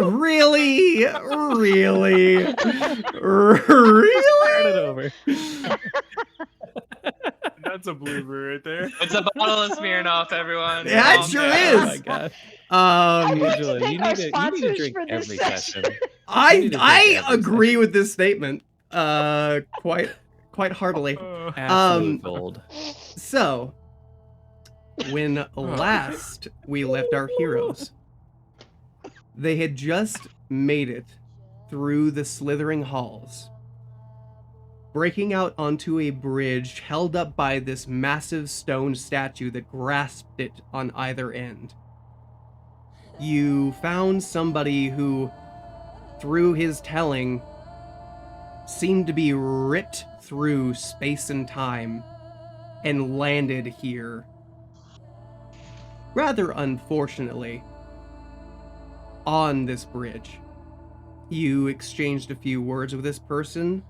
Really? Really? Start it Really? over. That's a blooper right there. It's a bottle of Smirnoff, everyone. Yeah, it Calm sure down. Oh my is. god. I'd like to Angela, thank our you need to sponsors drink for this every session. session. You need to drink I every agree session. with this statement. Quite heartily. Absolute gold. So, when last we left our heroes, they had just made it through the slithering halls, breaking out onto a bridge held up by this massive stone statue that grasped it on either end. You found somebody who, through his telling, seemed to be ripped through space and time and landed here, rather unfortunately, on this bridge. You exchanged a few words with this person.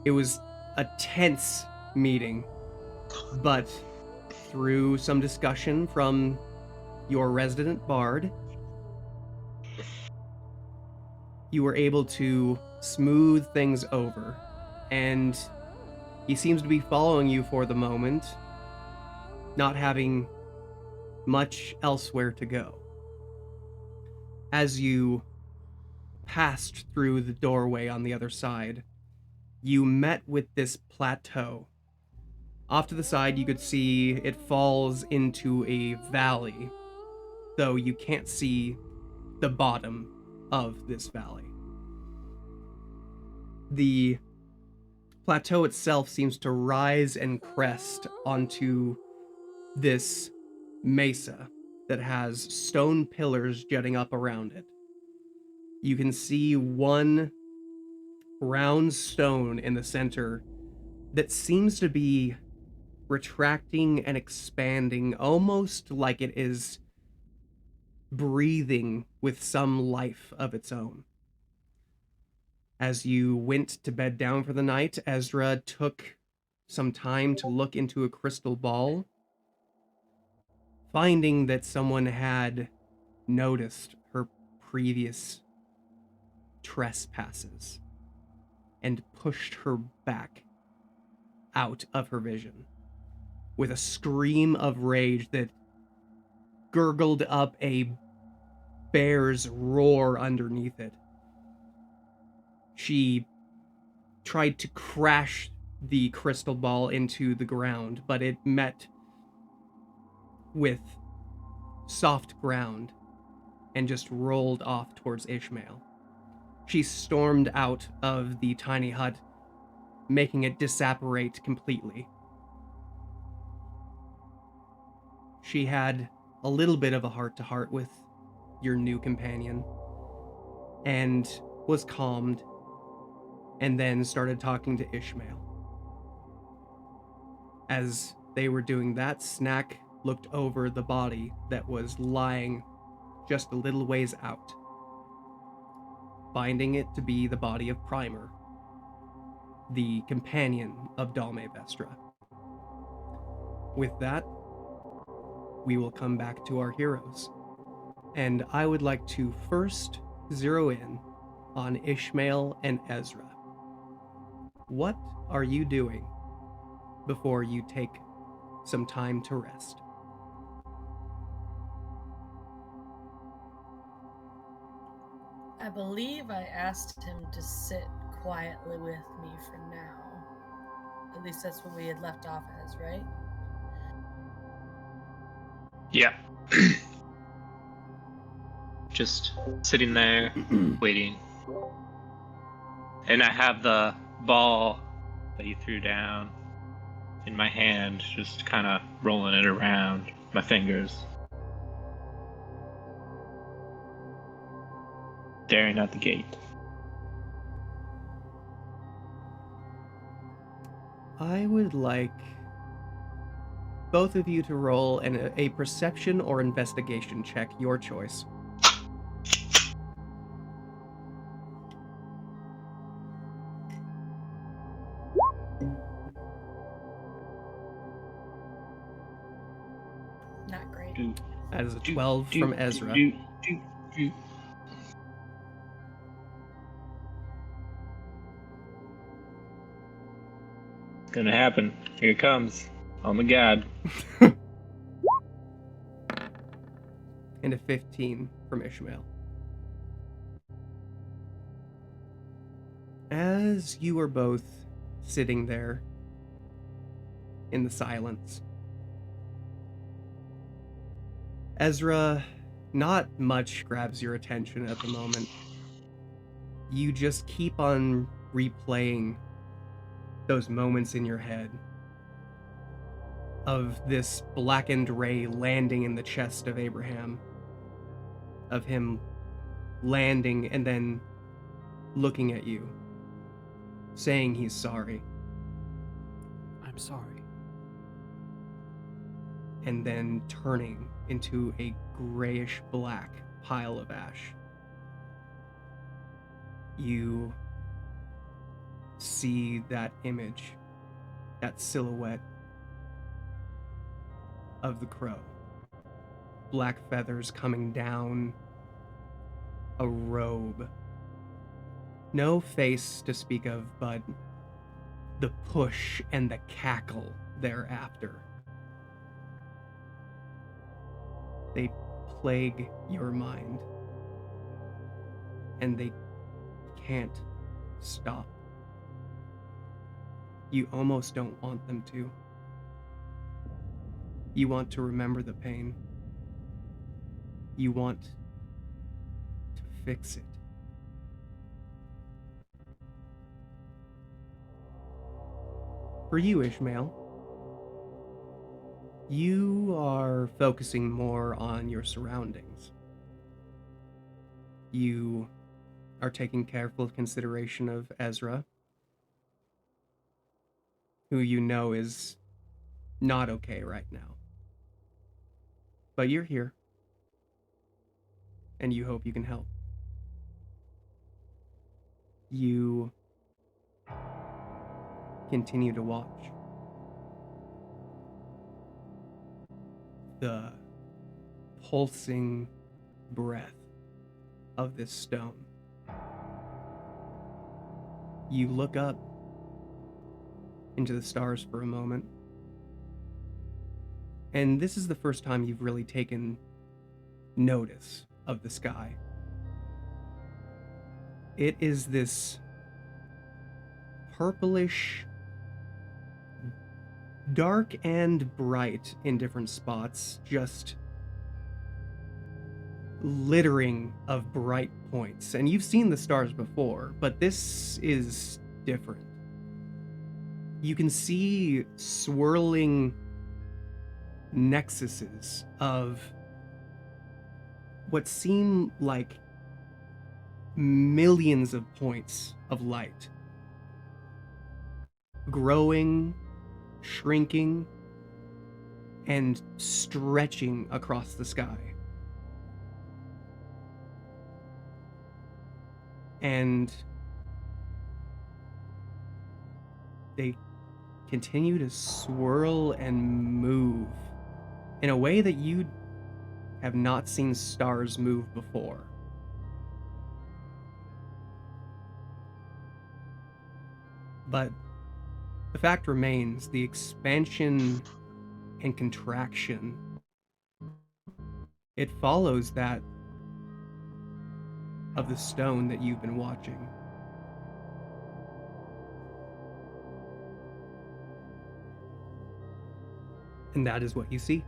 It was a tense meeting, but through some discussion from your resident bard, you were able to smooth things over, and he seems to be following you for the moment, not having much elsewhere to go. As you passed through the doorway on the other side, you met with this plateau. Off to the side, you could see it falls into a valley, though you can't see the bottom of this valley. The plateau itself seems to rise and crest onto this mesa that has stone pillars jutting up around it. You can see one round stone in the center that seems to be retracting and expanding, almost like it is breathing with some life of its own. As you went to bed down for the night, Ezra took some time to look into a crystal ball, finding that someone had noticed her previous trespasses and pushed her back out of her vision with a scream of rage that gurgled up a bear's roar underneath it. She tried to crash the crystal ball into the ground, but it met with soft ground and just rolled off towards Ishmael. She stormed out of the tiny hut, making it disapparate completely. She had a little bit of a heart-to-heart with your new companion and was calmed, and then started talking to Ishmael. As they were doing that, Snack looked over the body that was lying just a little ways out, finding it to be the body of Primer, the companion of Dalme Vestra. With that, we will come back to our heroes. And I would like to first zero in on Ishmael and Ezra. What are you doing before you take some time to rest? I believe I asked him to sit quietly with me for now. At least that's what we had left off as, right? Yeah. Just sitting there, waiting. And I have the ball that you threw down in my hand, just kind of rolling it around my fingers. Staring at the gate. I would like both of you to roll a perception or investigation check, your choice. Not great. That is a 12 from Ezra. Gonna happen. Here it comes. Oh my god. And a 15 from Ishmael. As you are both sitting there in the silence, Ezra, not much grabs your attention at the moment. You just keep on replaying those moments in your head of this blackened ray landing in the chest of Abraham, of him landing and then looking at you, saying he's sorry, I'm sorry. and then turning into a grayish black pile of ash. You see that image, that silhouette of the crow. Black feathers coming down, a robe. No face to speak of, but the push and the cackle thereafter. They plague your mind, and they can't stop. You almost don't want them to. You want to remember the pain. You want to fix it. For you, Ishmael, you are focusing more on your surroundings. You are taking careful consideration of Ezra, who you know is not okay right now. But you're here, and you hope you can help. You continue to watch. The pulsing breath of this stone. You look up into the stars for a moment, and this is the first time you've really taken notice of the sky. It is this purplish, dark and bright in different spots, just littering of bright points. And you've seen the stars before, but this is different. You can see swirling nexuses of what seem like millions of points of light, growing, shrinking, and stretching across the sky. And they continue to swirl and move in a way that you have not seen stars move before. But the fact remains, the expansion and contraction, it follows that of the stone that you've been watching. And that is what you see.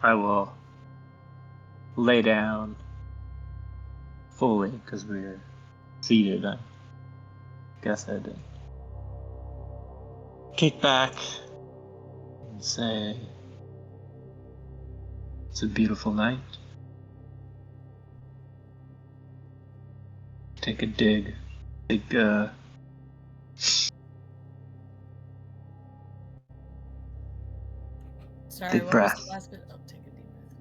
I will lay down fully because we're seated. I guess I'd kick back and say, it's a beautiful night. Take a dig. Sorry, Big what breath. was the last bit? Oh, take a deep breath.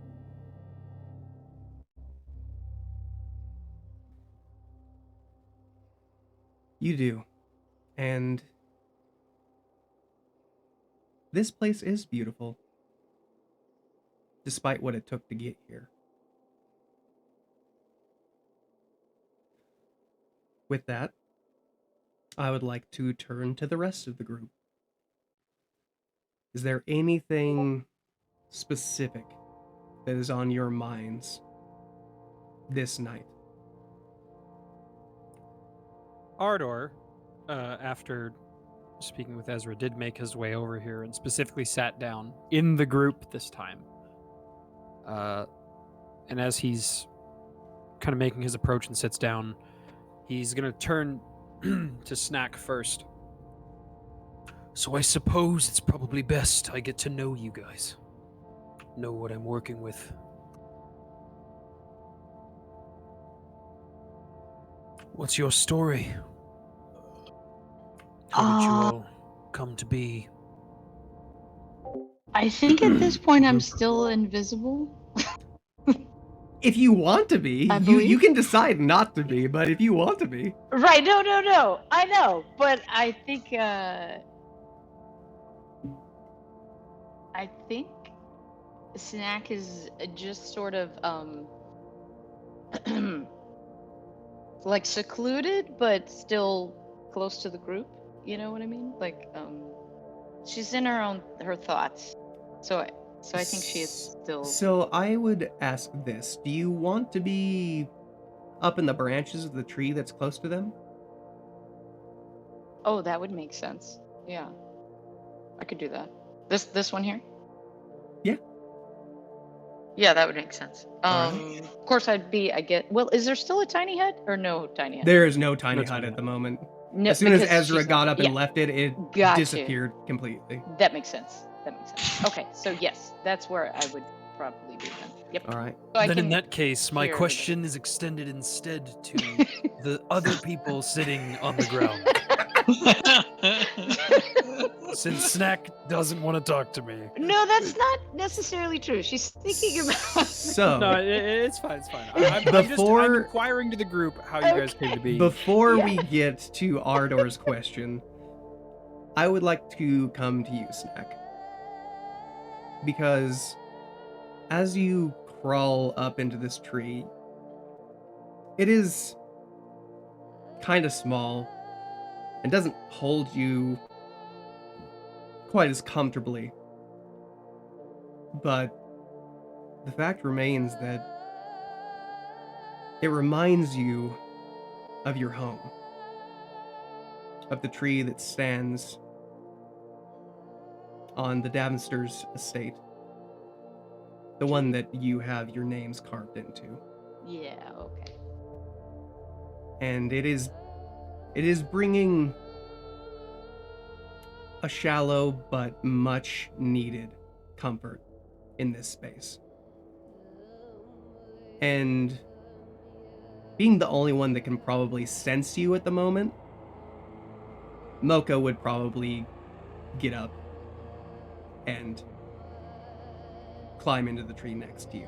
You do. And this place is beautiful, despite what it took to get here. with that, I would like to turn to the rest of the group. Is there anything specific that is on your minds this night? Ardor, after speaking with Ezra, did make his way over here and specifically sat down in the group this time. And as he's kind of making his approach and sits down, he's going to turn to Snack first. So I suppose it's probably best I get to know you guys. Know what I'm working with. What's your story? How did you all come to be? I think at this point I'm still invisible. If you want to be, I you believe- can decide not to be, but if you want to be. Right, no. I know, but I think Snack is just sort of like secluded but still close to the group. You know what I mean? Like she's in her thoughts. So I think she is still So I would ask this. Do you want to be up in the branches of the tree that's close to them? Oh, that would make sense. Yeah. I could do that. This one here? Yeah. Yeah, that would make sense. Alright. Of course well, is there still a tiny hut or no tiny hut? There is no tiny No hut tiny at hut. the moment. No, As soon as because Ezra she's got not- up and yeah, left it Gotcha. disappeared completely. That makes sense. Okay, so yes, that's where I would probably be then. Yep. All right. So I Then in can that case, my hear question is extended instead to the other people sitting on the ground. Since Snack doesn't want to talk to me. No, that's not necessarily true. She's thinking about So, No, it's fine. It's fine. I'm Before- inquiring to the group how you guys came to be. before Yeah. we get to Ardor's question, I would like to come to you, Snack. Because as you crawl up into this tree, it is kind of small and doesn't hold you quite as comfortably. But the fact remains that it reminds you of your home, of the tree that stands on the Davensters' estate, the one that you have your names carved into. Yeah, okay. And it is bringing a shallow but much needed comfort in this space. And being the only one that can probably sense you at the moment, Mocha would probably get up and climb into the tree next to you.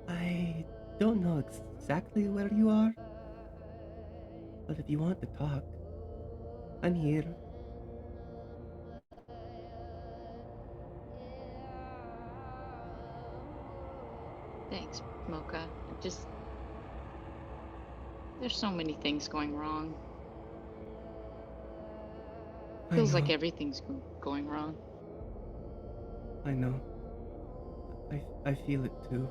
I don't know exactly where you are, but if you want to talk, I'm here. Thanks, Mocha. There's so many things going wrong. I Feels like know. everything's going wrong. I know. I feel it too.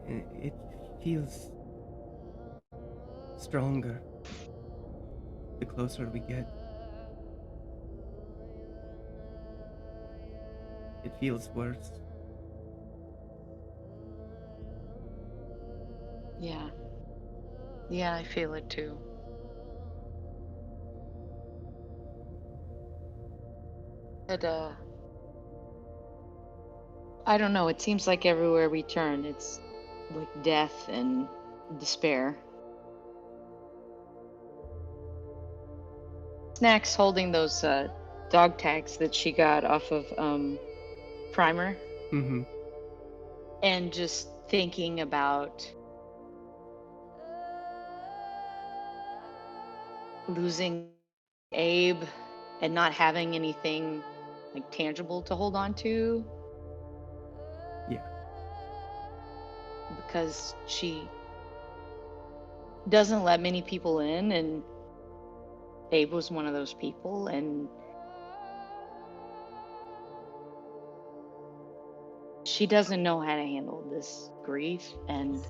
It feels stronger the closer we get. It feels worse. Yeah. Yeah, I feel it too. But I don't know, it seems like everywhere we turn, it's like death and despair. Snack's holding those dog tags that she got off of Primer Mm-hmm. and just thinking about losing Abe and not having anything like tangible to hold on to. because she doesn't let many people in, and Abe was one of those people, and she doesn't know how to handle this grief, and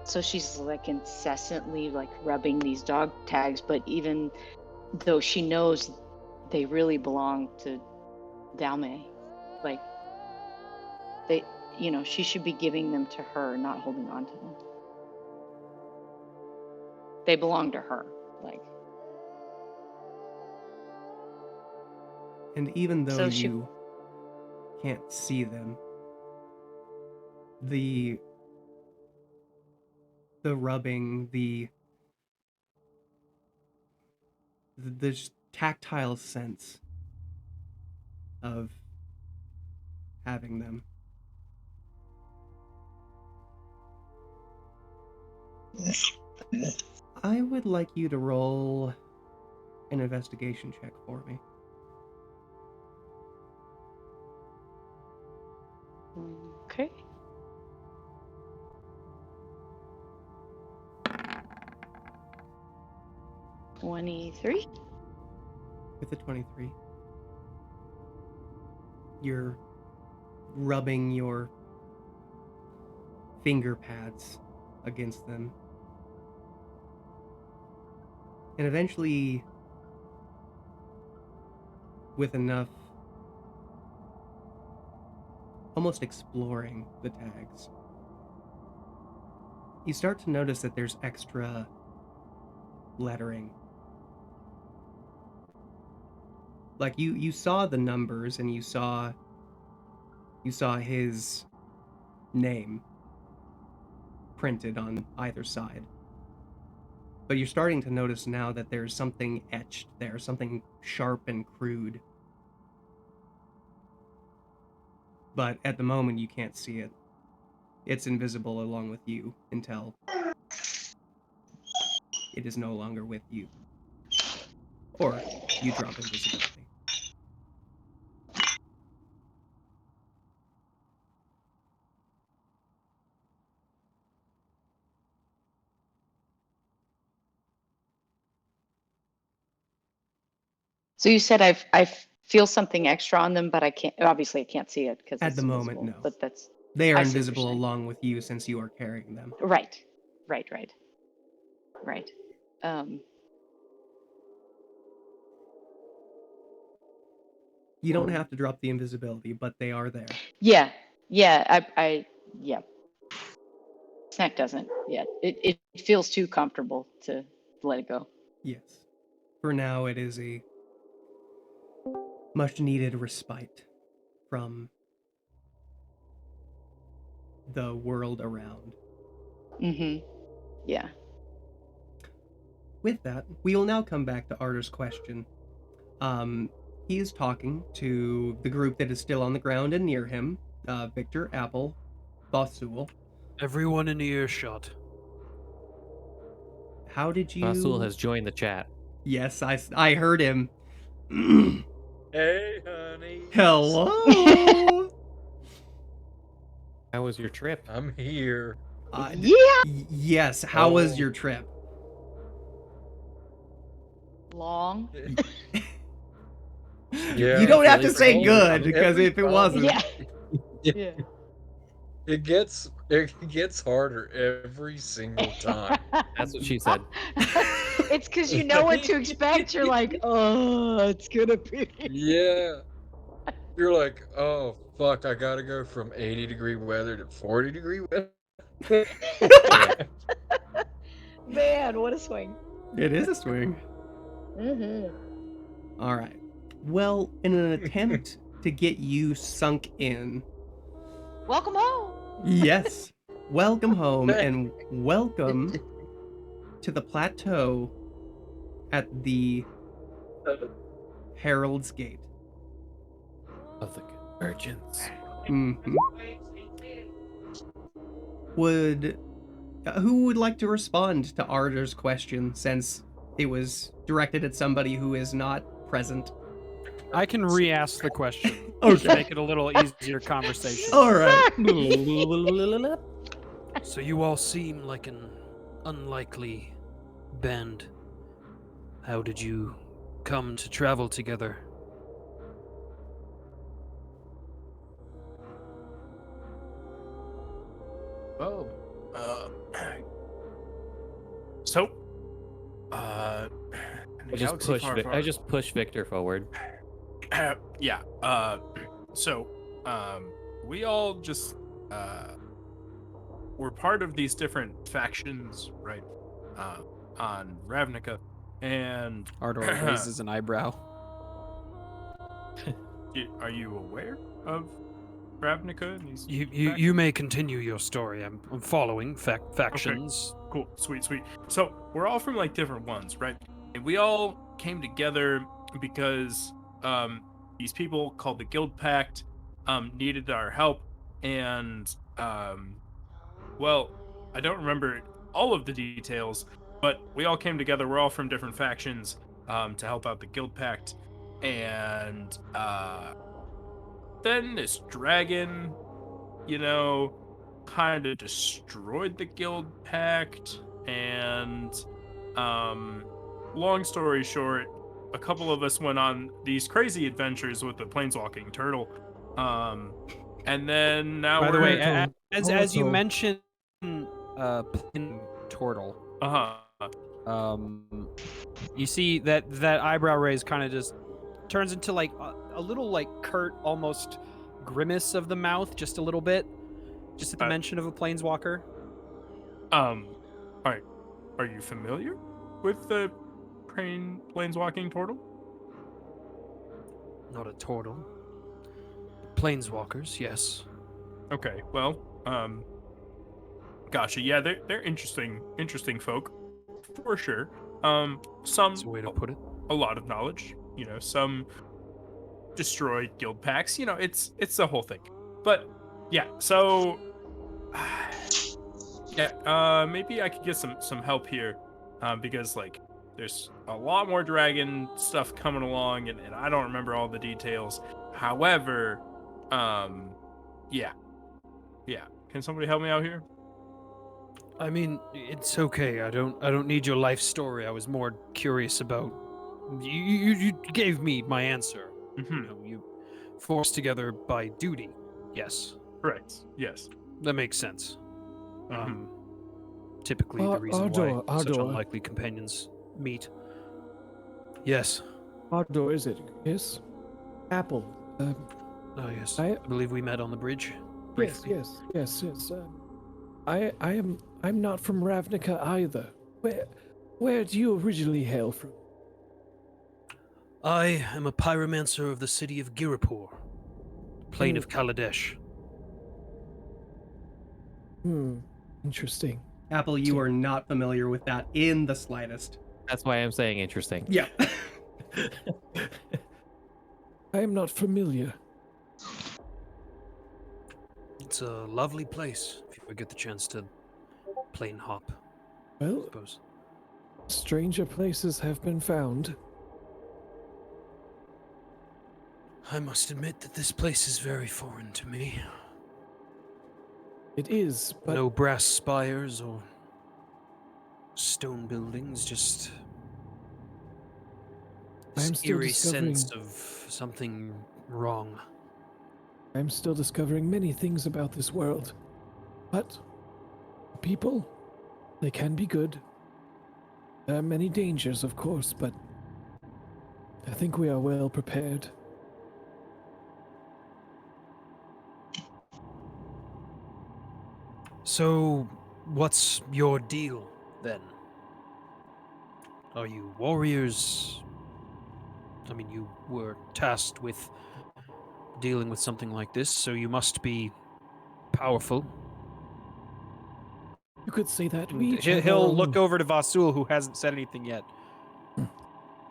so she's like incessantly like rubbing these dog tags, but even though she knows they really belong to Dalme, like they, you know, she should be giving them to her, not holding on to them. They belong to her, like. And even though So she- you can't see them, the rubbing, the just tactile sense of having them. I would like you to roll an investigation check for me. Okay. $23. With a 23, you're rubbing your finger pads against them. And eventually, with enough almost exploring the tags, you start to notice that there's extra lettering. Like you saw the numbers and you saw his name printed on either side. But you're starting to notice now that there's something etched there, something sharp and crude. But at the moment you can't see it. It's invisible along with you until it is no longer with you. Or you drop invisibility. So you said I feel something extra on them, but I can't. Obviously, I can't see it because At the moment, no. But that's They are I see what you're invisible saying. along with you since you are carrying them. right. You don't have to drop the invisibility, but they are there. Yeah. I yeah. Snack doesn't. Yeah. It feels too comfortable to let it go. Yes. For now, it is a much needed respite from the world around. Mm-hmm. Yeah. With that, we will now come back to Arter's question. He is talking to the group that is still on the ground and near him. Victor, Apple, Bosul. Everyone in earshot. How did you... Bosul has joined the chat. Yes, I heard him. Hey, honey. Hello! How was your trip? I'm here. Yeah. Yes, how was Oh. your trip? Long. Yeah, You don't have to really say cold. good, because Every if it time. wasn't... Yeah. Yeah. It gets harder every single time. That's what she said. It's because you know what to expect. You're like, oh, it's gonna be. Yeah. You're like, oh fuck, I gotta go from 80-degree weather to 40-degree weather. Man, what a swing. It is a swing. Mm-hmm. All right. Well, in an attempt to get you sunk in, Welcome home. yes, welcome home and welcome to the plateau at the Herald's Gate. Of the convergence. Mhm. Who would like to respond to Arter's question, since it was directed at somebody who is not present? I can re-ask the question. Okay. To make it a little easier conversation. All right. So you all seem like an unlikely band. How did you come to travel together? Oh. So. I the just galaxy push. far, I far- just push Victor forward. Yeah. So. We all just. We're part of these different factions, right? On Ravnica, and Ardor raises an eyebrow. Are you aware of Ravnica and these? You may continue your story. I'm following factions. Cool, sweet. So we're all from like different ones, right? And we all came together because these people called the Guild Pact needed our help, and well, I don't remember all of the details, but we all came together. We're all from different factions to help out the Guild Pact, and then this dragon, kind of destroyed the Guild Pact, and long story short, a couple of us went on these crazy adventures with the planeswalking turtle, and then now By we're the way, Turtle. as you Turtle. mentioned, plain turtle. You see that eyebrow raise kind of just turns into like a little like curt, almost grimace of the mouth, just a little bit, just at the mention of a planeswalker. Are you familiar with the planeswalking turtle? Not a turtle. Planeswalkers, yes. Okay, well, gotcha. Yeah, they're interesting folk, for sure. Some That's a way to put it. a lot of knowledge. Some destroyed guild packs. It's the whole thing. But yeah, so yeah, maybe I could get some help here, because like there's a lot more dragon stuff coming along, and I don't remember all the details. However, yeah. Can somebody help me out here? I mean, it's okay. I don't need your life story. I was more curious about. You gave me my answer. Mm-hmm. You forced together by duty. Yes. Right. Yes. That makes sense. Mhm. Typically, the reason why such Ardor. unlikely companions meet. Yes. Ardor, is it? Yes. Apple. Oh, yes. I- I believe we met on the bridge. Briefly. Yes. I'm not from Ravnica either. Where do you originally hail from? I am a pyromancer of the city of Girapur, plain of Kaladesh. Interesting. Apple, you are not familiar with that in the slightest. That's why I'm saying interesting. Yeah. I am not familiar. It's a lovely place if you ever get the chance to plane hop, I Well, suppose. stranger places have been found. I must admit that this place is very foreign to me. It is, but No brass spires or stone buildings, just I'm this still eerie discovering- sense of something wrong. I'm still discovering many things about this world. But people, they can be good. There are many dangers, of course, but I think we are well prepared. So, what's your deal then? Are you warriors? I mean, you were tasked with dealing with something like this, so you must be powerful. You could say that. We each have our He'll own- look over to Vasul, who hasn't said anything yet.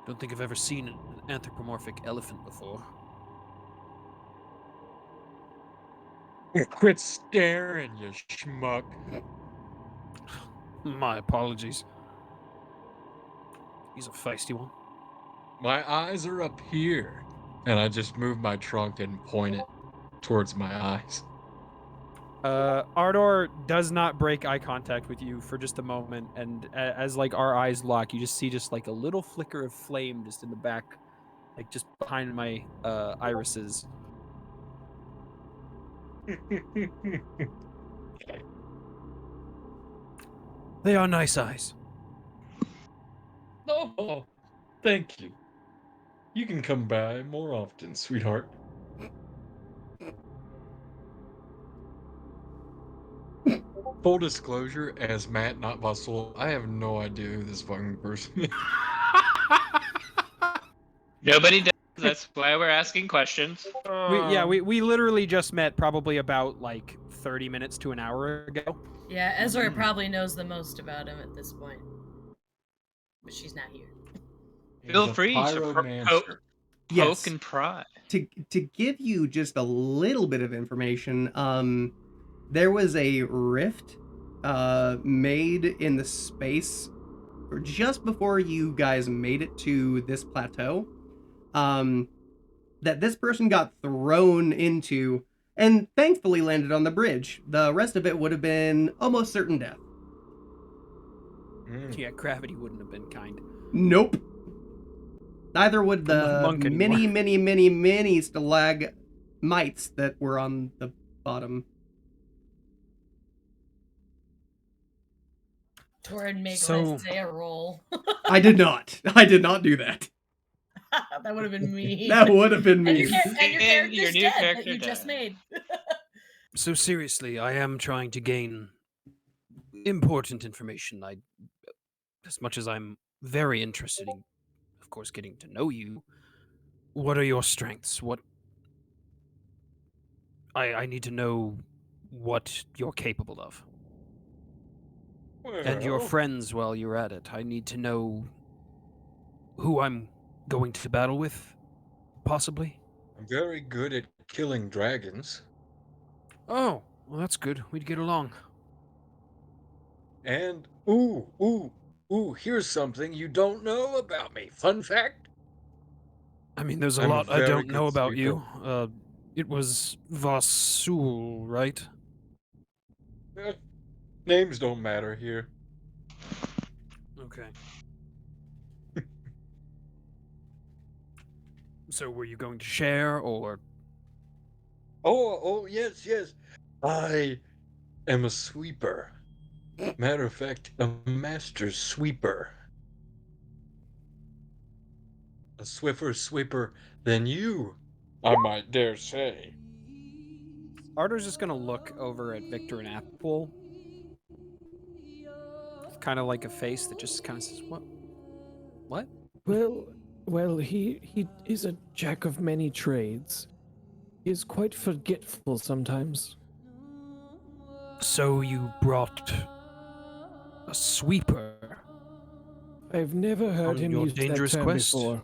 Don't think I've ever seen an anthropomorphic elephant before. Quit staring, you schmuck. My apologies. He's a feisty one. My eyes are up here. And I just move my trunk and point it towards my eyes. Ardor does not break eye contact with you for just a moment, and as like our eyes lock, you just see just like a little flicker of flame just in the back, like just behind my irises. They are nice eyes. Oh, thank you. You can come by more often, sweetheart. Full disclosure, as Matt, not Vasul, I have no idea who this fucking person is. Nobody does. That's why we're asking questions. We literally just met probably about like 30 minutes to an hour ago. Yeah, Ezra probably knows the most about him at this point. But she's not here. Feel free to pyromancer. poke and pry. To give you just a little bit of information, there was a rift made in the space just before you guys made it to this plateau, that this person got thrown into and thankfully landed on the bridge. The rest of it would have been almost certain death. Yeah, gravity wouldn't have been kind. Nope. Neither would the Monk anymore. many stalagmites that were on the bottom. Torin make So- Isaiah roll. I did not. I did not do that. That would have been me. That would have been And me. your, and your And character's your new dead character that you just died. made. So seriously, I am trying to gain important information. As much as I'm very interested in, of course, getting to know you, what are your strengths? I need to know what you're capable of. And your Well, friends while you're at it. I need to know who I'm going to battle with, possibly. I'm very good at killing dragons. Oh, well, that's good. We'd get along. And, ooh, here's something you don't know about me. Fun fact? I mean, there's a I'm a lot I very don't good know about sweeper. you. It was Vasul, right? Eh, names don't matter here. Okay. So were you going to share, or... Oh, yes. I am a sweeper. Matter of fact, a master sweeper. A swifter sweeper than you, I might dare say. Ardor's just gonna look over at Victor and Apple. Kind of like a face that just kind of says, "What? What?" Well, he is a jack of many trades. He is quite forgetful sometimes. So you brought a sweeper? I've never heard On him your use that dangerous term quest? before.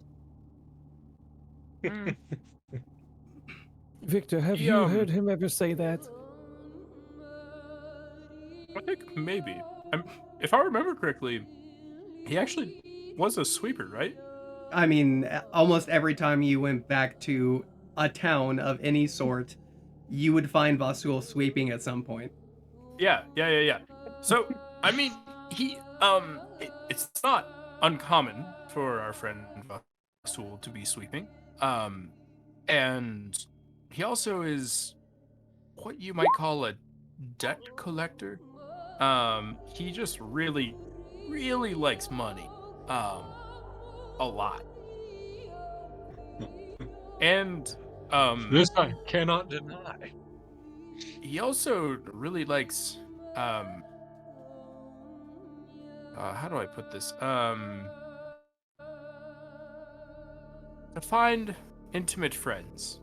Victor, have He, you heard him ever say that? I think maybe. If I remember correctly, he actually was a sweeper, right? I mean, almost every time you went back to a town of any sort, you would find Vasul sweeping at some point. Yeah. So, I mean, it's not uncommon for our friend Vasul to be sweeping. And he also is what you might call a debt collector. He just really likes money. A lot. And This I cannot deny. he also really likes how do I put this? To find intimate friends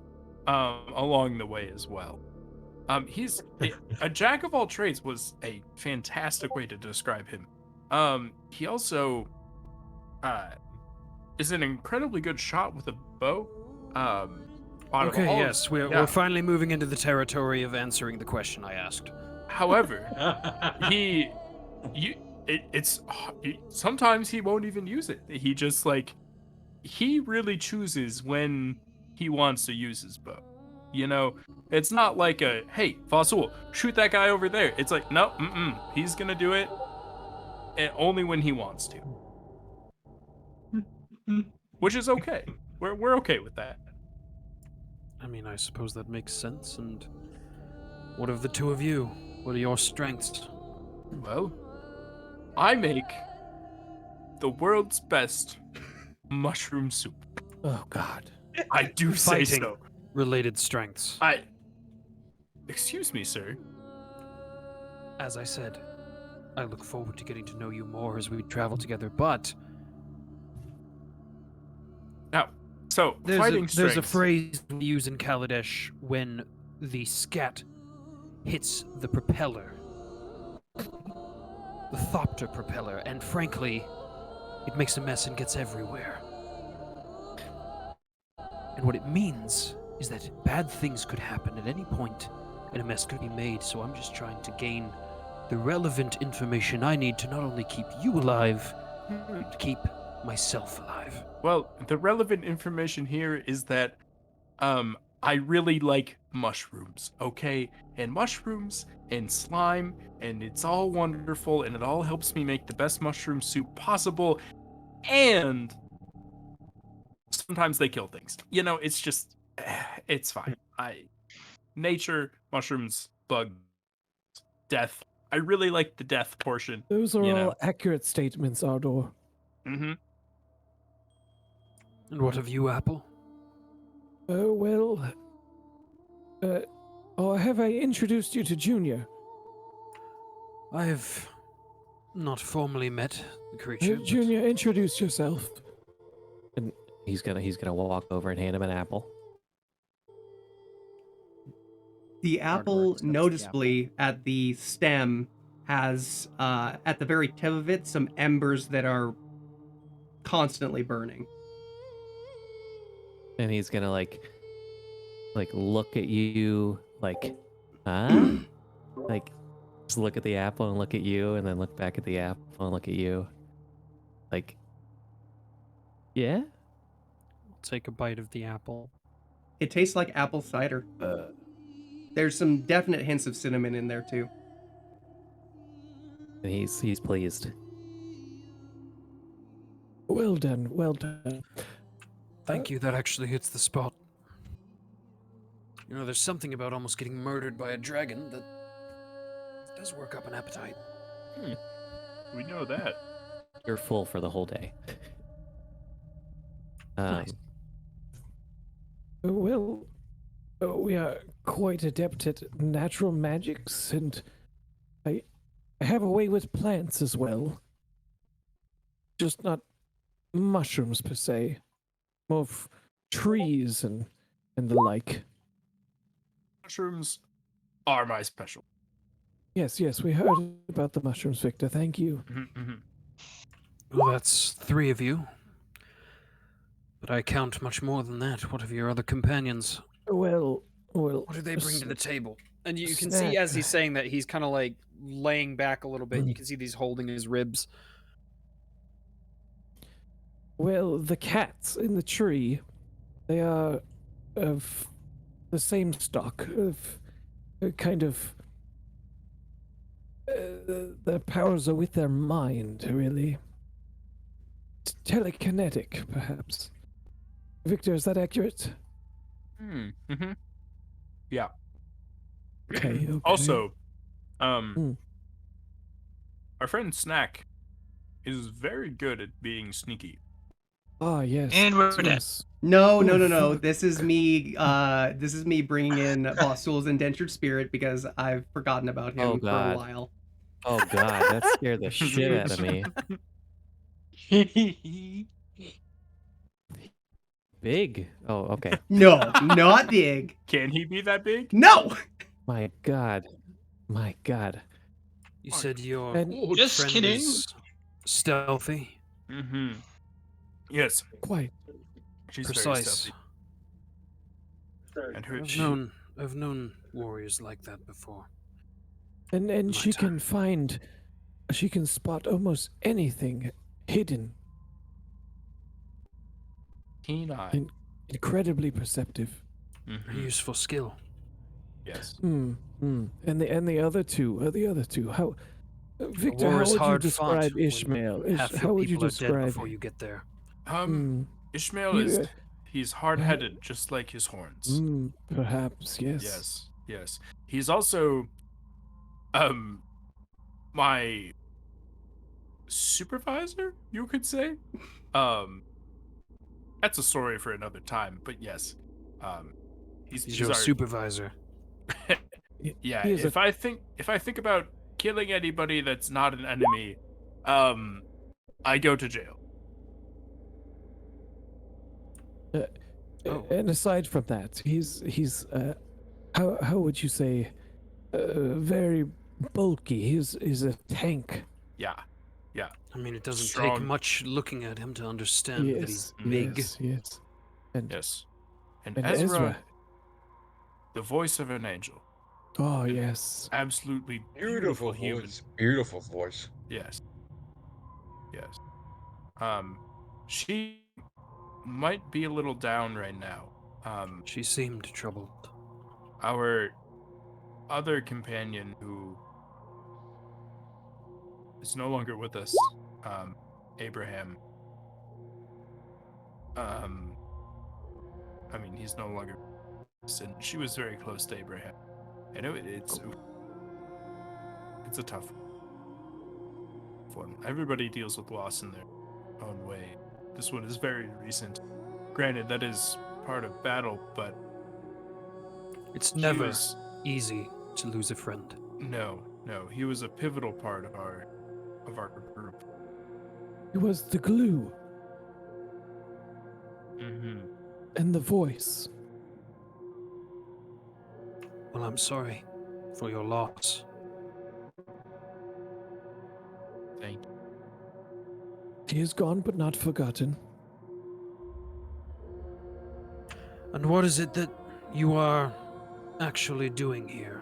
along the way as well. He's a jack of all trades was a fantastic way to describe him. He also is an incredibly good shot with a bow. Okay, yes, we're finally moving into the territory of answering the question I asked. However, sometimes he won't even use it. He just he really chooses when he wants to use his bow. You know, it's not like a, hey, Fossil, shoot that guy over there. It's like, no, he's gonna do it and only when he wants to. Which is okay. We're okay with that. I mean, I suppose that makes sense. And what of the two of you? What are your strengths? Well, I make the world's best mushroom soup. Oh God. I do say Fighting so. related strengths. Excuse me, sir. As I said, I look forward to getting to know you more as we travel together, but Now, so fighting there's a strengths. phrase we use in Kaladesh when the scat hits the propeller. The Thopter propeller, and frankly, it makes a mess and gets everywhere. And what it means is that bad things could happen at any point, and a mess could be made, so I'm just trying to gain the relevant information I need to not only keep you alive, but keep myself alive. Well, the relevant information here is that I really like mushrooms, okay? And mushrooms and slime, and it's all wonderful, and it all helps me make the best mushroom soup possible. And sometimes they kill things. You know, it's just, it's fine. Nature, mushrooms, bugs, death. I really like the death portion. Those are You all know. accurate statements, Ardor. Mm-hmm. And what of you, Apple? Have I introduced you to Junior? I've not formally met the creature. but- Junior, introduce yourself. And he's gonna walk over and hand him an apple. The Hardware apple, accepts the noticeably at the stem, has at the very tip of it some embers that are constantly burning. And he's gonna like look at you like, huh? Like, just look at the apple and look at you, and then look back at the apple and look at you. Like, yeah? Take a bite of the apple. It tastes like apple cider. There's some definite hints of cinnamon in there too. And he's pleased. Well done, well done. Thank you, that actually hits the spot. You know, there's something about almost getting murdered by a dragon that does work up an appetite. We know that. You're full for the whole day. Nice. We are quite adept at natural magics, and I have a way with plants as well. Just not mushrooms per se, more of trees and the like. Mushrooms are my special. Yes, we heard about the mushrooms, Victor. Thank you. Well, that's 3 of you. But I count much more than that. What of your other companions? Well, What do they bring to the table? And you can see as he's saying that he's kind of like laying back a little bit. You can see these holding his ribs. Well, the cats in the tree, they are of the same stock, of kind of. Their powers are with their mind, really. It's telekinetic, perhaps. Victor, is that accurate? Yeah. Okay. Also, Hmm. our friend Snack is very good at being sneaky. Ah, yes. And we're dead. yes. No. fuck. This is me. This is me bringing in Bossul's indentured spirit because I've forgotten about him Oh, for a God. while. Oh god, that scared the shit out of me. Big. Oh, okay. No, not big. Can he be that big? No. My god. My god. You said your And Just friend kidding. is stealthy, Mm-hmm. Yes, quite. she's very precise. stealthy. And her, I've known warriors like that before. And My she time. can find, she can spot almost anything hidden. keen eye. And incredibly perceptive. A Mhm. useful skill. Yes. And the other two. How, Victor? war How is would you hard describe fought when Ishmael? half How your would you people are dead describe? before you get there. Ishmael You- is he's hard-headed, just like his horns. Perhaps yes. Yes, yes. He's also, my supervisor, you could say. That's a story for another time. But yes, He's your our, supervisor. yeah. He is If I think about killing anybody that's not an enemy, I go to jail. Oh. And aside from that, he's how would you say, very bulky. He's a tank. Yeah, yeah. I mean, it doesn't take Strong. much looking at him to understand that he's Yes, big. yes. And Yes. And and Ezra, Ezra. the voice of an angel, Oh yes. absolutely Beautiful human. voice. Beautiful voice. Yes. Yes. She might be a little down right now. She seemed troubled. Our other companion who is no longer with us, Abraham. I mean, he's no longer with us, and she was very close to Abraham. And it's a tough one. Everybody deals with loss in their own way. This one is very recent. Granted, that is part of battle, but It's he never was- easy to lose a friend. no, he was a pivotal part of our group. It was the glue Mm-hmm. and the voice. Well, I'm sorry for your loss. Thank you. He is gone but not forgotten. And what is it that you are actually doing here?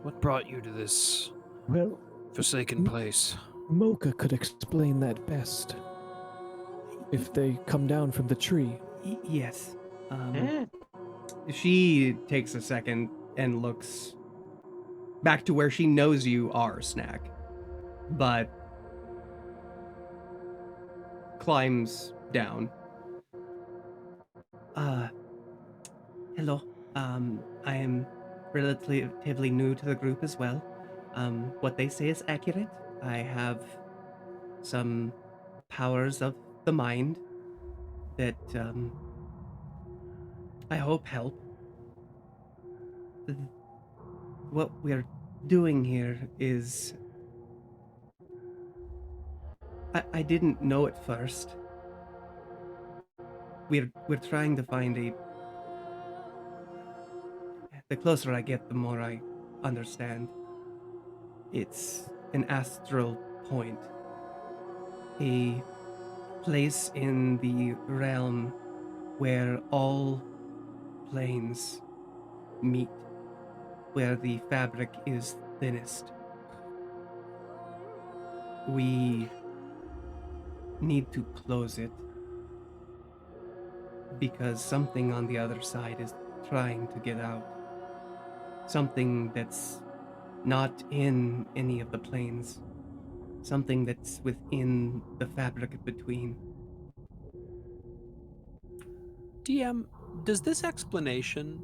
What brought you to this Well, forsaken place? Mocha could explain that best. If they come down from the tree. Yes. She takes a second and looks back to where she knows you are, Snack, but climbs down. Hello. I am relatively new to the group as well. What they say is accurate. I have some powers of the mind that I hope help. What we're doing here is I didn't know at first. We're trying to find a. The closer I get, the more I understand. It's an astral point, a place in the realm where all planes meet, where the fabric is thinnest. We need to close it because something on the other side is trying to get out. Something that's not in any of the planes. Something that's within the fabric between. DM, does this explanation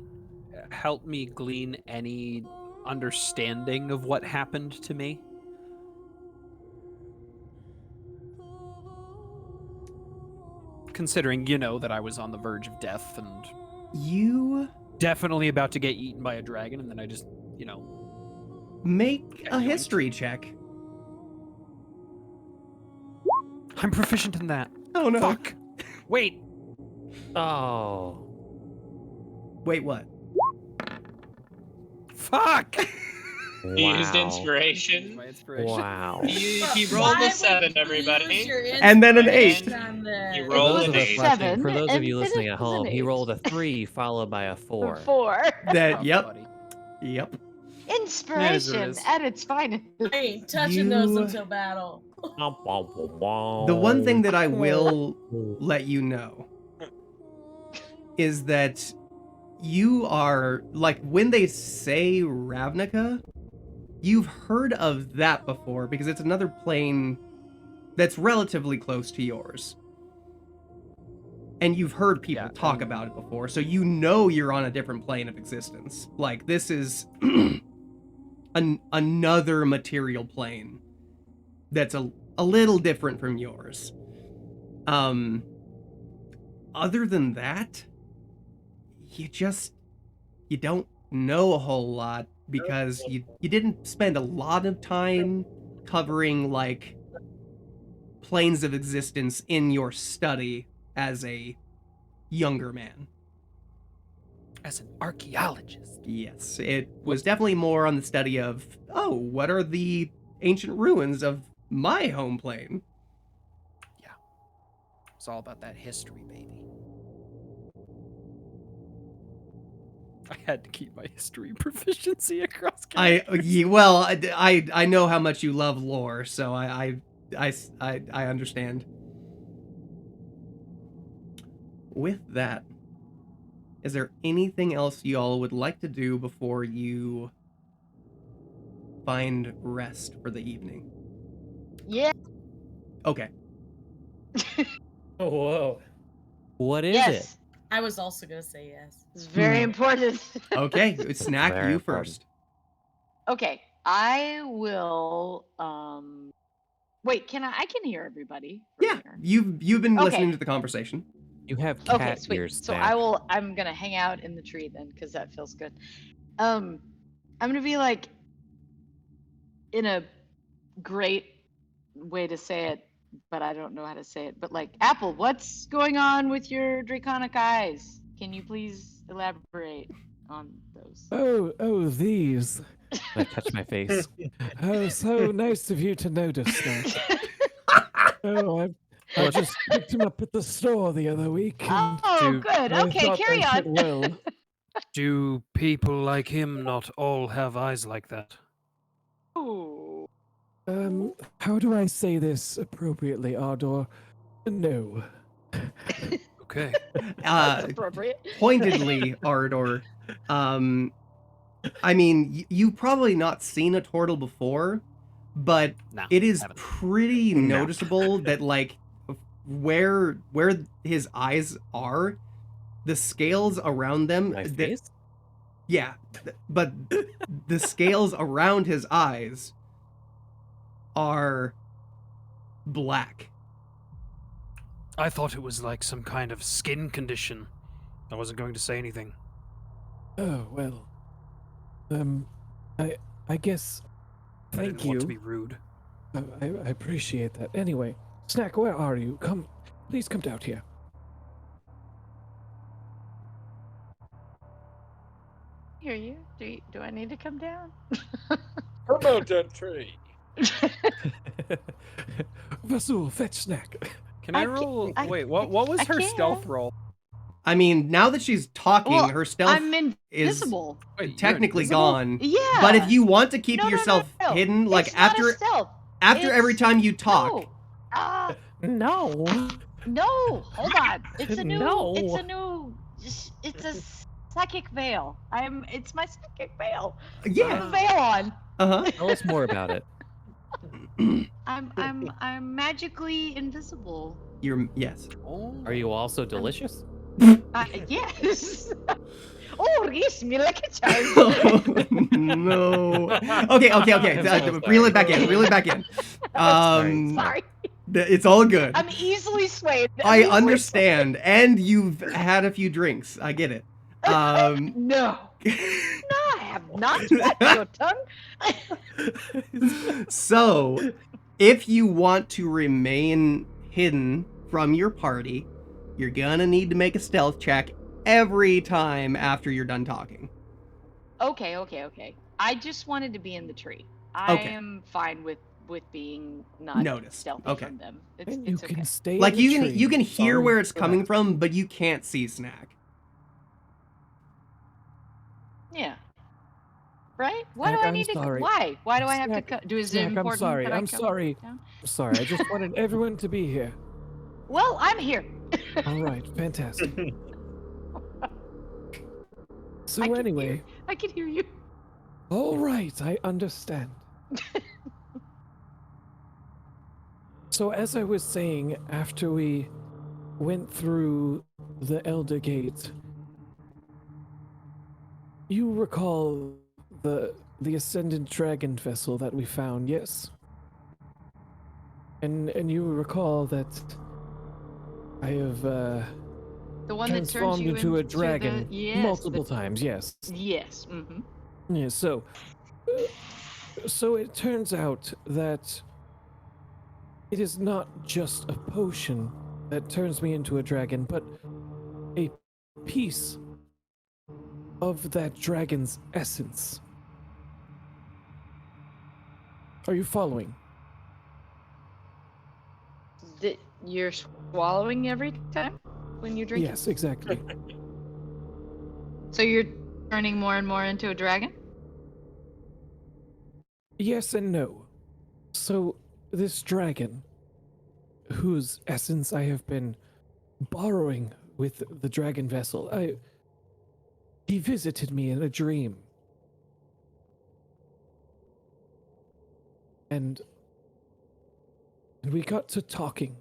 help me glean any understanding of what happened to me? Considering, that I was on the verge of death and You definitely about to get eaten by a dragon, and then I just, make a yoinked. history check. I'm proficient in that. Oh no. Fuck. Wait. Oh. Wait, what? Fuck. He used Wow. inspiration. My inspiration. Wow. He Why rolled a would 7, you everybody. use your And then an inspiration 8. on this? You For roll those an of us 8. listening, for those of and you listening it at was an home, he 8. rolled a 3 followed by a 4. 4. That Oh, yep. buddy. Yep. Inspiration is. at its finest. I ain't touching those You- until battle. The one thing that I will let you know is that you are, like, when they say Ravnica, you've heard of that before because it's another plane that's relatively close to yours. And you've heard people talk about it before, so you know you're on a different plane of existence. Like, this is another material plane that's a little different from yours. Other than that, you don't know a whole lot because you didn't spend a lot of time covering, like, planes of existence in your study as a younger man. As an archaeologist. Yes, it was definitely more on the study of, oh, what are the ancient ruins of my home plane? Yeah. It's all about that history, baby. I had to keep my history proficiency across. I know how much you love lore, so I understand. With that, is there anything else y'all would like to do before you find rest for the evening? Yeah. Okay. Oh, whoa. What is Yes. it? I was also gonna say yes. It's very important. Okay, Snack, Very you important. first. Okay, I will. Wait, I can hear everybody. from Yeah, here. you've been Okay. listening to the conversation. You have cat Okay, sweet. ears. So Snack. I'm gonna hang out in the tree then, because that feels good. I'm gonna be like, in a great way to say it, but I don't know how to say it. But like, Apple, what's going on with your draconic eyes? Can you please elaborate on those? Oh, these. I touch my face. Oh, so nice of you to notice, Snack. Oh, I just picked him up at the store the other week. And Oh, Dude, good. I Okay, thought carry I fit on. well. Do people like him not all have eyes like that? Ooh. How do I say this appropriately, Ardor? No. Okay. That's appropriate. Pointedly, Ardor, I mean, you've probably not seen a turtle before, but No, it is haven't. pretty No. noticeable that, like, where his eyes are, the scales around them, My that- face? yeah, but the scales around his eyes are black. I thought it was like some kind of skin condition. I wasn't going to say anything. Oh, well. I guess. I Thank didn't you. want to be rude. I appreciate that. Anyway, Snack, where are you? Please come out here. Hear you? Do I need to come down? Promote that tree. Vasul, fetch Snack. Can I I can't- roll? I- Wait, what was I her stealth can't. roll? I mean, now that she's talking, Well, her stealth I'm is invisible. Wait, you're technically invisible? gone. Yeah. But if you want to keep No, no, no, yourself no. hidden, like It's not a after stealth. every It's- time you talk, No. Ah, No. no. Hold on. It's a new. No. It's a new. It's a psychic veil. It's my psychic veil. I have yeah, a veil on. uh Tell us more about it. huh. I'm magically invisible. Yes. Oh. Are you also delicious? Yes. Oh, reach me like a child. No. Okay. I'm so Reel it sorry. back in. Reel it back in. Sorry. It's all good. I'm easily swayed. I'm I easily understand, and you've had a few drinks. I get it. swayed. No. No, I have not. Watch your tongue. So, if you want to remain hidden from your party, you're gonna need to make a stealth check every time after you're done talking. Okay. I just wanted to be in the tree. I Okay. am fine with being not Noticed. stealthy Okay. from them. And you It's can okay. stay. in Like the you tree. can hear Sorry where it's for coming that. from, but you can't see Snack. Yeah. Right? Why Snack, do I I'm need to? sorry. Why? Why do I have Snack, to? Do is it Snack, I'm important? sorry. that I I'm come sorry. down? I'm sorry. I just wanted everyone to be here. Well, I'm here. All right, fantastic. So can anyway, hear, I can hear you. all right, I understand. So as I was saying, after we went through the Elder Gate, you recall the Ascendant Dragon vessel that we found, yes? And you recall that I have The one that turns transformed you into a the- dragon yes, multiple times, yes. Yes. Mm-hmm. Yeah, so it turns out that it is not just a potion that turns me into a dragon, but a piece of that dragon's essence. Are you following? That you're swallowing every time when you drink. Yes, exactly. So you're turning more and more into a dragon. Yes and no. So, this dragon, whose essence I have been borrowing with the dragon vessel, he visited me in a dream. And we got to talking.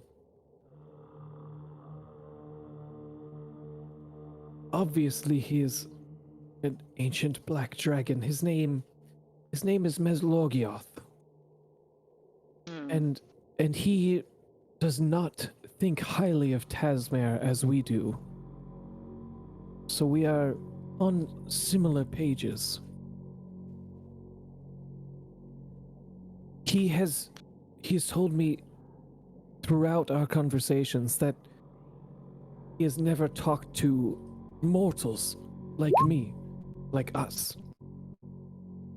Obviously, he is an ancient black dragon. His name is Meslogioth. And he does not think highly of Tasmere as we do. So we are on similar pages. He's told me throughout our conversations that he has never talked to mortals like me, like us,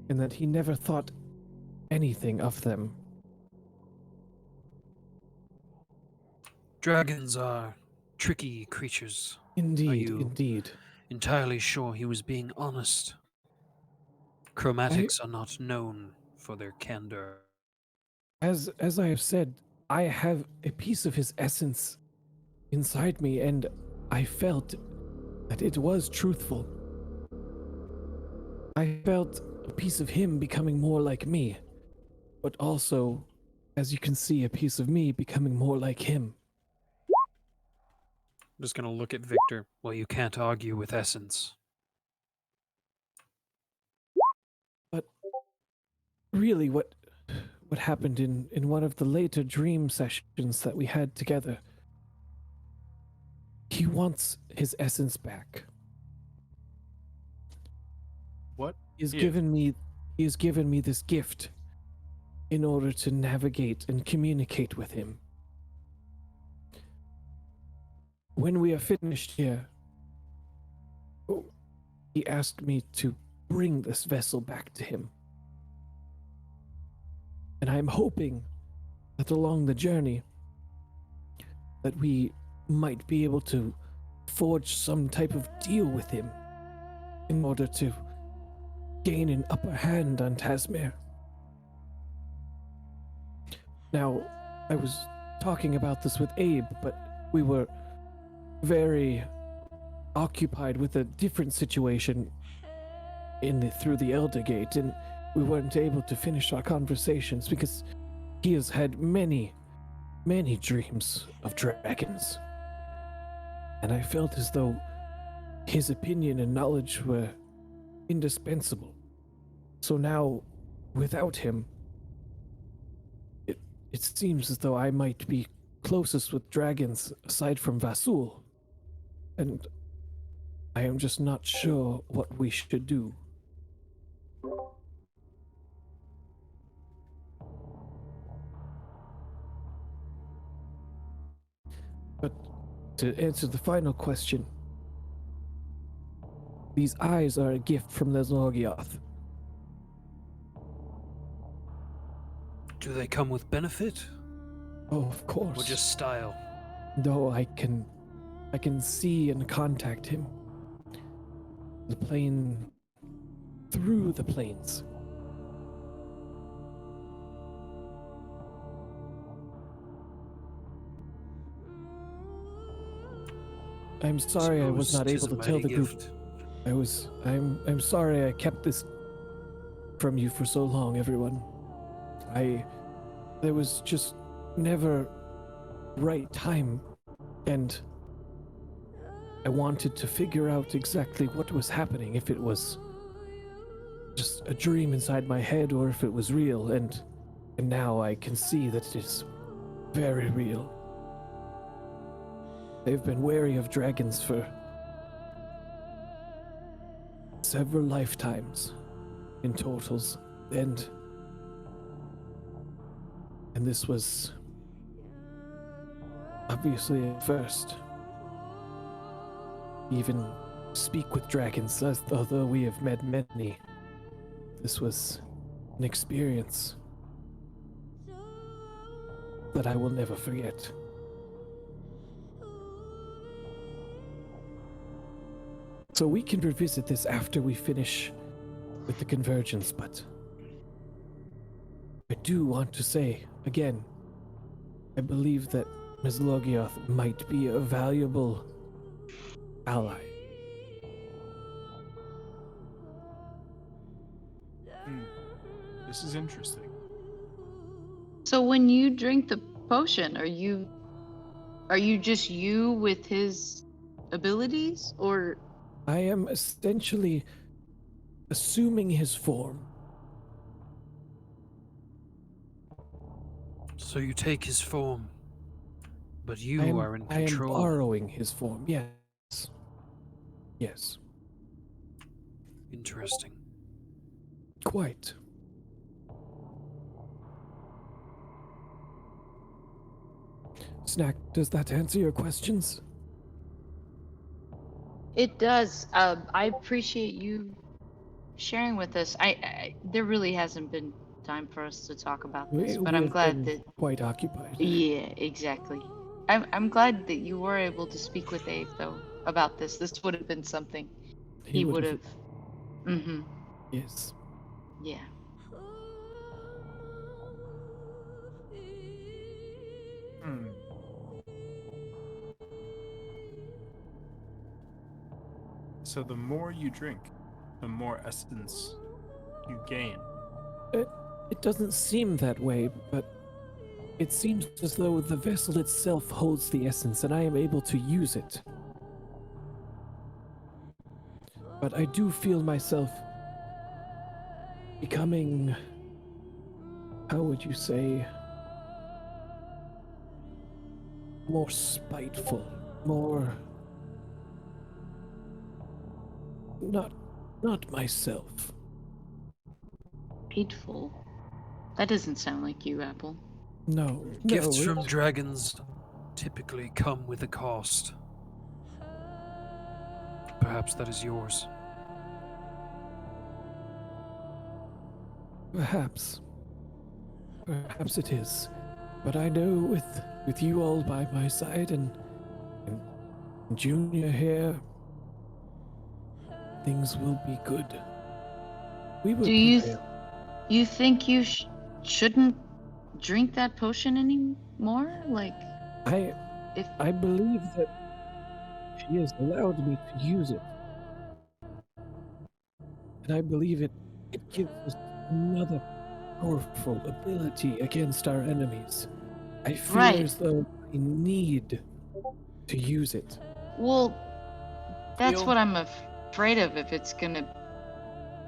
and that he never thought anything of them. Dragons are tricky creatures. Indeed, you- indeed. Entirely sure he was being honest. Chromatics are not known for their candor. As I have said, I have a piece of his essence inside me, and I felt that it was truthful. I felt a piece of him becoming more like me, but also, as you can see, a piece of me becoming more like him. I'm just gonna look at Victor. Well, you can't argue with essence. But really, what happened in one of the later dream sessions that we had together, he wants his essence back. What? He has Yeah. given me this gift in order to navigate and communicate with him. When we are finished here, he asked me to bring this vessel back to him. And I'm hoping that along the journey that we might be able to forge some type of deal with him in order to gain an upper hand on Tasmere. Now, I was talking about this with Abe, but we were very occupied with a different situation through the Elder Gate, and we weren't able to finish our conversations because he has had many dreams of dragons. And I felt as though his opinion and knowledge were indispensable. So now, without him, it seems as though I might be closest with dragons aside from Vasul. And I am just not sure what we should do. But to answer the final question, these eyes are a gift from Meslogioth. Do they come with benefit? Oh, of course. Or just style? No, I can see and contact him. The plane through the planes. I'm sorry I was Suppose not 'tis able a to tell mighty the group. gift. I'm sorry I kept this from you for so long, everyone. There was just never right time, and I wanted to figure out exactly what was happening, if it was just a dream inside my head or if it was real, and now I can see that it is very real. They've been wary of dragons for several lifetimes in totals, and this was obviously a first. Even speak with dragons, although we have met many. This was an experience that I will never forget. So we can revisit this after we finish with the convergence, but I do want to say, again, I believe that Ms. Logioth might be a valuable ally. This is interesting. So when you drink the potion, are you just you with his abilities, or I am essentially assuming his form. So you take his form, but I you am, are in I am control. borrowing his form, yes. Yes, Interesting. quite. Snack, does that answer your questions? it does? I appreciate you sharing with us. There really hasn't been time for us to talk about this, but We I'm have glad been that. quite occupied. Yeah, exactly. I'm glad that you were able to speak with Abe though about this. This would have been something he would have. Mm-hmm. Yes. Yeah. Hmm. So the more you drink, the more essence you gain. It doesn't seem that way, but it seems as though the vessel itself holds the essence and I am able to use it. But I do feel myself becoming, how would you say, more spiteful, more not myself. Hateful. That doesn't sound like you, Apple. No, Gifts no, from it- dragons typically come with a cost. Perhaps that is yours. Perhaps it is. But I know with you all by my side and Junior here, things will be good. We will Do you prevail. you think you shouldn't drink that potion anymore? Like, if I believe that she has allowed me to use it. And I believe it gives us another powerful ability against our enemies. I feel Right. as though I need to use it. well, that's Feel- what I'm afraid of. If it's gonna,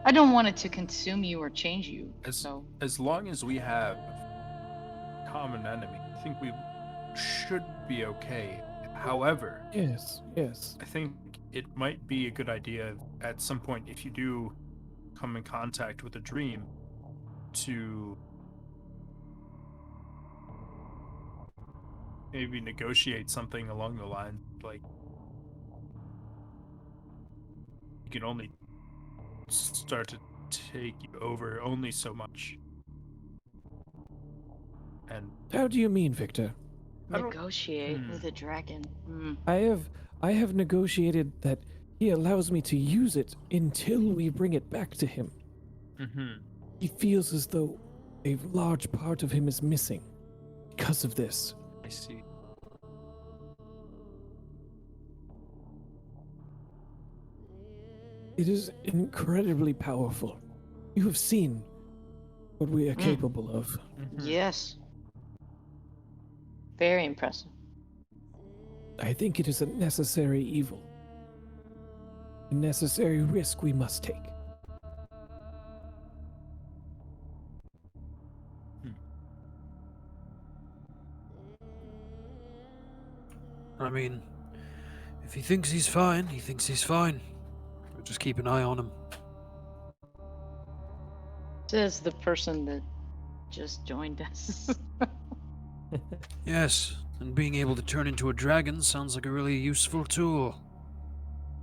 I don't want it to consume you or change you. So As long as we have common enemy, I think we should be okay. However, Yes, yes. I think it might be a good idea at some point, if you do come in contact with a dream, to maybe negotiate something along the line like you can only start to take you over only so much. And How do you mean, Victor? I don't- negotiate with a dragon. I have negotiated that he allows me to use it until we bring it back to him. He feels as though a large part of him is missing because of this. I see. It is incredibly powerful. You have seen what we are capable of. Mm-hmm. Yes. Very impressive. I think it is a necessary evil. A necessary risk we must take. I mean, if he thinks he's fine, he thinks he's fine. We'll just keep an eye on him. Says the person that just joined us. Yes, and being able to turn into a dragon sounds like a really useful tool.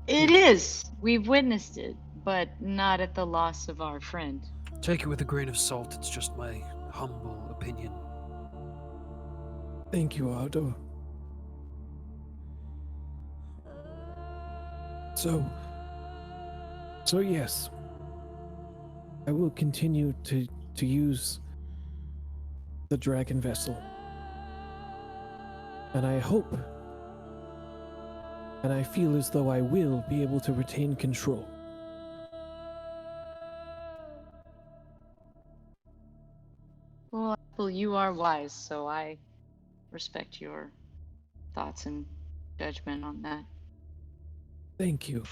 It is. We've witnessed it, but not at the loss of our friend. Take it with a grain of salt, it's just my humble opinion. Thank you, Aldo. So yes, I will continue to use the dragon vessel. And I hope, and I feel as though I will be able to retain control. Well, you are wise, so I respect your thoughts and judgment on that. Thank you.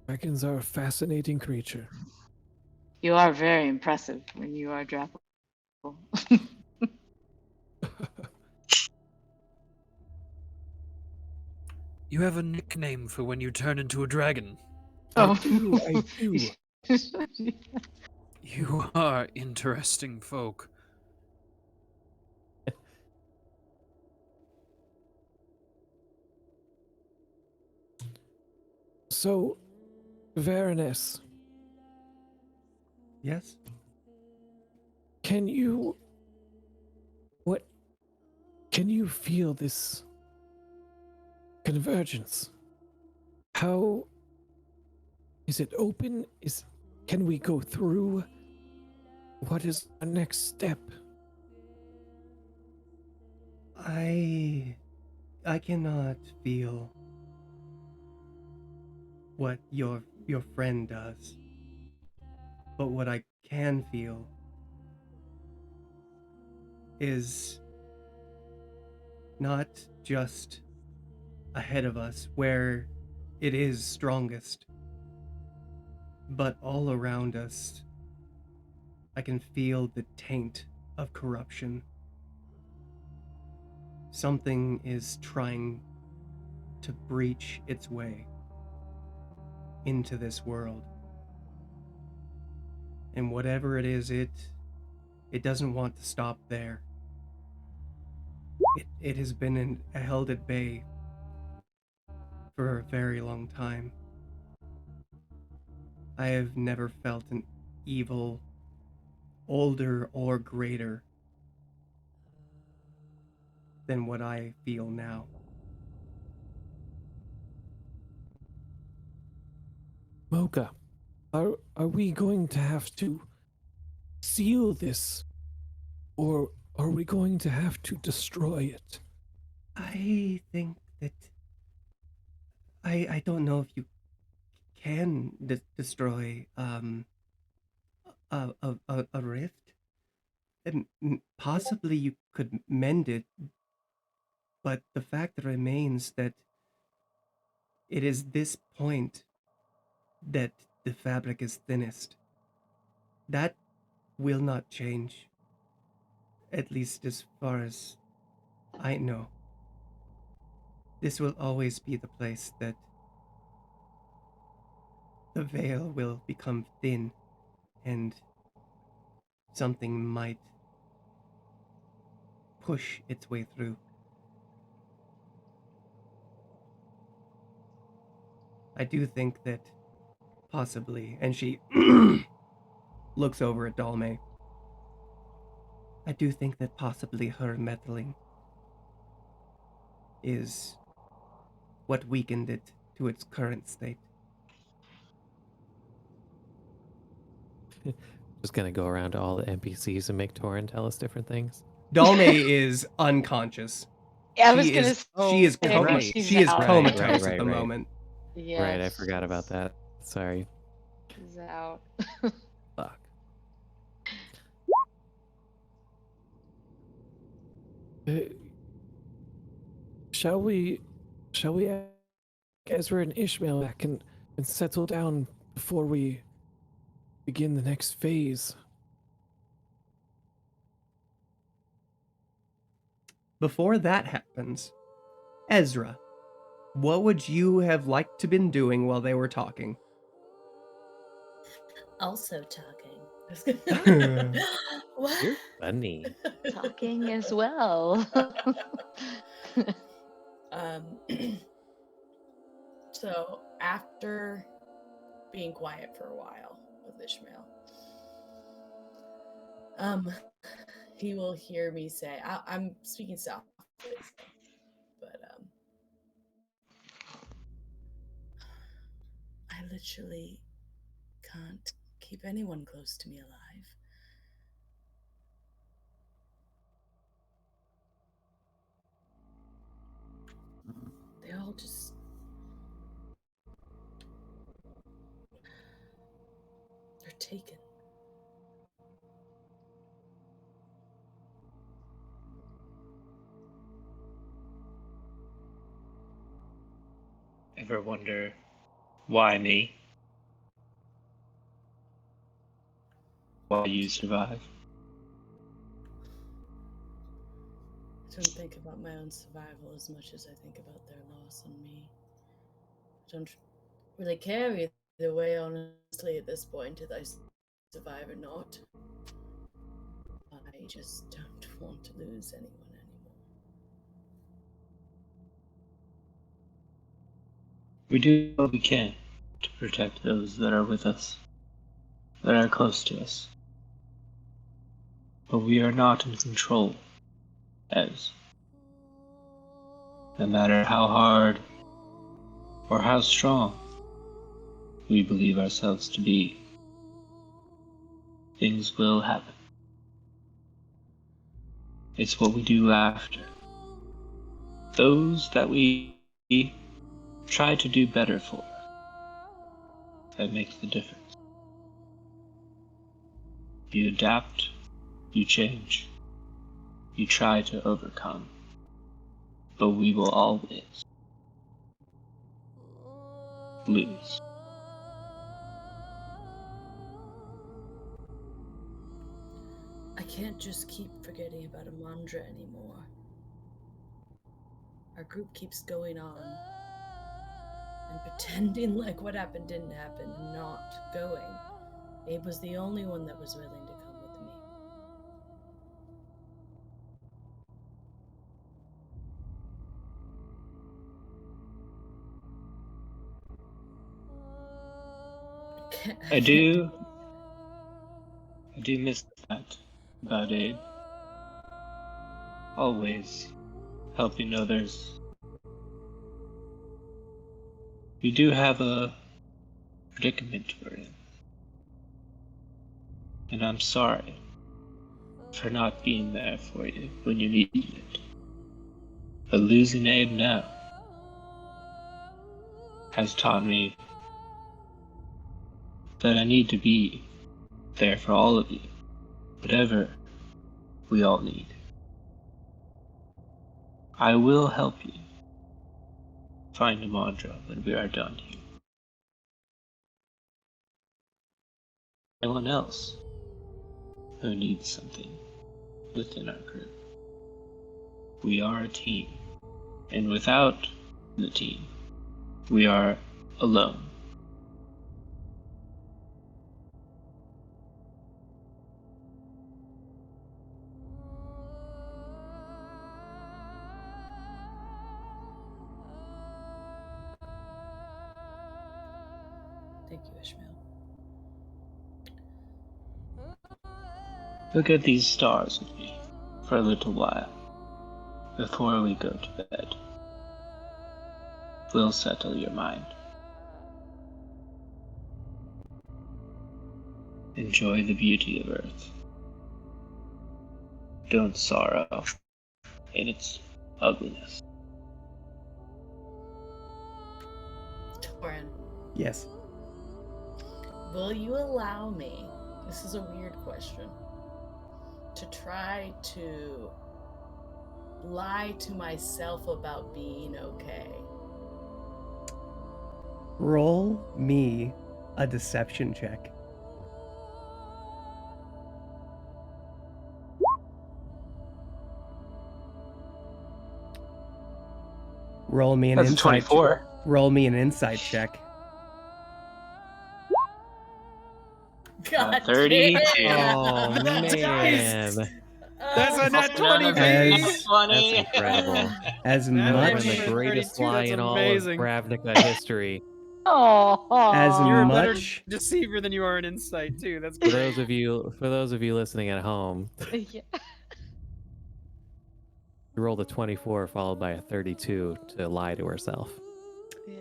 Dragons are a fascinating creature. You are very impressive when you are Drapple. You have a nickname for when you turn into a dragon. Oh. I do. You are interesting folk. So, Varanus, Yes? can you feel this convergence? How is it open? Can we go through? What is our next step? I cannot feel what your friend does. But what I can feel is not just ahead of us where it is strongest, but all around us. I can feel the taint of corruption. Something is trying to breach its way into this world. And whatever it is, it doesn't want to stop there. It has been held at bay for a very long time. I have never felt an evil older or greater than what I feel now. Mocha, are we going to have to seal this, or are we going to have to destroy it? I think that I don't know if you can destroy a rift. Possibly you could mend it, but the fact remains that it is this point that the fabric is thinnest. That will not change, at least as far as I know. This will always be the place that the veil will become thin and something might push its way through. I do think that possibly, and she looks over at Dalme, I do think that possibly her meddling is what weakened it to its current state. Just gonna go around to all the NPCs and make Torin tell us different things. Dalme is unconscious. Yeah, I was She gonna is- she is say coma- she's she is out. comatose Right, at the right. moment. Yes. Right, I forgot about that. Sorry. He's out. Fuck. Uh, shall we ask Ezra and Ishmael back and settle down before we begin the next phase? Before that happens, Ezra, what would you have liked to been doing while they were talking? Also talking. What? You're funny. Talking as well. Um, so after being quiet for a while with Ishmael, he will hear me say, I'm speaking softly, but I literally can't keep anyone close to me alive. They all just they're taken. Ever wonder why me? Why you survive? I don't think about my own survival as much as I think about their loss on me. I don't really care either way, honestly, at this point, if I survive or not. I just don't want to lose anyone anymore. We do what we can to protect those that are with us, that are close to us. But we are not in control, as no matter how hard or how strong we believe ourselves to be, things will happen. It's what we do after. Those that we try to do better for, that makes the difference. You adapt, you change, you try to overcome, but we will always lose. I can't just keep forgetting about Amandra anymore. Our group keeps going on and pretending like what happened didn't happen and not going. Abe was the only one that was willing to come with me. I do miss that about Abe. Always helping others. We do have a predicament we're in. And I'm sorry for not being there for you when you needed it. But losing Abe now has taught me that I need to be there for all of you, whatever we all need. I will help you find Amandra when we are done here. Anyone else who needs something within our group. We are a team, and without the team, we are alone. Thank you, Ishmael. Look at these stars with me for a little while before we go to bed. We'll settle your mind. Enjoy the beauty of Earth. Don't sorrow in its ugliness. Don't Oren, Yes. will you allow me, this is a weird question, to try to lie to myself about being okay? Roll me a deception check. Roll me an That's a insight. 24. Roll me an insight check. God 32. damn. Oh Nice. man, That's a nat 20, As- baby! that's incredible. As That That would have much been the for greatest 32, lie that's in all of amazing. Ravnica history. as You're a better much deceiver than you are in insight too. That's For great. those of you listening at home, Yeah. you rolled a 24 followed by a 32 to lie to herself. Yeah.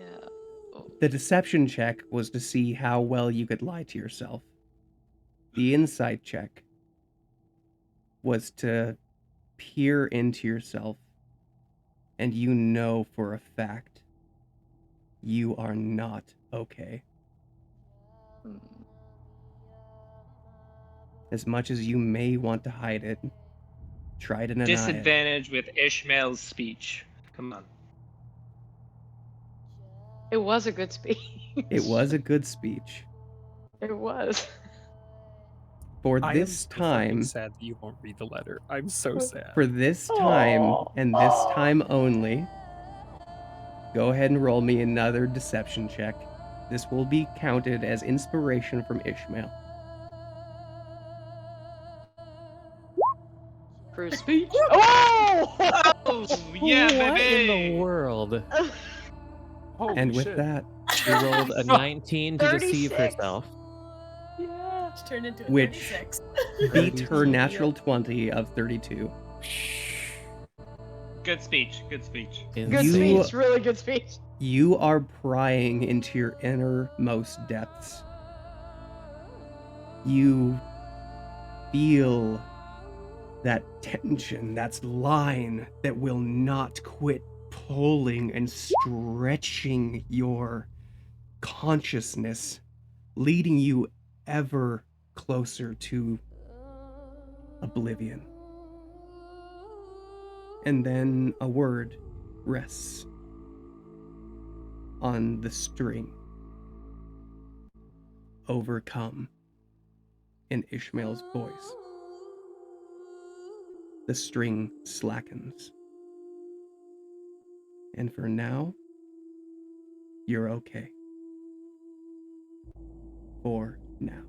Oh. the deception check was to see how well you could lie to yourself. The insight check was to peer into yourself, and you know for a fact you are not okay. Hmm. As much as you may want to hide it, try to deny it. Disadvantage with Ishmael's speech. Come on. It was a good speech. It was a good speech. It was. For I am this so fucking time, sad that you won't read the letter. I'm so sad. for this time, Aw. and this time only, go ahead and roll me another deception check. This will be counted as inspiration from Ishmael. For a speech. Oh! Oh, yeah, What baby! in the world? Holy And with shit. that, She rolled a 19 to deceive 36. herself. Yeah. She turned into a Which 36. beat her natural 20 of 32. Good speech. Good speech. Good You- speech. Really good speech. You are prying into your innermost depths. You feel that tension, that line that will not quit pulling and stretching your consciousness, leading you ever closer to oblivion. And then a word rests on the string. Overcome in Ishmael's voice. The string slackens. And for now, you're okay. For now.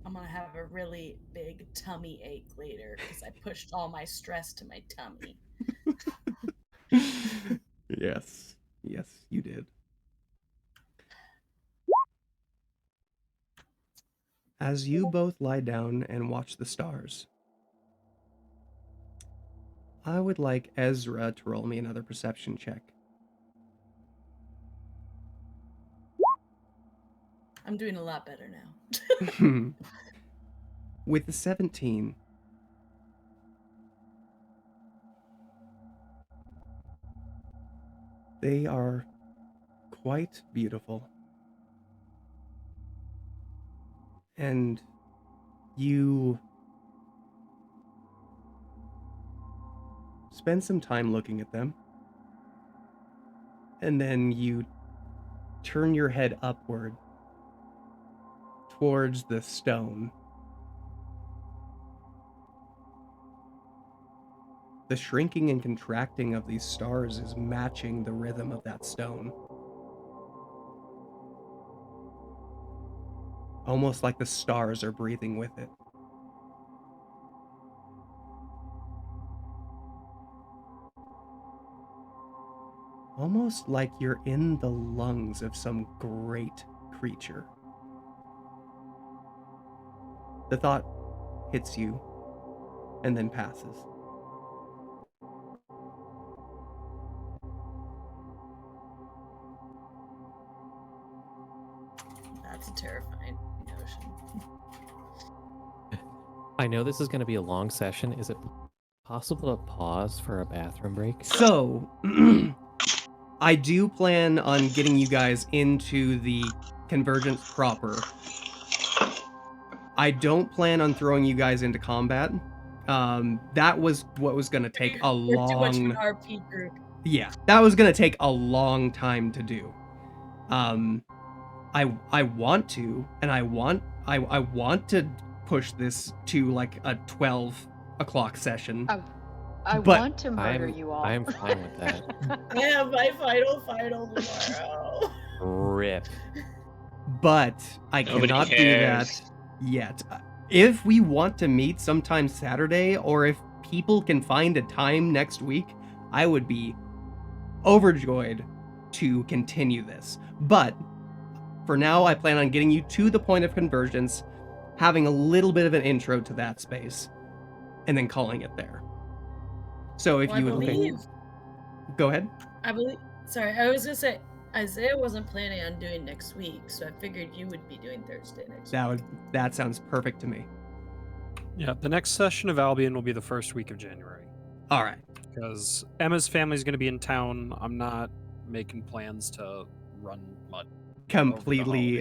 I'm gonna have a really big tummy ache later because I pushed all my stress to my tummy. Yes. Yes, you did. As you both lie down and watch the stars, I would like Ezra to roll me another perception check. I'm doing a lot better now. With the 17, they are quite beautiful. And you spend some time looking at them. And then you turn your head upward towards the stone. The shrinking and contracting of these stars is matching the rhythm of that stone. Almost like the stars are breathing with it. Almost like you're in the lungs of some great creature. The thought hits you and then passes. That's a terrifying notion. I know this is going to be a long session. Is it possible to pause for a bathroom break? So, I do plan on getting you guys into the Convergence proper. I don't plan on throwing you guys into combat. That was what was going to take a We're too much of an long... RP group. Yeah, that was going to take a long time to do. I want to, and I want to push this to like a 12 o'clock session. I But want to murder you all. I'm fine with that. I have my final tomorrow. Rip. But I Nobody cannot do cares. that yet. If we want to meet sometime Saturday, or if people can find a time next week, I would be overjoyed to continue this. But for now, I plan on getting you to the point of convergence, having a little bit of an intro to that space, and then calling it there. So if Well, you I would believe, go ahead. I believe. Sorry, I was gonna say Isaiah wasn't planning on doing next week, so I figured you would be doing Thursday next week. That sounds perfect to me. Yeah, the next session of Albion will be the first week of January. All right. Because Emma's family's going to be in town. I'm not making plans to run much. Completely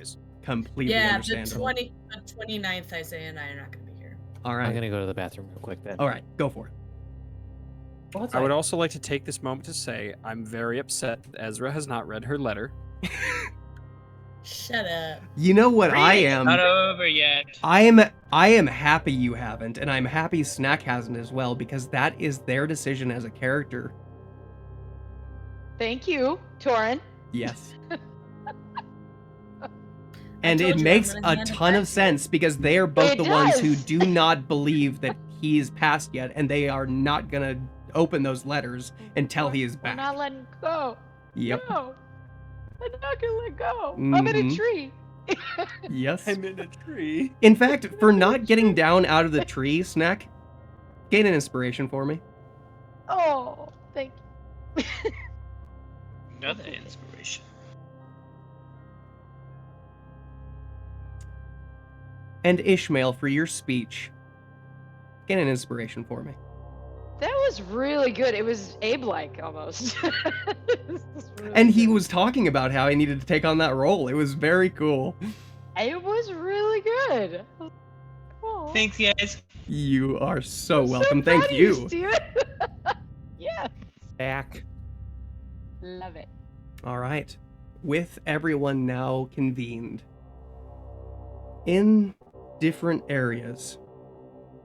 Yeah, the understandable. 29th, Isaiah and I are not gonna be here. All I'm right. gonna go to the bathroom real quick then. All right, go for it. I would also like to take this moment to say I'm very upset that Ezra has not read her letter. Shut up. You know what I am? Not over yet. I am happy you haven't, and I'm happy Snack hasn't as well, because that is their decision as a character. Thank you, Torin. Yes. And told it you, makes I'm gonna a hand it ton back of to you. sense because they are both It the ones does. who do not believe that he is passed yet, and they are not gonna open those letters until he is We're back. not letting go. Yep. No. I'm not gonna let go. I'm in a Mhm. tree. Yes. I'm in a tree. In fact, for not getting down out of the tree, Snack, gain an inspiration for me. Oh, thank you. Another inspiration. And Ishmael, for your speech, gain an inspiration for me. That was really good. It was Abe-like almost. This is really And he good. was talking about how he needed to take on that role. It was very cool. It was really good. Oh, Thanks, guys. You are so I'm welcome. proud Thank of you. Steven. Yeah. Back. Love it. All right. With everyone now convened in different areas,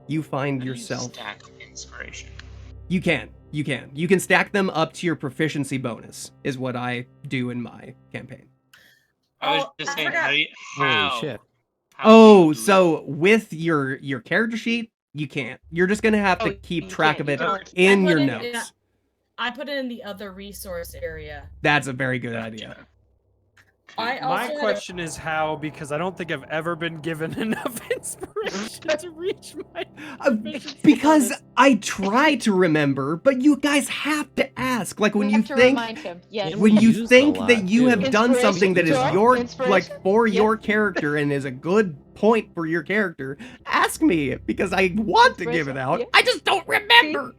you find How do you yourself. stack inspiration. You can stack them up to your proficiency bonus, is what I do in my campaign. I was Oh, just I saying, forgot. how do you? Holy How? shit. How do Oh, you so with your character sheet, you can't. You're just gonna have to Oh, keep you track can't, of you it don't. in I put your it- notes. yeah. I put it in the other resource area. That's a very good Gotcha. idea. I also My had a- question is how, because I don't think I've ever been given enough inspiration to reach my proficiency Because bonus. I try to remember, but you guys have to ask. Like when We you have to think remind him. Yes. Yeah, when we you used a think lot, that you too. have done something that is Inspiration, your inspiration. like for Yep. your character and is a good point for your character, ask me because I want to give it Inspiration, out. yeah. I just don't remember.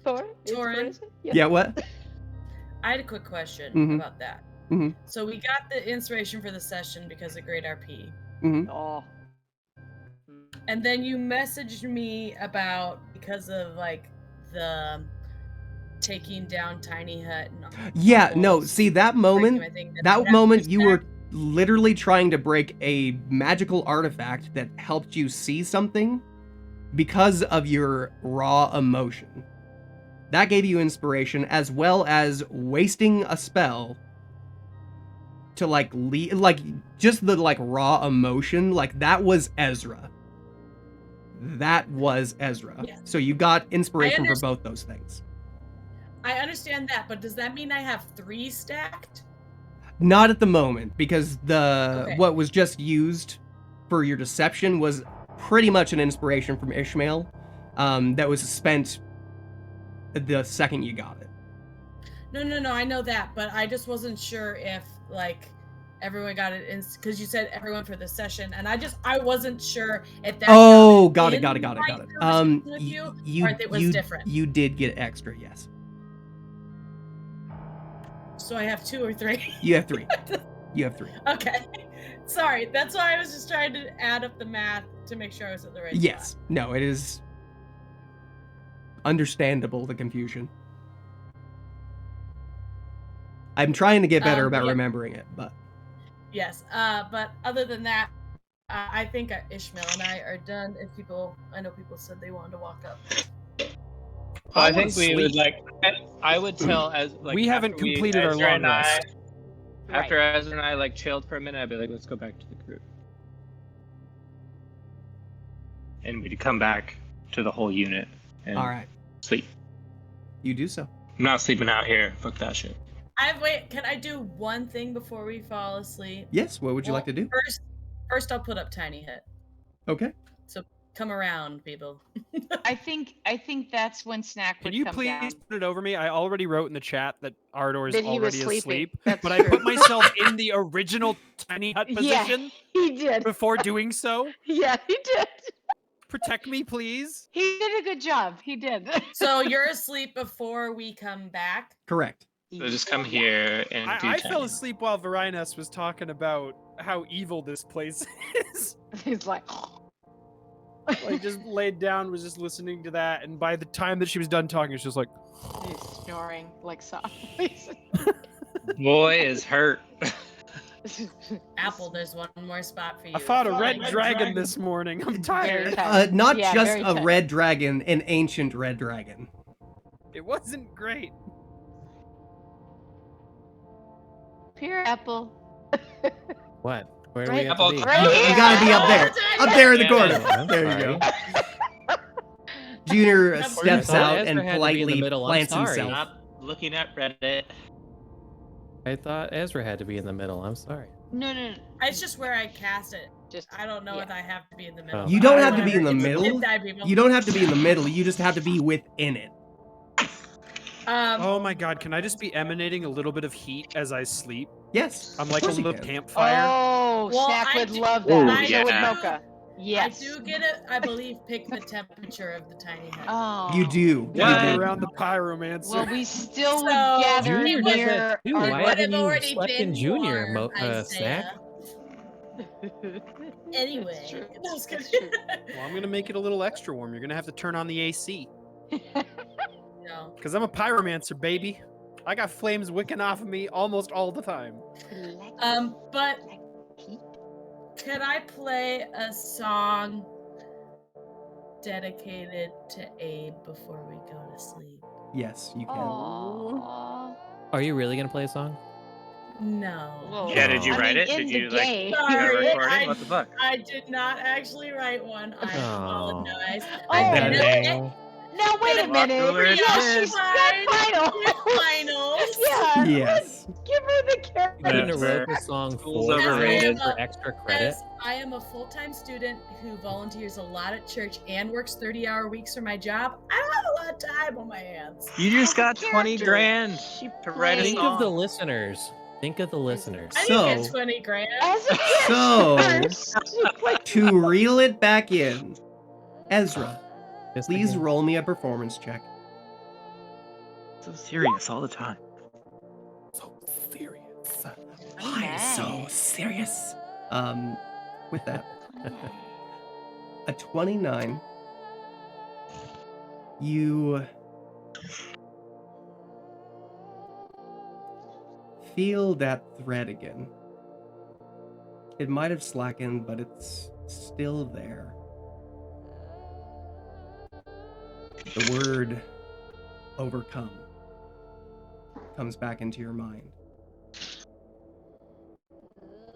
Torin? Torin? Inspiration? Yeah, what? I had a quick question Mhm. about that. Mhm. So we got the inspiration for the session because of Great RP. Oh. And then you messaged me about because of like the taking down Tiny Hut and Yeah, no, almost see that breaking moment, my thing, that that's moment the you were stack. literally trying to break a magical artifact that helped you see something because of your raw emotion. That gave you inspiration as well as wasting a spell to like just the like raw emotion, like that was Ezra. That was Ezra. Yeah. So you got inspiration for underst- both those things. I understand that, but does that mean I have 3 stacked? Not at the moment, because the Okay. what was just used for your deception was pretty much an inspiration from Ishmael, that was spent the second you got it. No, I know that, but I just wasn't sure if like everyone got it in because you said everyone for the session, and I wasn't sure if that. Oh, got counted it. in my With conversation with you, or if it was different. You did get extra, yes. So I have 2 or 3. You have 3. You have 3. Okay. Sorry, that's why I was just trying to add up the math to make sure I was at the right Yes. spot. No, it is understandable, the confusion. I'm trying to get better about yeah. remembering it, but Yes. But other than that, I think Ishmael and I are done. If I know people said they wanted to walk up. Well, I wanna think we would sleep. I would tell as like We haven't after completed our Ezra long and I- rest. After Ezra and I like chilled for a minute, I'd be like, let's go back to the group. And we'd come back to the whole unit and all right. sleep. You do so. I'm not sleeping out here. Fuck that shit. Wait, can I do one thing before we fall asleep? Yes, what would you like to do? First I'll put up Tiny Hit. Okay. So come around, people. I think that's when Snack would Can you come please down. put it over me? I already wrote in the chat that Ardor is That he was already sleeping. asleep, That's but I true. put myself in the original tiny hut Yeah, position he did. before doing so. Yeah, he did. Protect me, please. He did a good job. He did. So you're asleep before we come back? Correct. So just come here and do I fell tiny. asleep while Varinus was talking about how evil this place is. He's like, Like, just laid down, was just listening to that, and by the time that she was done talking, it's just like, he's snoring like softly. Boy is hurt. Apple, there's one more spot for you. I fought a Fine. red dragon this morning. I'm Very tired. tired. Not Yeah, just very a tired. red dragon, an ancient red dragon. It wasn't great. Pure Apple. What? Where do Right. we have Apple to be? Right. You gotta be up there. Up there in the Yeah. corner. I'm There you sorry. go. Junior I steps thought out Ezra and had to be in the politely middle. I'm plants sorry. himself. Stop looking at Reddit. I thought Ezra had to be in the middle. I'm sorry. No. It's just where I cast it. Just I don't know yeah. if I have to be in the middle. Oh. You don't I have to don't be in the know. middle. Skip that, people. You don't have to be in the middle. You just have to be within it. Oh my god, can I just be emanating a little bit of heat as I sleep? Yes. I'm of like a course you little can. campfire. Oh, Well, Snack I would do- love Ooh, that. So would yeah. Mocha. Yes. I do get it. I believe pick the temperature of the tiny head. Oh. You do. Gather You do. around the pyromancer. Well, we still So- would gather Junior does near that too. our Why would haven't have you already slept in been Junior, warm, Snack? Isaiah. Anyway, That's true. no, I was That's kidding. true. Well, I'm gonna make it a little extra warm. You're gonna have to turn on the AC. No. Because I'm a pyromancer, baby. I got flames wicking off of me almost all the time. But could I play a song dedicated to Abe before we go to sleep? Yes, you can. Aww. Are you really gonna play a song? No. Well, Yeah, did you I wait mean, it? in Did the you like game. you got Sorry, recording? I- What the fuck? I did not actually write one. I Aw. apologize. Oh, I That did is- it. Now wait a Walk minute. over and Yeah, sit. she's Fine. got final. With finals. Yeah. Yes. Give her the carrot. You couldn't have That's wrote the song School's for overrated. for extra credit. As I am a full-time student who volunteers a lot at church and works 30-hour weeks for my job, I don't have a lot of time on my hands. You just got Character. 20 grand She to write a played- Think of the song. listeners. Think of the listeners. I So- didn't get 20 grand. As a So, first, she played- to reel it back in, Ezra, Just please again. roll me a performance check. So serious all the time. So serious. Why so Nice. serious? With that, a 29. You feel that thread again. It might have slackened, but it's still there. The word overcome comes back into your mind.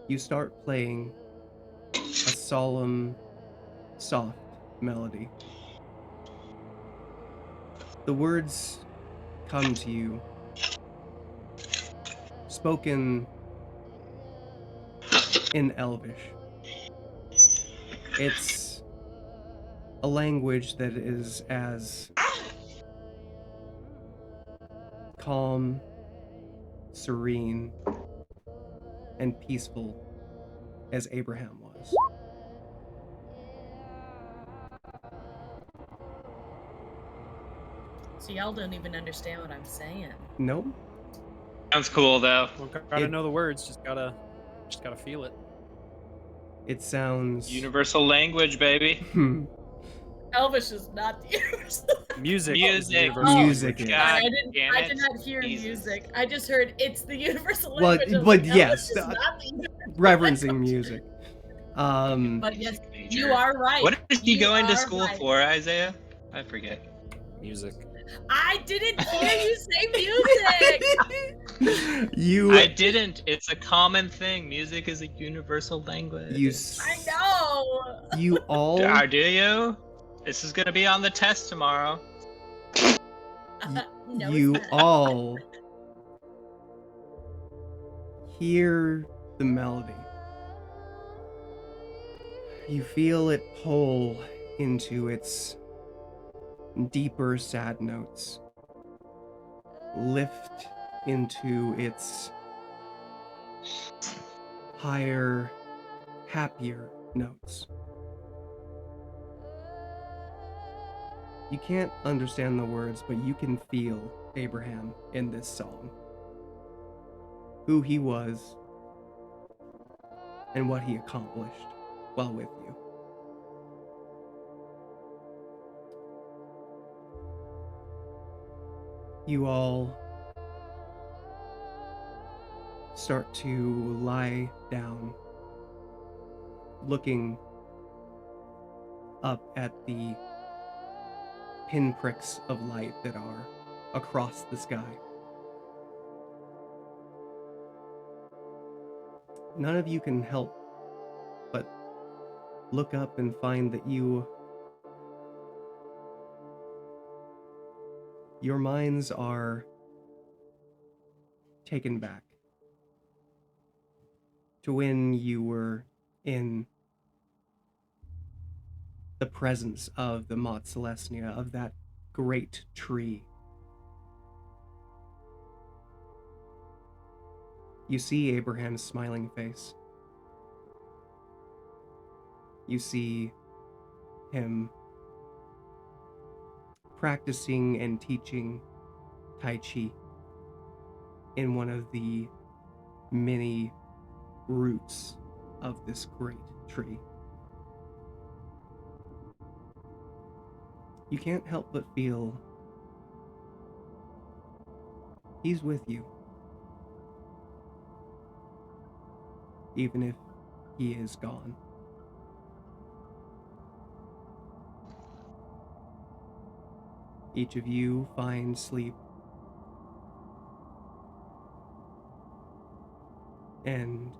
You start playing a solemn, soft melody. The words come to you, spoken in Elvish. It's a language that is as calm, serene, and peaceful as Abraham was. So y'all don't even understand what I'm saying. No? Sounds cool though. Well, gotta It- know the words. Just gotta feel it. It sounds. Universal language, baby. Elvish is not the universal. Music. is Music. universal Music language. is. God I damn did it. not hear Jesus. music. I just heard it's the universal Well, language. I was but like, yes, Elvish is not the universal Reverencing language. music. But yes, you are right. What is he You going to are school right. for, Isaiah? I forget. Music. I didn't hear you say music. You. I didn't. It's a common thing. Music is a universal language. You. I know. You all. Do you? This is gonna be on the test tomorrow. No, You it's not. all hear the melody. You feel it pull into its deeper sad notes, lift into its higher, happier notes. You can't understand the words, but you can feel Abraham in this song. Who he was, and what he accomplished while with you. You all start to lie down, looking up at the pinpricks of light that are across the sky. None of you can help but look up and find that your minds are taken back to when you were in the presence of the Mott Celestia, of that great tree. You see Abraham's smiling face. You see him practicing and teaching Tai Chi in one of the many roots of this great tree. You can't help but feel he's with you, even if he is gone. Each of you find sleep, and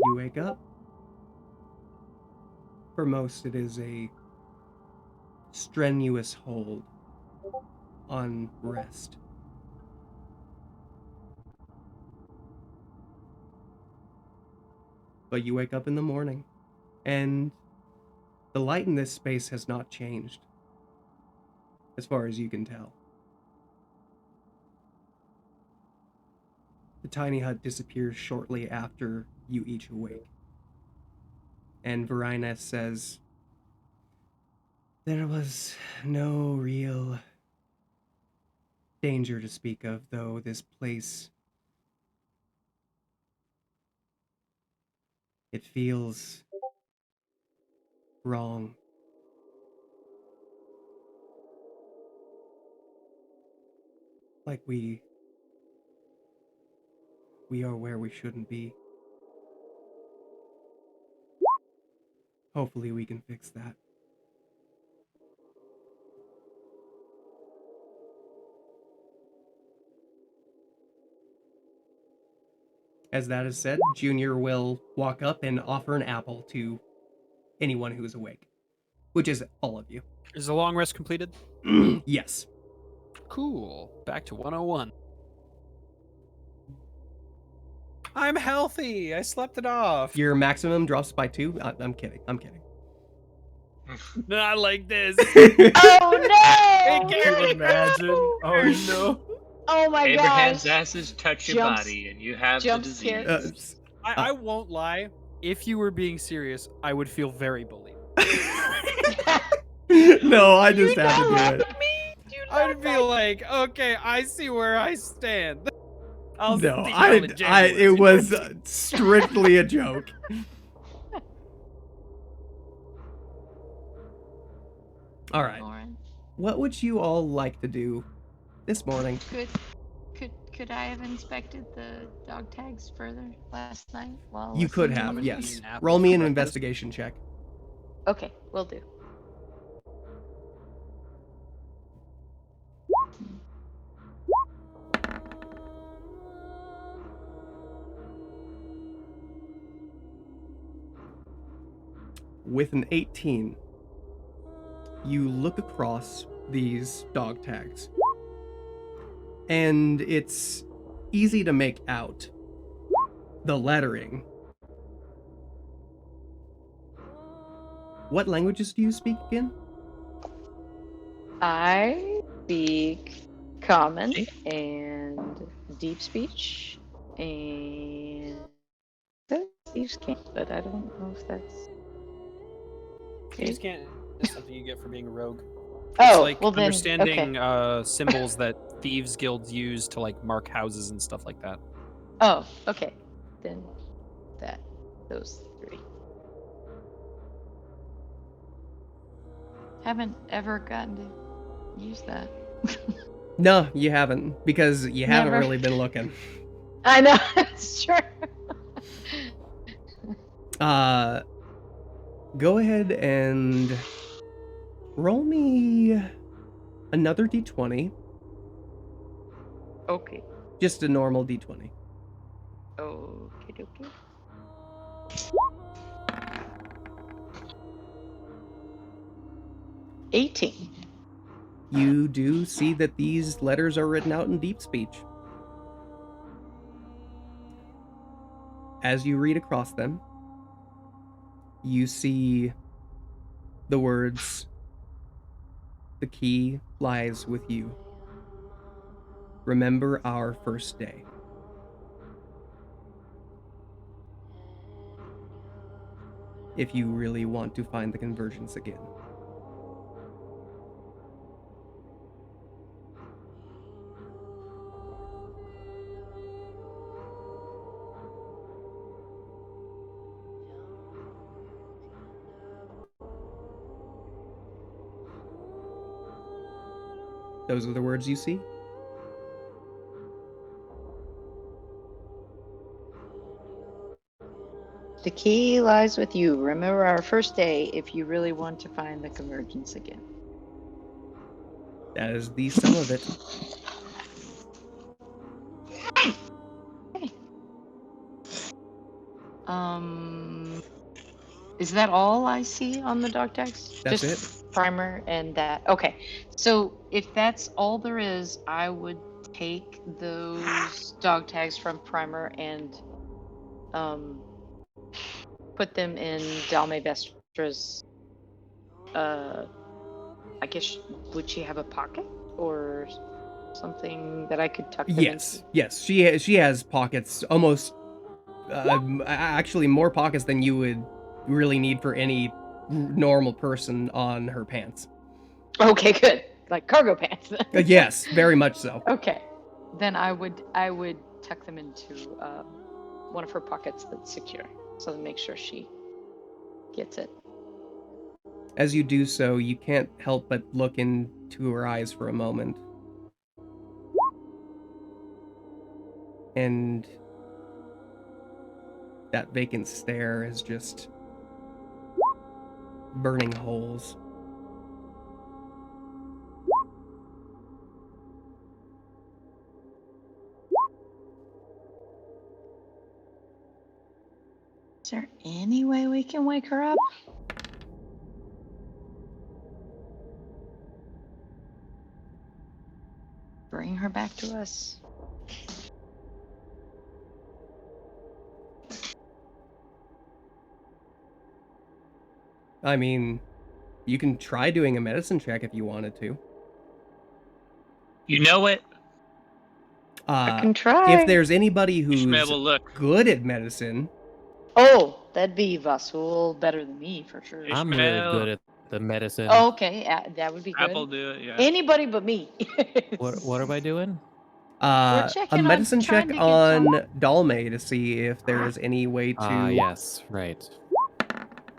you wake up. For most, it is a strenuous hold on rest. But you wake up in the morning, and the light in this space has not changed, as far as you can tell. The tiny hut disappears shortly after you each awake. And Varina says, "There was no real danger to speak of, though this place, it feels wrong. Like we are where we shouldn't be. Hopefully we can fix that." As that is said, Junior will walk up and offer an apple to anyone who is awake, which is all of you. Is the long rest completed? Yes. Cool. Back to 101. I'm healthy. I slept it off. Your maximum drops by 2. I'm kidding. I'm kidding. Not like this. Oh no! Can you imagine? Oh no. Oh my Abraham's gosh! asses touch your Jump- body, and you have the jump disease. scare. I won't lie. If you were being serious, I would feel very bullied. No, I just Do had to not do laugh it. at me! Do I'd be like, okay, I see where I stand. I'll No, see you all in January. it was strictly a joke. All right. Lauren, What would you all like to do this morning? could I have inspected the dog tags further last night while You could listening to have, the yes. news? Apples Roll me for an breakfast? investigation check. Okay, will do. With an 18, you look across these dog tags, and it's easy to make out the lettering. What languages do you speak again? I speak common and deep speech and Thieves Can't, but I don't know if that's. Thieves Can't is something you get for being a rogue. Oh, It's like well then, understanding okay. symbols that thieves guilds use to like mark houses and stuff like that. Oh, okay. Then those three. Haven't ever gotten to use that. No, you haven't, because you haven't Never. really been looking. I know, it's true. Go ahead and roll me another d20. Okay. Just a normal d20. Okay, dokie. $18. You do see that these letters are written out in deep speech. As you read across them, you see the words, "The key lies with you. Remember our first day." If you really want to find the convergence again. Those are the words you see? The key lies with you. Remember our first day if you really want to find the convergence again. That is the sum of it. Okay. Is that all I see on the dog tags? That's Just primer and that. Okay. So if that's all there is, I would take those dog tags from primer and put them in Dalme Vestra's I guess, would she have a pocket or something that I could tuck them Yes, into? yes. She has pockets, almost actually more pockets than you would really need for any normal person on her pants. Okay, good. Like cargo pants. Yes, very much so. Okay. Then I would tuck them into one of her pockets that's secure, so to make sure she gets it. As you do so, you can't help but look into her eyes for a moment. And that vacant stare is just burning holes. Is there any way we can wake her up? Bring her back to us. I mean, you can try doing a medicine check if you wanted to. You know it. I can try. If there's anybody who's Ishmael, look. good at medicine, Oh, that'd be Vasul, better than me for sure. I'm really Ishmael. good at the medicine. Oh, okay, that would be good. Apple do it, yeah. Anybody but me. What am I doing? A checking on- medicine trying check to get on Tom- Dalme to see if there's any way to. Ah, yes, right.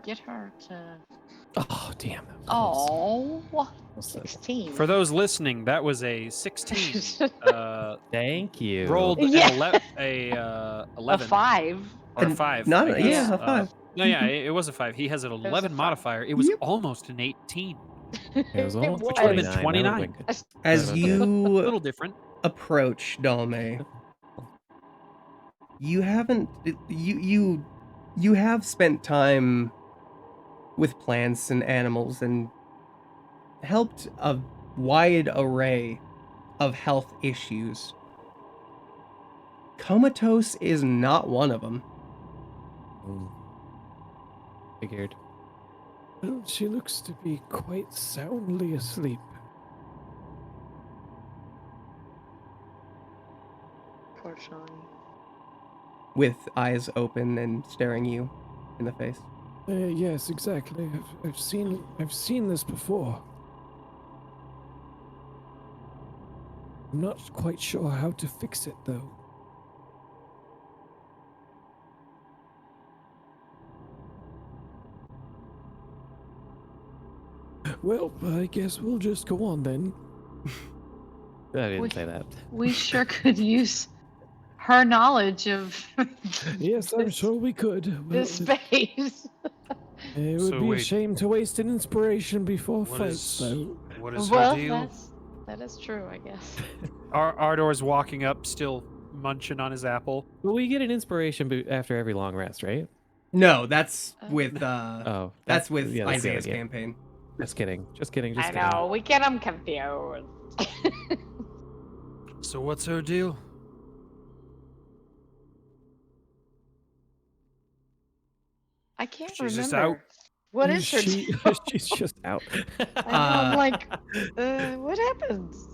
Get her to. Oh, damn. That was close. Oh, What's that? 16. For those listening, that was a 16. Thank you. Rolled Yeah. a 11. A 5. Or a And 5. not I a- guess. yeah, a 5. No, yeah, it was a 5. He has an 11 5. modifier. It was Yep. almost an 18. It was almost Which would've been 29. That 29. would've been good. As Okay. A you little different. approach Dalme, you haven't you have spent time with plants and animals and helped a wide array of health issues. Comatose is not one of them. Mm. Figured. Well, she looks to be quite soundly asleep. Fortunately. With eyes open and staring you in the face. Yes, exactly. I've seen this before. I'm not quite sure how to fix it though. Well, I guess we'll just go on then. I didn't We- say that. We sure could use her knowledge of Yes, I'm this- sure we could. Well, this space. it would So be a wait. shame to waste an inspiration before What fights, is- though. What is her Well, deal? that is true, I guess. Ardor's walking up, still munching on his apple. Well, we get an inspiration after every long rest, right? No, that's Uh, with Oh, that's with yeah, that's the Isaiah's idea. campaign. Just kidding. Just kidding. Just I kidding. know, we get them confused. So what's her deal? I can't She's remember. just out? What is her She, deal? she's just out. I know, I'm Uh, like, what happens?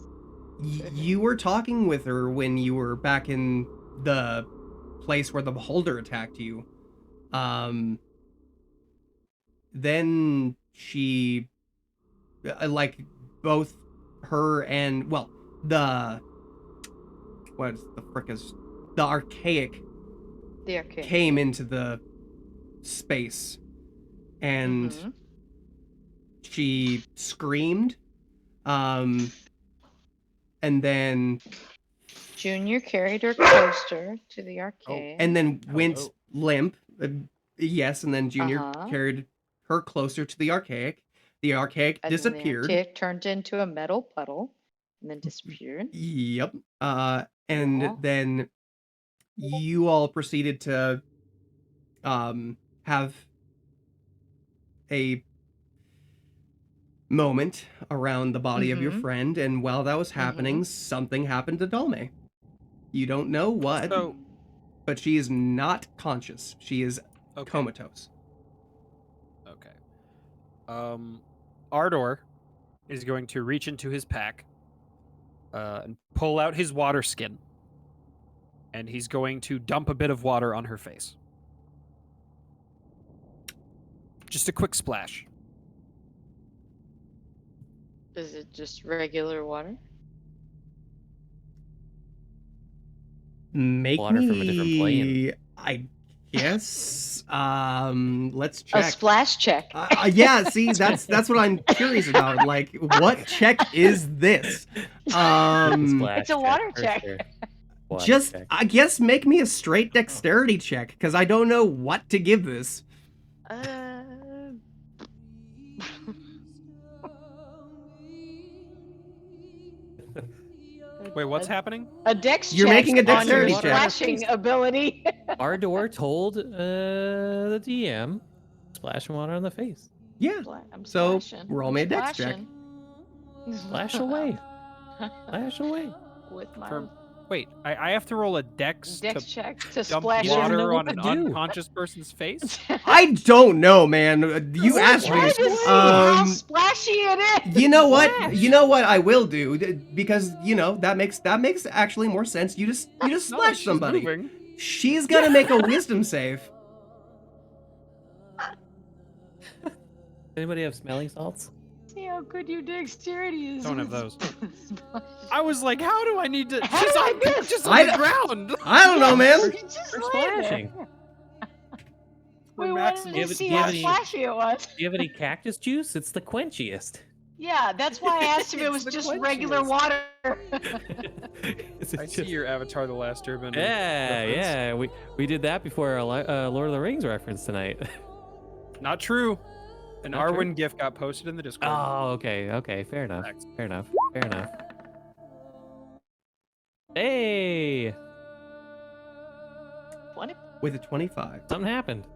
You were talking with her when you were back in the place where the beholder attacked you. Then she, like, both her and, well, the, what the frick is, the archaic The arcade. came into the space and Mhm. she screamed, and then Junior carried her closer to the arcade. and then went Hello. limp. Yes, and then Junior Uh-huh. carried her closer to the archaic. The archaic And then disappeared. The archaic turned into a metal puddle and then disappeared. Yep. And Yeah. then you all proceeded to have a moment around the body of your Mhm. friend, and while that was happening, something happened to Dalme. You don't know what, So, but she is not conscious. She is okay. comatose. Okay. Ardor is going to reach into his pack and pull out his water skin. And he's going to dump a bit of water on her face. Just a quick splash. Is it just regular water? Make Water from a different plane. I guess. Let's A check. splash check. Yeah, see, that's what I'm curious about. Like, what check is this? Splash It's a water for check. sure. Water Just, check. I guess, make me a straight dexterity check because I don't know what to give this. Wait, what's happening? A dex You're check making a on your dexterity check. splashing ability. Ardor told the DM, splash water on the face. Yeah. I'm So, splashing. roll I'm me a dex check. splashing. Splash away. Splash away. With my For- Wait, I have to roll a dex dex to check to dump splash don't know water what on to an do. unconscious person's face? I don't know, man. You asked me. Try to see how Um, splashy it is. You know what? Splash. You know what I will do because that makes actually more sense. You just No, splash she's somebody. moving. She's gonna make a wisdom save. Anybody have smelling salts? See how good your dexterity is. Don't have with those. I was like, how do I need to? How She's do I on, miss? just I on the don't- ground. I don't know, man. You just We're lay there. splashing. We We're wanted maximum- to Give it- see give how it- flashy it was. Do you have any cactus juice? It's the quenchiest. Yeah, that's why I asked if it It's was the just regular quenchiest. water. It's I see just- your Avatar: The Last Airbender. Yeah, reference. yeah. We did that before our Lord of the Rings reference tonight. Not true. An Not true? Arwen GIF got posted in the Discord. Oh, okay. Fair enough. Facts. Fair enough. Hey, With a 25, something happened.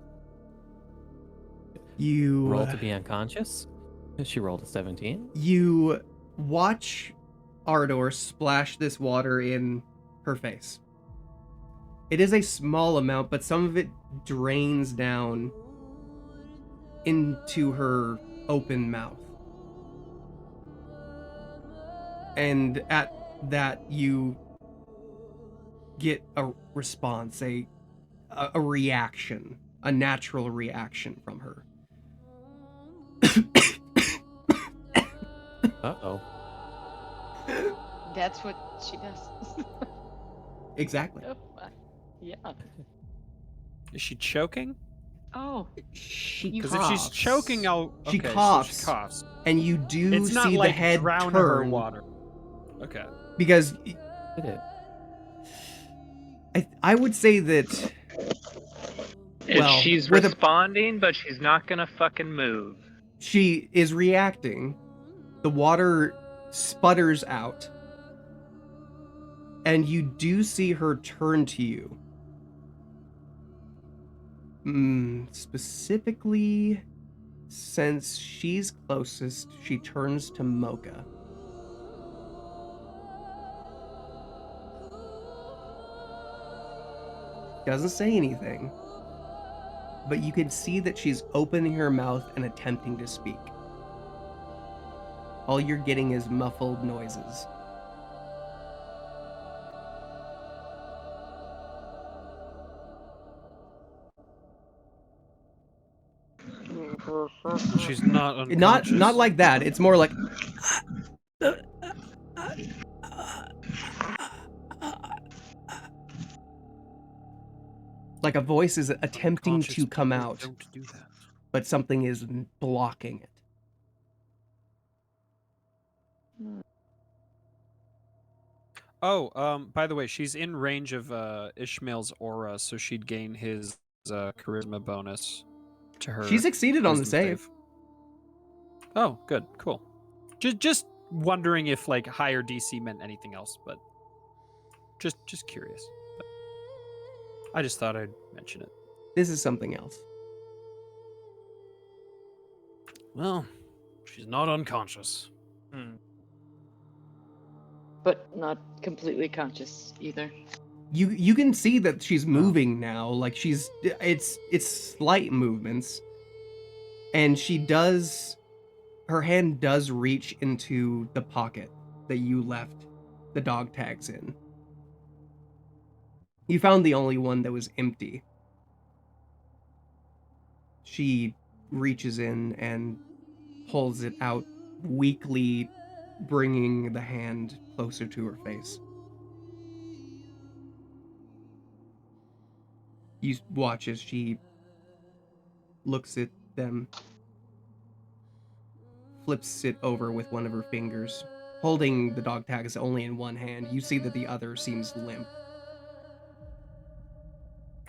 you Roll to be unconscious. She rolled a 17. You watch Ardor splash this water in her face. It is a small amount, but some of it drains down into her open mouth. And at that, you get a response, a reaction, a natural reaction from her. Uh-oh. That's what she does. Exactly. Yeah. Is she choking? Oh. She You Because if she's coughs. choking, I'll. She okay, so coughs. she coughs. And you do It's not see like the head drown her turn in water. Okay. because Did it? I would say that Well, She's with a- responding, but she's not gonna fucking move. she is reacting. The water sputters out. And you do see her turn to you. Specifically, since she's closest, she turns to Mocha. Doesn't say anything, but you can see that she's opening her mouth and attempting to speak. All you're getting is muffled noises. She's not unconscious. Not like that. It's more like a voice is attempting Conscious to come people out, Don't do that. but something is blocking it. Oh, by the way, she's in range of Ishmael's aura, so she'd gain his charisma bonus to her. She succeeded on the wisdom save. Oh, good, cool. Just wondering if like higher DC meant anything else, but just curious. But I just thought I'd mention it. This is something else. Well, she's not unconscious. But not completely conscious either. You can see that she's moving now. Like it's slight movements, and her hand does reach into the pocket that you left the dog tags in. You found the only one that was empty. She reaches in and pulls it out, weakly bringing the hand closer to her face. You watch as she looks at them, flips it over with one of her fingers, holding the dog tags only in one hand. You see that the other seems limp.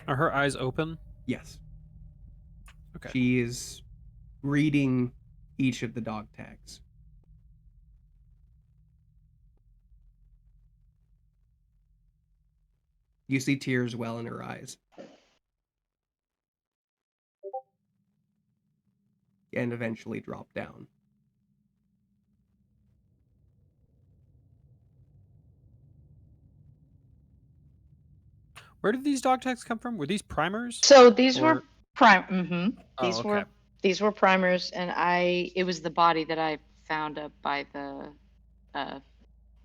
Are her eyes open? Yes. Okay. She is reading each of the dog tags. You see tears well in her eyes. And eventually drop down. Where did these dog tags come from? Were these primers? So these Or- were prime. Oh, These okay. were primers, and it was the body that I found up by the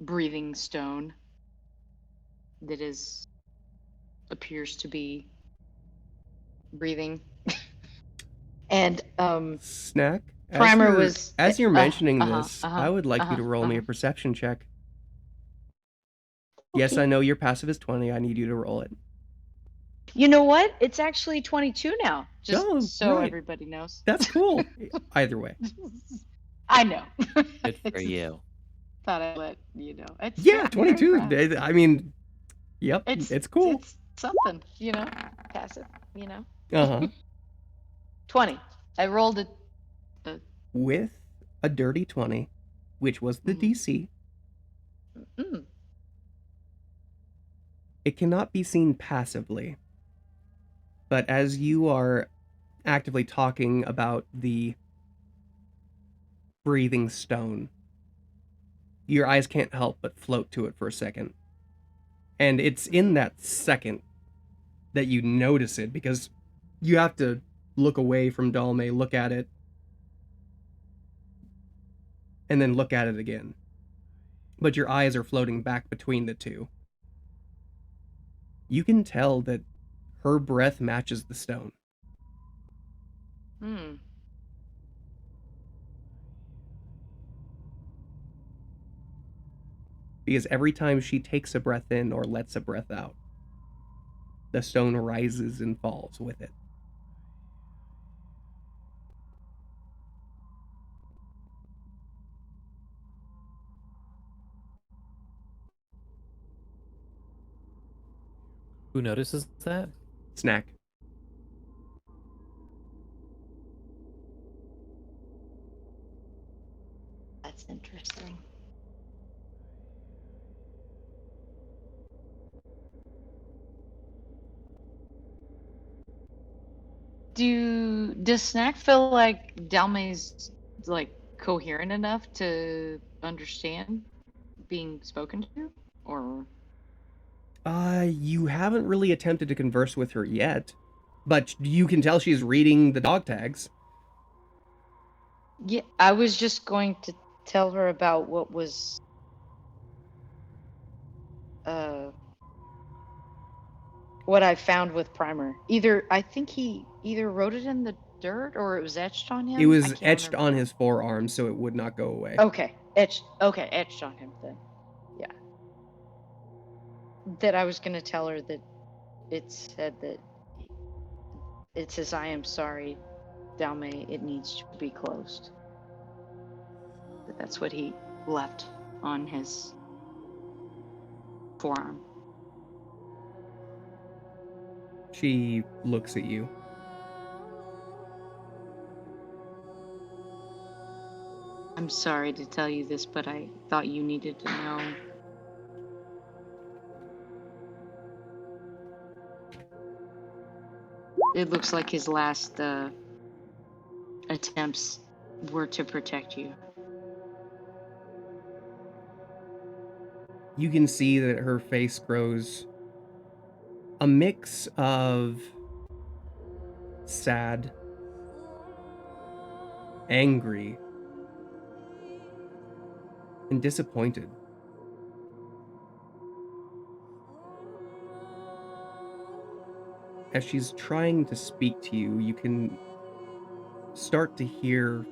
breathing stone that appears to be breathing. And Snack, Primer you're- was as you're mentioning uh-huh, this, uh-huh, I would like you to uh-huh, roll me a uh-huh. perception check. Yes, Okay. I know your passive is 20. I need you to roll it. You know what? It's actually 22 now. Just Oh, so right. everybody knows. That's cool. Either way. I know. Good for you. Thought I'd let you know. It's, Yeah, I'm very 22. proud. I mean, yep, it's cool. It's something, passive, Uh-huh. 20. I rolled it. With a dirty 20, which was the Mhm. DC, Mm, it cannot be seen passively. But as you are actively talking about the breathing stone, your eyes can't help but float to it for a second. And it's in that second that you notice it, because you have to look away from Dalme, look at it, and then look at it again. But your eyes are floating back between the two. You can tell that her breath matches the stone. hmm. Because every time she takes a breath in or lets a breath out, the stone rises and falls with it. Who notices that? Snack. That's interesting. Does Snack feel like Dalmay's like coherent enough to understand being spoken to? Or You haven't really attempted to converse with her yet, but you can tell she's reading the dog tags. yeah, I was just going to tell her about what was what I found with Primer. I think he either wrote it in the dirt or it was etched on him. It was I can't etched remember on now. his forearm, so it would not go away. Okay, etched on him then. Yeah. That I was gonna tell her that it said that it says, "I am sorry, Dalme, it needs to be closed." But that's what he left on his forearm. She looks at you. I'm sorry to tell you this, but I thought you needed to know. It looks like his last attempts were to protect you. You can see that her face grows a mix of sad, angry, and disappointed. As she's trying to speak to you, you can start to hear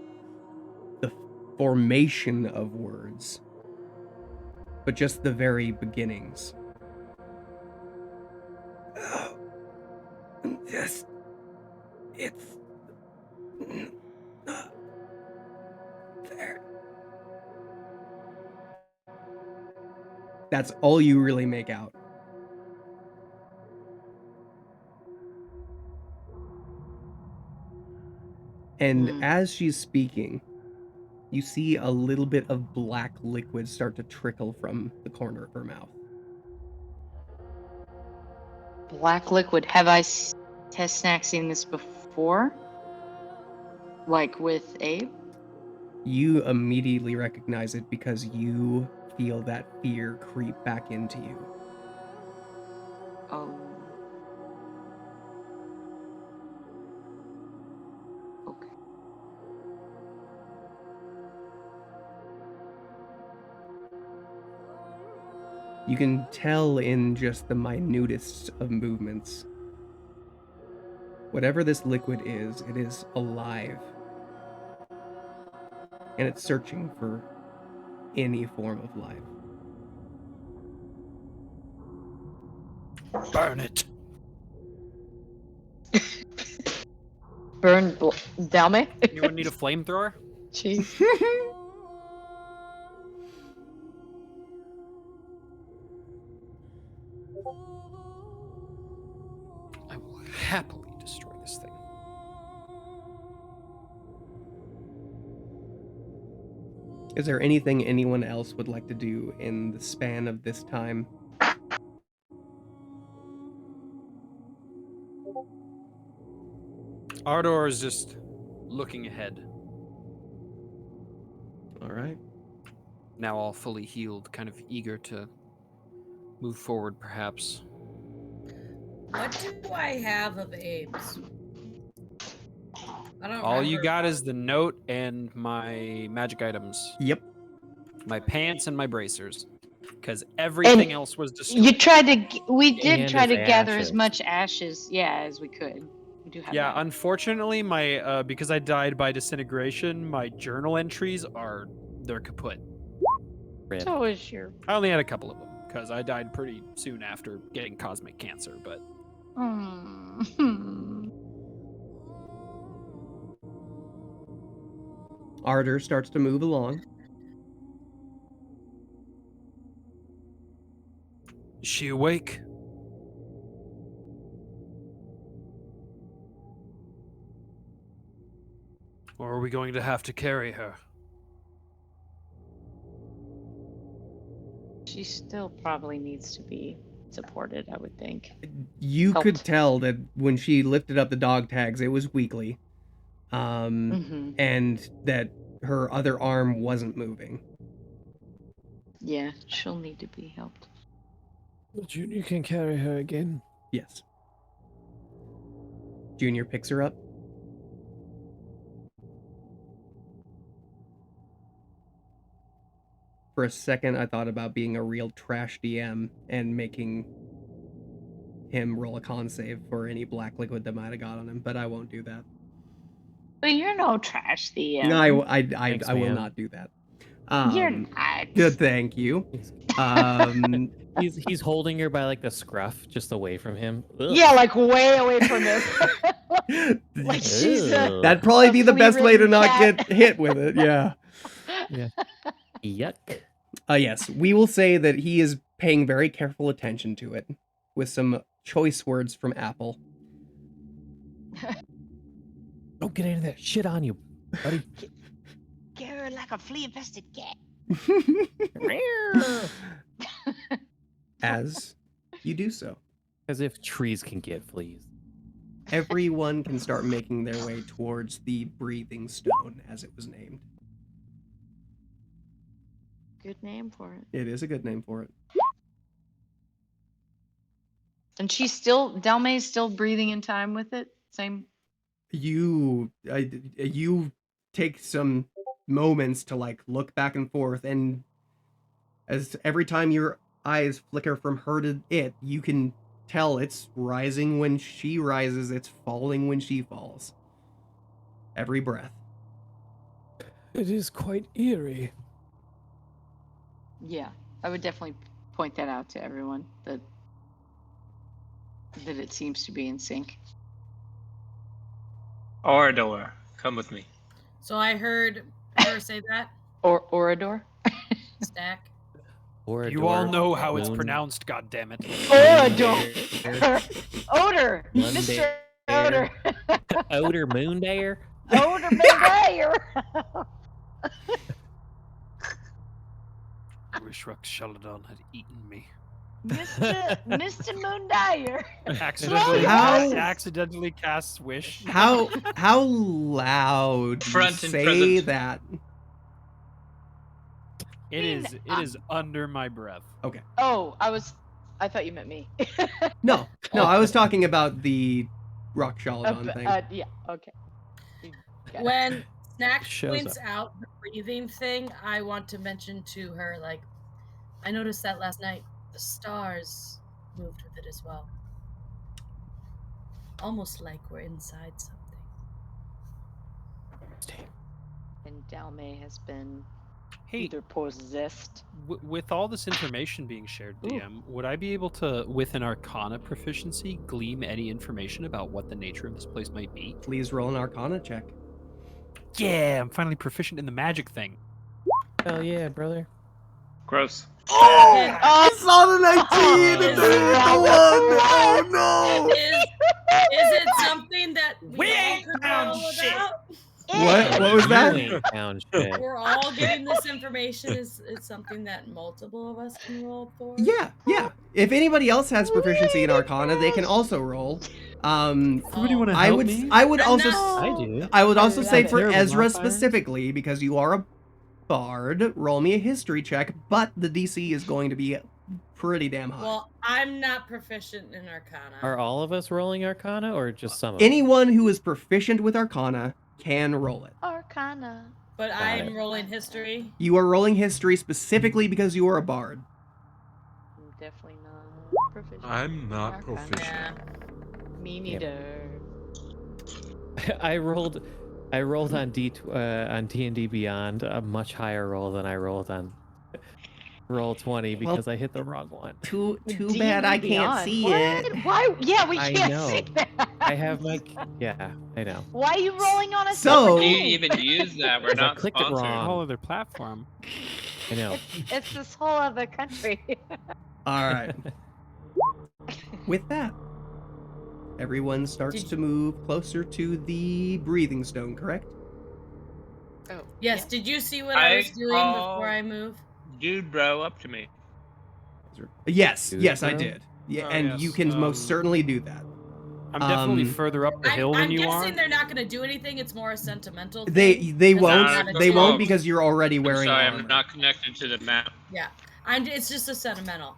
the formation of words, but just the very beginnings. Just, it's not there. That's all you really make out. And as she's speaking, you see a little bit of black liquid start to trickle from the corner of her mouth. Black liquid. Has Snack seen this before? Like with Abe? You immediately recognize it because you feel that fear creep back into you. Oh. Okay. You can tell in just the minutest of movements. Whatever this liquid is, it is alive. and it's searching for any form of life. Burn it. Burn Dalme? Anyone need a flamethrower? Jeez. I will happily destroy this thing. Is there anything anyone else would like to do in the span of this time? Ardor is just looking ahead. All right. Now all fully healed, kind of eager to move forward, perhaps. What do I have of Abe's? I don't All you remember. got is the note and my magic items. Yep. My pants and my bracers. Because everything else was destroyed. You tried to. We did And try to his gather ashes. as much ashes, as we could. We do have. Yeah, that. unfortunately, my because I died by disintegration, my journal entries they're kaput. Rip. So is your. I only had a couple of them because I died pretty soon after getting cosmic cancer. But Ardor starts to move along. is she awake? Or are we going to have to carry her? She still probably needs to be supported, I would think. You could Helped. tell that when she lifted up the dog tags, it was weakly. And that her other arm wasn't moving. Yeah, she'll need to be helped. Well, Junior can carry her again. Yes. Junior picks her up. For a second, I thought about being a real trash DM and making him roll a con save for any black liquid that might have got on him, but I won't do that. But you're no trash DM. No, I Thanks, will man. not do that. You're not. Good, thank you. He's holding her by like the scruff, just away from him. Ugh. Yeah, like way away from him. Like she's Ew. That'd probably a be the best way to flea-ridden not cat. get hit with it. Yeah. Yuck. Yes, we will say that he is paying very careful attention to it, with some choice words from Apple. Don't get any of that shit on you, buddy. Get her like a flea-infested cat. As you do so, As if trees can get fleas. everyone can start making their way towards the breathing stone, as it was named. Good name for it. It is a good name for it. And she's still, Dalmay's still breathing in time with it? Same? You take some moments to like look back and forth, and as every time your eyes flicker from her to it, you can tell it's rising when she rises, it's falling when she falls. Every breath. It is quite eerie. Yeah, I would definitely point that out to everyone, that it seems to be in sync. Orador, come with me. So I heard her say that. Or Orador? Stack. Or You all know how it's pronounced, goddammit. Orador! Odor! Monday. Mr. Odor! Odor Moondare. Odor Moondayer! I wish Rux Sheldon had eaten me. Mr. Moondayer! Accidentally cast Wish. How loud do you Front and say present. that? It is under my breath. Oh, I thought you meant me. No, I was talking about the Rock Shaladon thing. Yeah, okay. Got it. When Snack Shows points out the breathing thing, I want to mention to her, like, I noticed that last night the stars moved with it as well. Almost like we're inside something. And Dalme has been Hey, either possessed. with all this information being shared, Ooh. DM, would I be able to, with an Arcana proficiency, glean any information about what the nature of this place might be? Please roll an Arcana check. Yeah, I'm finally proficient in the magic thing. Hell yeah, brother. Gross. Oh! I saw the 19 Oh, and then hit the 1! Oh Is it something that we all ain't could found roll shit. about? no! What was You that? ain't found shit. We're all getting this information. Is it something that multiple of us can roll for? Yeah, yeah. If anybody else has proficiency in Arcana, they can also roll. Somebody want to I help would me? I would I'm also not- I do. I would also love say it. for Terrible Ezra modifiers. specifically, because you are a bard, roll me a history check, but the DC is going to be pretty damn high. Well, I'm not proficient in Arcana. Are all of us rolling Arcana or just some of them? Anyone who is proficient with Arcana can roll it. Arcana. But Got I'm it. rolling history. You are rolling history specifically because you are a bard. I'm definitely not proficient. I'm in not Arcana. proficient. Yeah. Me Yep. neither. I rolled on D&D Beyond a much higher roll than I rolled on roll 20 because I hit the wrong one. Too D&D bad I can't Beyond. see What? it. Why? Yeah, we I can't know. see that. I have my yeah, I know. Why are you rolling on a So- separate Do you thing? even use that? We're 'Cause I not clicked it sponsored. A wrong. whole other platform. I know. It's this whole other country. All right. With that, everyone starts Did to move closer to the breathing stone, correct? Oh, Yes. yeah. Did you see what I was doing before I moved? Dude, bro, up to me. Yes, Dude, yes, I bro? did. Yeah, Oh, and yes, you can most certainly do that. I'm definitely Um, further up the hill I'm than you are. guessing they're not going to do anything. It's more a sentimental thing. They That's won't not a they joke. won't because you're already I'm wearing sorry, armor. I'm not connected to the map. Yeah. It's just a sentimental.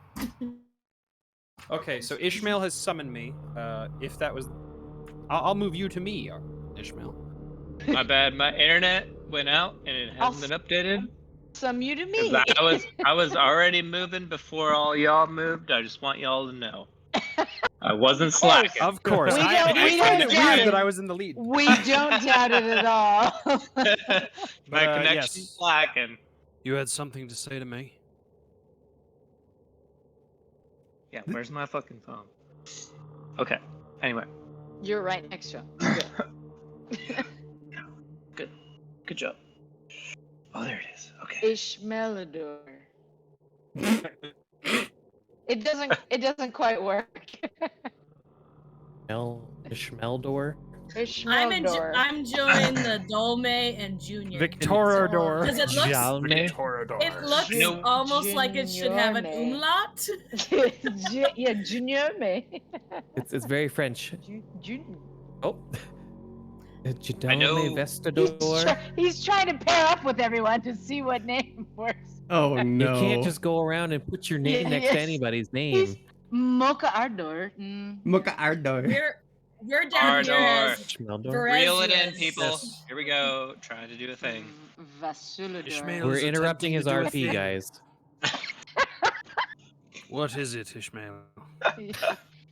Okay, so Ishmael has summoned me. If that was, I'll move you to me, Ishmael. My bad, my internet went out and it I'll hasn't been updated. Some you to 'Cause me. I was already moving before all y'all moved. I just want y'all to know. I wasn't slacking. Of course, We I don't find it doubt weird it. that I was in the lead. We don't doubt it at all. My But, connection's yes. slacking. You had something to say to me. Yeah, where's my fucking phone? Okay. Anyway, You're right next to him. Good. good job. Oh, there it is. Okay. Ishmelador. It doesn't quite work. Ishmeldor. Ishmelador. I'm joining the Dolme and Junior. Victorador. Because it looks, Torador. it looks No. almost like it should have an Junior. umlaut. Yeah, Junior me. It's very French. Junior. Oh. I Jadome know. Vestador. He's trying to pair up with everyone to see what name works. Oh You no. can't just go around and put your name Yeah, next to yes. anybody's name. He's Mocha Ardor. Muka Ardo. We're down here Ardor. as Ishmeldor. Reel it in, Veresius. people. Yes. Here we go. Trying to do a thing. Vasulador. Ishmael. We're was interrupting his attempting to do a RP, thing. guys. What is it, Ishmael?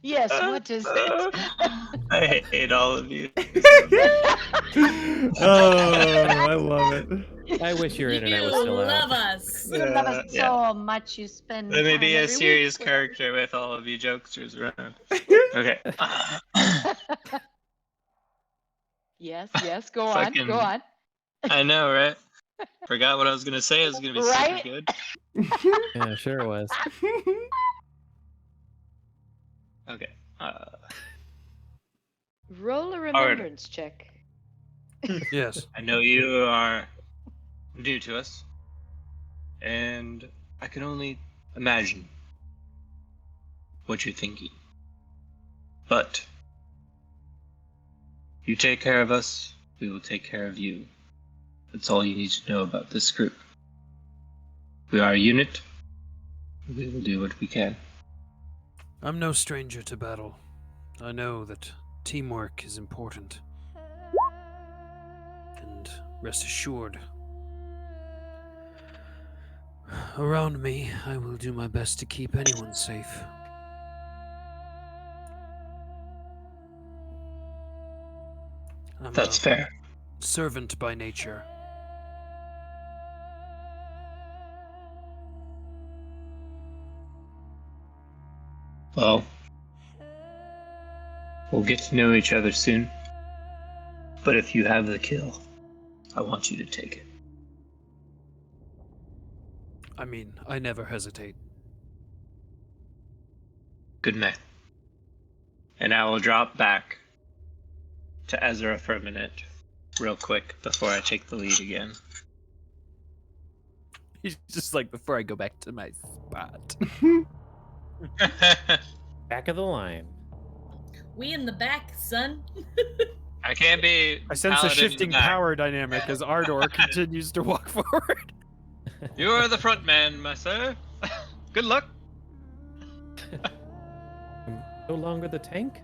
Yes, what is it? I hate all of you. Oh, I love it. I wish your internet You was still love out. us. You love us so much you spend Let me time be a every serious week with character with all of you jokesters around. Okay. us. Yes, go on, Fucking- go on. I know, right? Forgot what I was gonna say. It was gonna be Right? super good. Yeah, sure it was. Okay. Roll a remembrance check. Yes. I know you are new to us, and I can only imagine what you're thinking. But you take care of us, we will take care of you. That's all you need to know about this group. We are a unit. We will do what we can. I'm no stranger to battle. I know that teamwork is important. And rest assured, around me, I will do my best to keep anyone safe. I'm That's a fair. servant by nature. Well, we'll get to know each other soon. But if you have the kill, I want you to take it. I mean, I never hesitate. Good man. And I will drop back to Ezra for a minute, real quick, before I take the lead again. He's just like, before I go back to my spot. Back of the line. We in the back, son. I can't be. I sense a paladin in the shifting back. power dynamic as Ardor continues to walk forward. You are the front man, my sir. Good luck. I'm no longer the tank?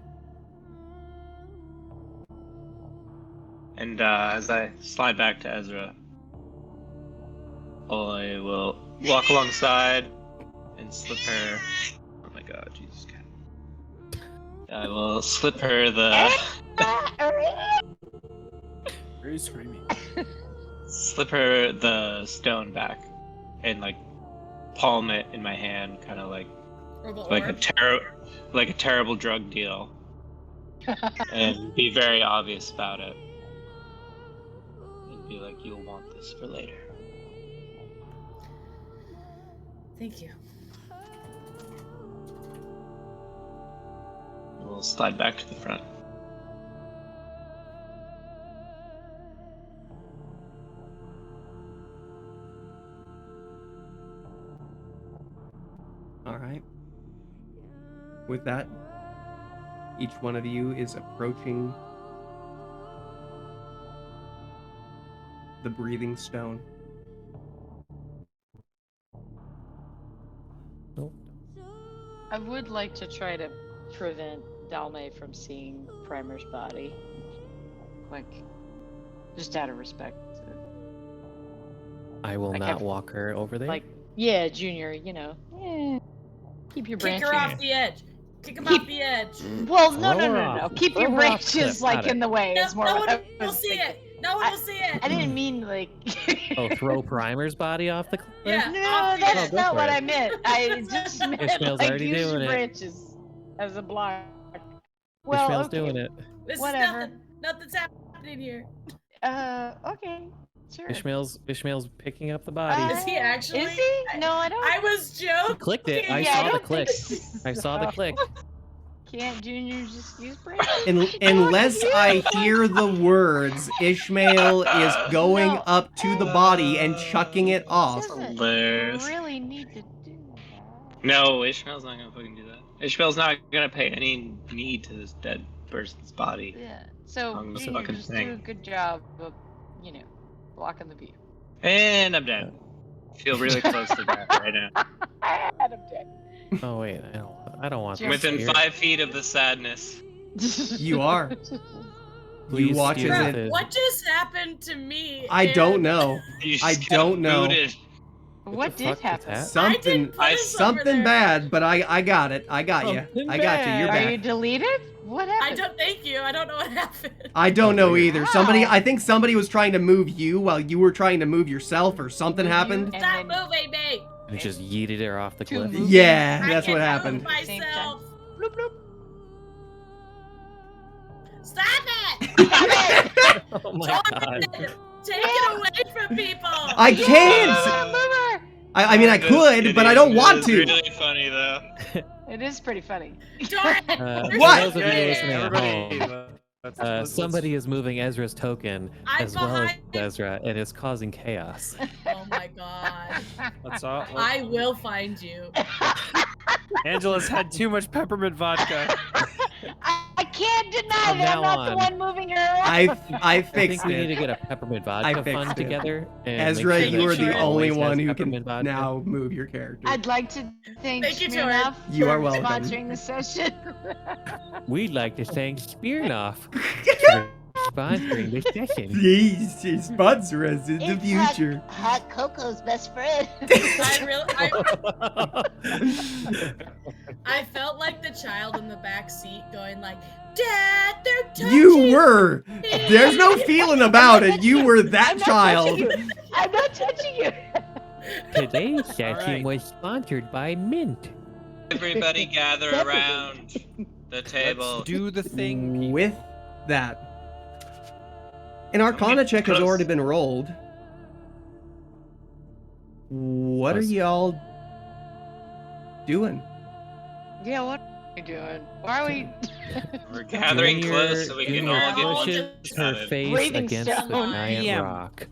And as I slide back to Ezra, I will walk alongside and slip her. Oh my god, Jesus God. I will slip her the. Very screamy. Slip her the stone back and like palm it in my hand, kind of like Or the like a terrible drug deal, and be very obvious about it, and be like, "You'll want this for later." Thank you. We'll slide back to the front. All right. With that, each one of you is approaching the breathing stone. Nope. I would like to try to prevent Dalme from seeing Primer's body. Like, just out of respect. I will Like not I've- walk her over there. Like, yeah, Junior, you know. Keep your Kick branches. her off the edge. Kick him Keep- off the edge. Well, Throw no. her off. Keep Throw your her off branches cliff. like Got in it. the way. No, Is more no what one I will was see thinking. it. No one will see it. I didn't mean like. Oh, throw Primer's body off the cliff? Yeah. No, off the that's edge. go not for what it. I meant. I just meant Ishmael's like already use doing your it. branches as a block. Well, Ishmael's okay. doing it. This is Whatever. nothing's happening here. Okay, sure. Ishmael's picking up the body. Is he actually? Is he? No, I don't. I was He joking. clicked it. I Yeah, saw the don't click. think I saw the so. click. Can't Junior just use branches? Unless I hear the words, Ishmael is going No. up to the body and chucking it off. Doesn't Hilarious. really need to do that. No, Ishmael's not gonna fucking do that. Ishmael's not gonna pay any need to this dead person's body. Yeah. So On this Junior, fucking just thing. do a good job of, blocking the view. And I'm dead. Feel really close to that right now. And I'm dead. Oh wait, I don't want Jim. this Within here. 5 feet of the sadness. You are. Please You watch steal as it. it. What just happened to me? I don't and know. You I just don't got know. booted. What the did fuck was happen? that? I Something, didn't put us over something there. bad, but I got it. I got you. Something I got you. You're bad. Are you back. deleted? What I happened? don't. Thank you. I don't know what happened. I don't know either. Somebody, Wow. I think somebody was trying to move you while you were trying to move yourself, or something Move you? happened. And Stop then- moving me. And it just yeeted her off the Two cliff. moves. Yeah, I that's can what move happened. Same time. myself. Bloop, bloop. Stop it! Oh my god. Take it away from people. I can't. Move her. I mean, I could, but I don't want to. It's really funny though. It is pretty funny. Darn. For What? those of you Yeah, listening at Everybody, home, let's- somebody is moving Ezra's token I'm as well as behind. Ezra, and it's causing chaos. Oh my god. let's all- I will find you. Angela's had too much peppermint vodka. I can't deny From that I'm now not the on. one moving her around. I I think fixed we need to it. get a peppermint I vodka fixed fund it. together. And make Ezra, sure you that are she the only always has one who can peppermint vodka. now move your character. I'd like to thank Thank you, Smirnoff You for are welcome. sponsoring the session. We'd like to thank Spearnoff for sponsoring this session. Please sponsor us in the It's future. Hot Coco's best friend. I felt like the child in the back seat going like, Dad, they're touching You were. me." There's no feeling about it. You were that I'm not child. touching you. I'm not touching you. Today's session right. was sponsored by Mint. Everybody gather around the table. Let's do the thing. people. With that, an Arcana check has close. already been rolled. What are Close. y'all doing? Yeah, what are we doing? Why are we? We're gathering Junior- close so we can Junior all get one pushes her shot. face Breathing against the stone. giant Yeah. rock.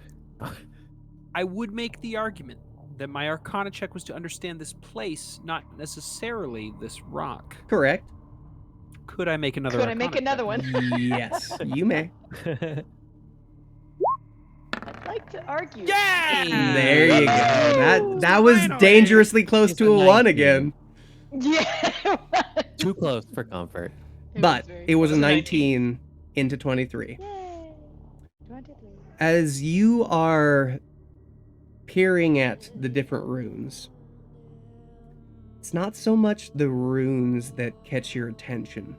I would make the argument that my Arcana check was to understand this place, not necessarily this rock. Correct. Could I make another? Could I make Arcana another check? one? Yes, you may. I'd like to argue. Yeah! There you go. That was Finally. dangerously close It's to a a 1 19. again. Yeah. Too close for comfort. But it was a It was a 19 into 23. Yay. 23. As you are peering at the different runes, it's not so much the runes that catch your attention.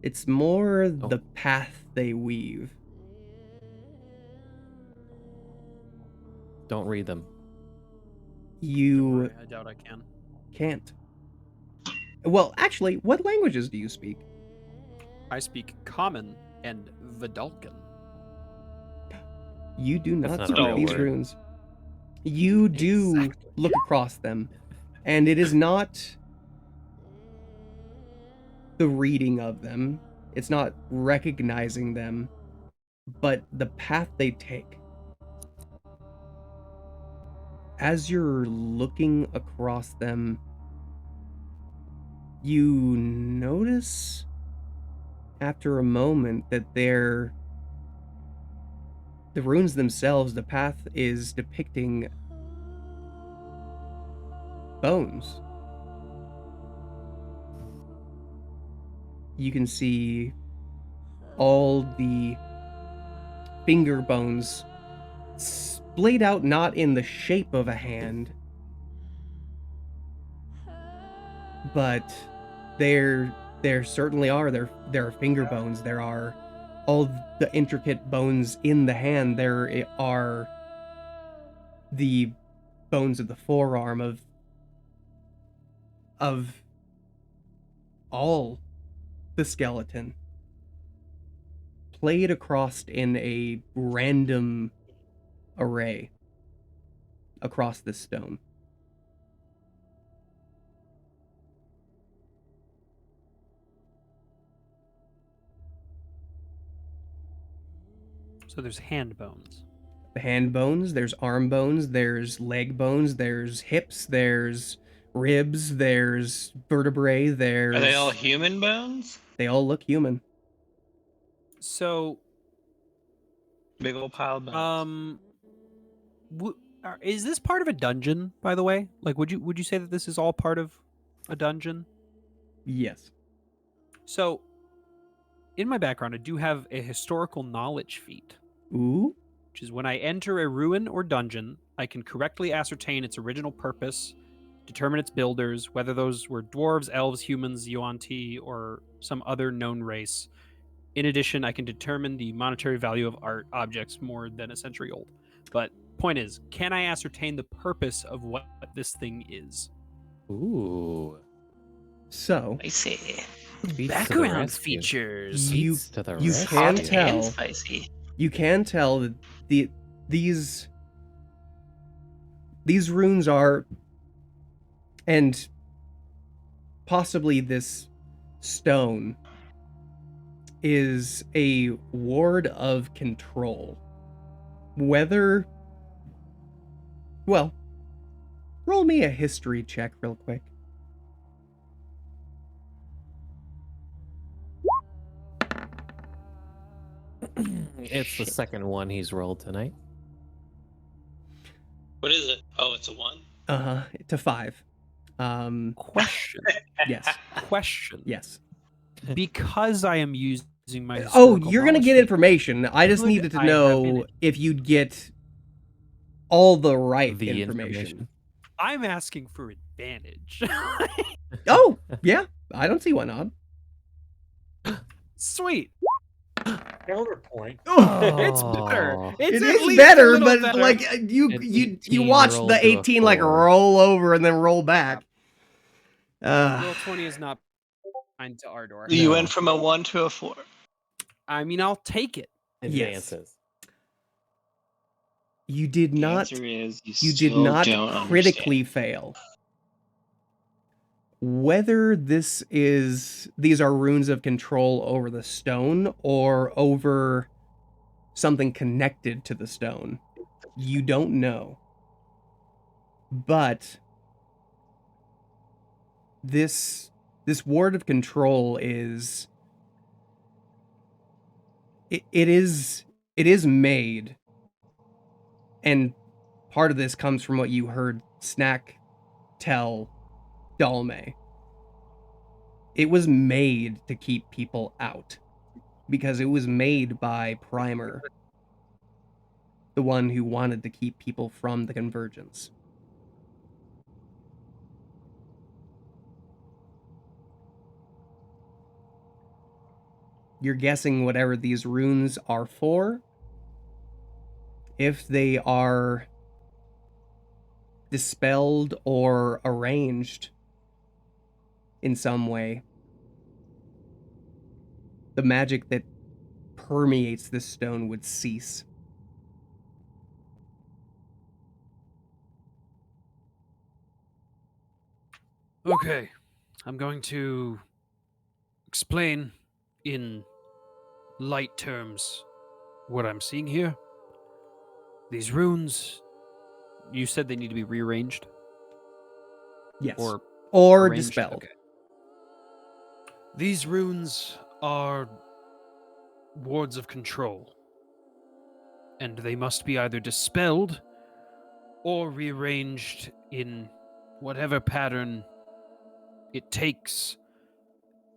It's more the path they weave. Don't read them. You I doubt I can. can't. Well, actually, what languages do you speak? I speak Common and Vidalcan. You do That's not not a speak real these word. runes. You do Exactly. look across them, and it is not the reading of them, it's not recognizing them, but the path they take. As you're looking across them, you notice after a moment that the runes themselves, the path is depicting bones. You can see all the finger bones splayed out not in the shape of a hand, but there certainly are. There are finger bones. There are all the intricate bones in the hand. There are the bones of the forearm of all the skeleton played across in a random array across this stone. So there's hand bones. The hand bones, there's arm bones, there's leg bones, there's hips, there's ribs, there's vertebrae, there's... Are they all human bones? They all look human. So, Big old pile of bones. is this part of a dungeon, by the way? Like, would you say that this is all part of a dungeon? Yes. So, in my background, I do have a historical knowledge feat, Ooh. which is when I enter a ruin or dungeon, I can correctly ascertain its original purpose, determine its builders, whether those were dwarves, elves, humans, Yuan-Ti, or some other known race. In addition, I can determine the monetary value of art objects more than a century old. But point is, can I ascertain the purpose of what this thing is? Ooh. So, I see. Beats to the Background rescue. features. You- Beats to the you rescue. can Hot tell. and spicy. you can tell that these runes are, and possibly this stone is a ward of control. Whether, well, roll me a history check real quick. It's the second one he's rolled tonight. What is it? Oh, it's a 1? To 5. Question. Yes, Question. yes. Because I am using my. Oh, historical you're gonna knowledge get feat, information. I just Could needed to I have know in it? if you'd get all the right The information. I'm asking for advantage. Oh, yeah. I don't see why not. Sweet. Counterpoint. It's better. Oh. It's It at is least a better, little but better. like you An you 18 watch rolled the to a 18 like 4. roll over and then roll back. Roll 20 is not kind to Ardor. You No. went from a 1 to a 4. I mean, I'll take it. Yes. Advances. You did The not. answer is You still did not don't critically fail. Whether these are runes of control over the stone or over something connected to the stone, you don't know. But this ward of control is it is made, and part of this comes from what you heard Snack tell Dalme. It was made to keep people out because it was made by Primer, the one who wanted to keep people from the convergence. You're guessing whatever these runes are for. If they are dispelled or arranged in some way, the magic that permeates this stone would cease. Okay, I'm going to explain in light terms what I'm seeing here. These runes, you said they need to be rearranged? Yes. Or Or arranged? dispelled. Okay. These runes are wards of control, and they must be either dispelled or rearranged in whatever pattern it takes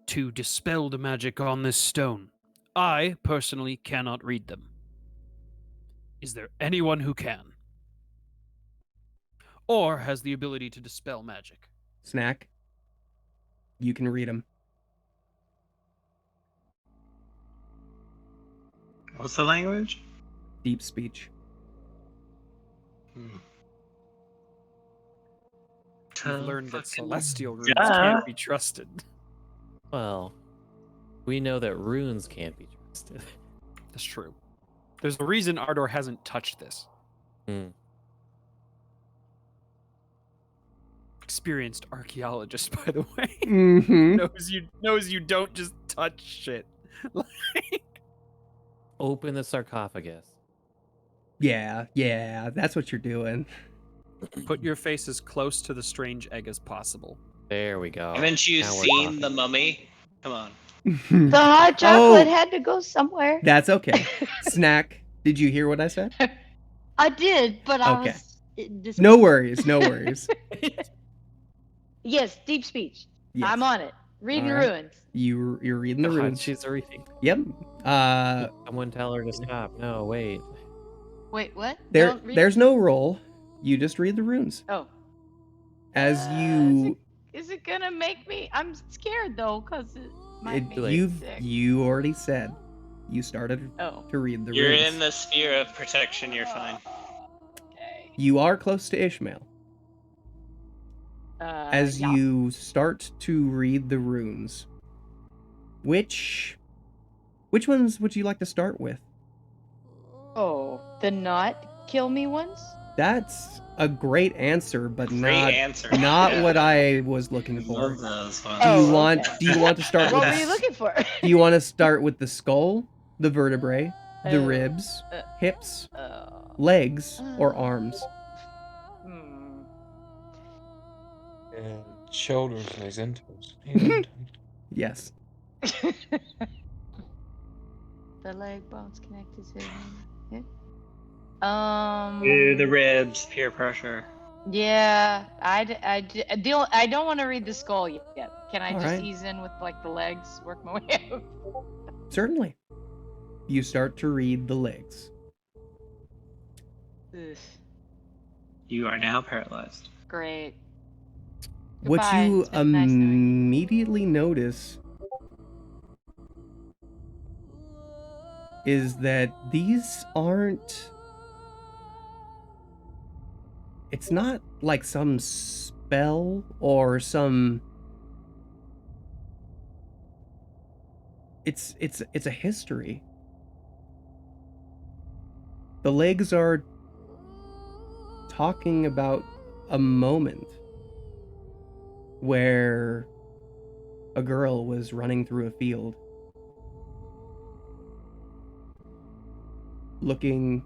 to dispel the magic on this stone. I personally cannot read them. Is there anyone who can? Or has the ability to dispel magic? Snack. You can read them. What's the language? Deep speech. You've learned that Fucking celestial runes yeah. can't be trusted. Well, we know that runes can't be trusted. That's true. There's a reason Ardor hasn't touched this. Hmm. Experienced archaeologist, by the way. Mm-hmm. knows you don't just touch shit. Like, Open the sarcophagus. Yeah, that's what you're doing. put your face as close to the strange egg as possible. There we go. Haven't you Now we're seen talking. the mummy? Come on. The hot chocolate Oh. had to go somewhere. That's okay. Snack, did you hear what I said? I did, but I Okay. was. No worries, no worries. Yes, deep speech. Yes. I'm on it. Reading Alright. ruins. You're reading the God, runes. she's reading. Yep. Someone tell her to stop. No, wait. Wait, what? There Don't read- there's no roll. You just read the runes. Oh. As you Is it gonna make me? I'm scared though, cause it might make me you've sick. you already said you started Oh. to read the You're runes. in the sphere of protection. You're fine. Okay. You are close to Ishmael. As yeah. you start to read the runes, which ones would you like to start with? Oh, the not kill me ones. That's a great answer, but Great not answer. not Yeah. what I was looking for. Love those ones. Do you Oh, want okay. do you want to start What with were you looking for? do you want to start with the skull, the vertebrae, the Uh, ribs, uh, hips, Uh, legs, or arms? hmm. And shoulders, legs, and toes. And Yes. The leg bones connected to hip. Ooh, the ribs, peer pressure. Yeah, I don't want to read the skull yet. Can I just Alright. ease in with like the legs, work my way out? Certainly. You start to read the legs. Ugh, You are now paralyzed. great. What Goodbye. you It's been nice knowing you. immediately notice is that these aren't. It's not like some spell or some It's a history. The legs are talking about a moment where a girl was running through a field looking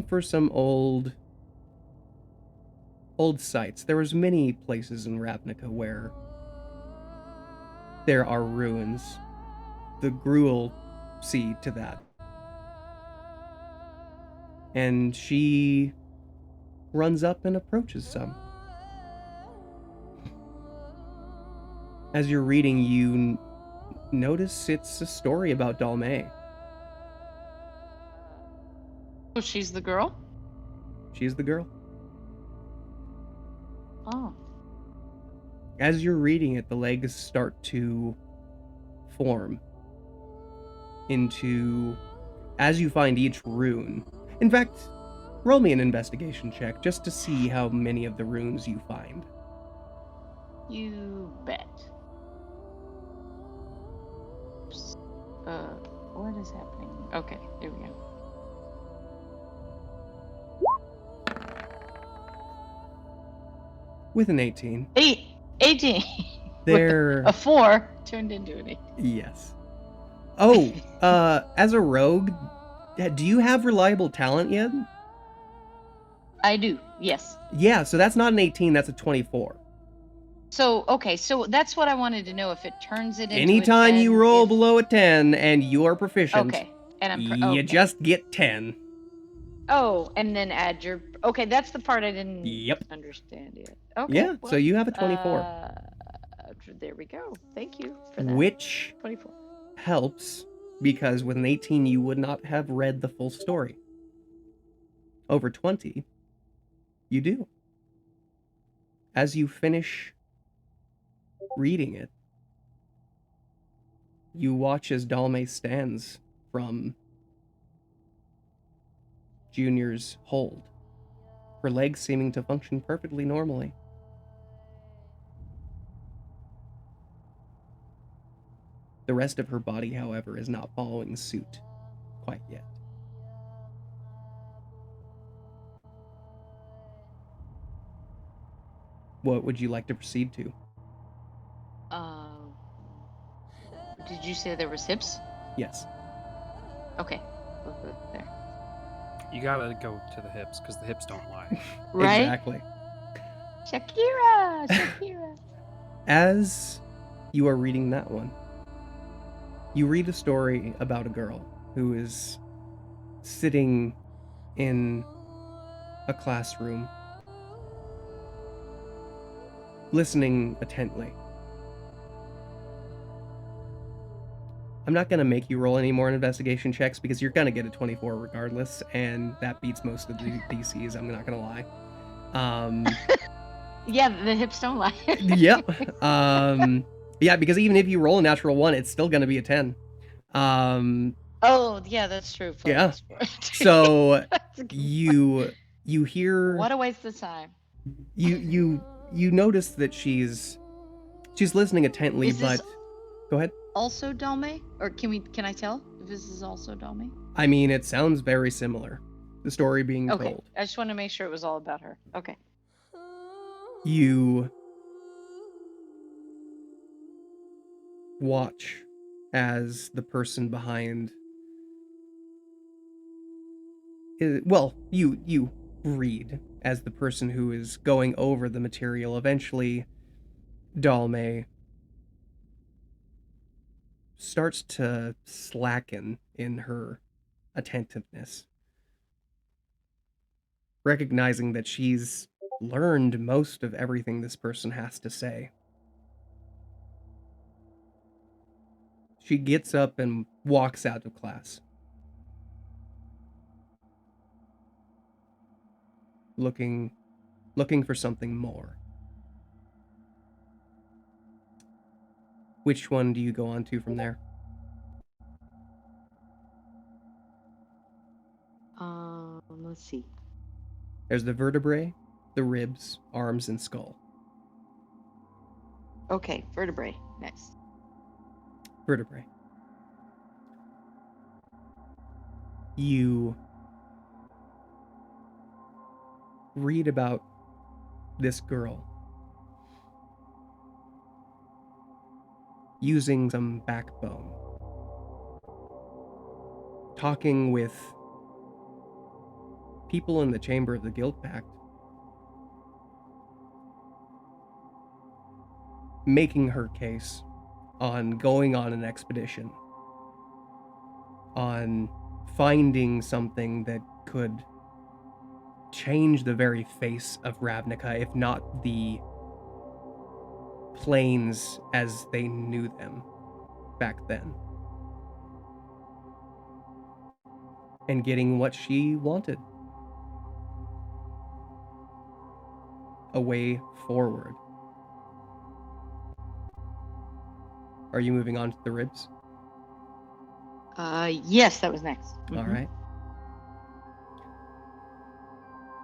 for some old sites. There was many places in Ravnica where there are ruins. The Gruul see to that. And she runs up and approaches some. As you're reading, you notice it's a story about Dalmay. Oh, she's the girl? She's the girl. Oh. As you're reading it, the legs start to form into, as you find each rune. In fact, roll me an investigation check just to see how many of the runes you find. You bet. Oops. What is happening? Okay, here we go. With an 18. 18. There... A 4 turned into an 8. Yes. Oh, as a rogue, do you have reliable talent yet? I do, yes. Yeah, so that's not an 18, that's a 24. So, okay, so that's what I wanted to know, if it turns it into Anytime a 10, you roll if... below a 10 and you are proficient, Okay, and I'm you okay. just get 10. Oh, and then add your... Okay, that's the part I didn't Yep. understand yet. Okay. Yeah, well, so you have a 24. There we go. Thank you for that. Which 24. helps, because with an 18 you would not have read the full story. Over 20, you do. As you finish reading it, you watch as Dalmay stands from Junior's hold, her legs seeming to function perfectly normally. The rest of her body, however, is not following suit quite yet. What would you like to proceed to? Did you say there was hips? Yes. Okay. We'll go there. You gotta go to the hips because the hips don't lie. Right? Exactly. Shakira! As you are reading that one, you read a story about a girl who is sitting in a classroom, listening intently. I'm not going to make you roll any more investigation checks because you're going to get a 24 regardless, and that beats most of the DCs, I'm not going to lie. Yeah, the hips don't lie. Yep. Yeah, because even if you roll a natural 1, it's still going to be a 10. Oh, yeah, that's true. Yeah. So you hear... What a waste of time. You notice that she's listening intently, Is this but... Go ahead. Also Dalmay? Or can I tell if this is also Dalmay? I mean, it sounds very similar. The story being Okay. told. I just want to make sure it was all about her. Okay. You watch as the person behind... Well, you read as the person who is going over the material. Eventually, Dalmay starts to slacken in her attentiveness, recognizing that she's learned most of everything this person has to say. She gets up and walks out of class, looking for something more. Which one do you go on to from there? Let's see. There's the vertebrae, the ribs, arms, and skull. Okay, vertebrae next. vertebrae. You read about this girl using some backbone, talking with people in the chamber of the Guild Pact, making her case on going on an expedition, on finding something that could change the very face of Ravnica, if not the planes as they knew them back then. And getting what she wanted. A way forward. Are you moving on to the ribs? Yes, that was next. All Mhm. right.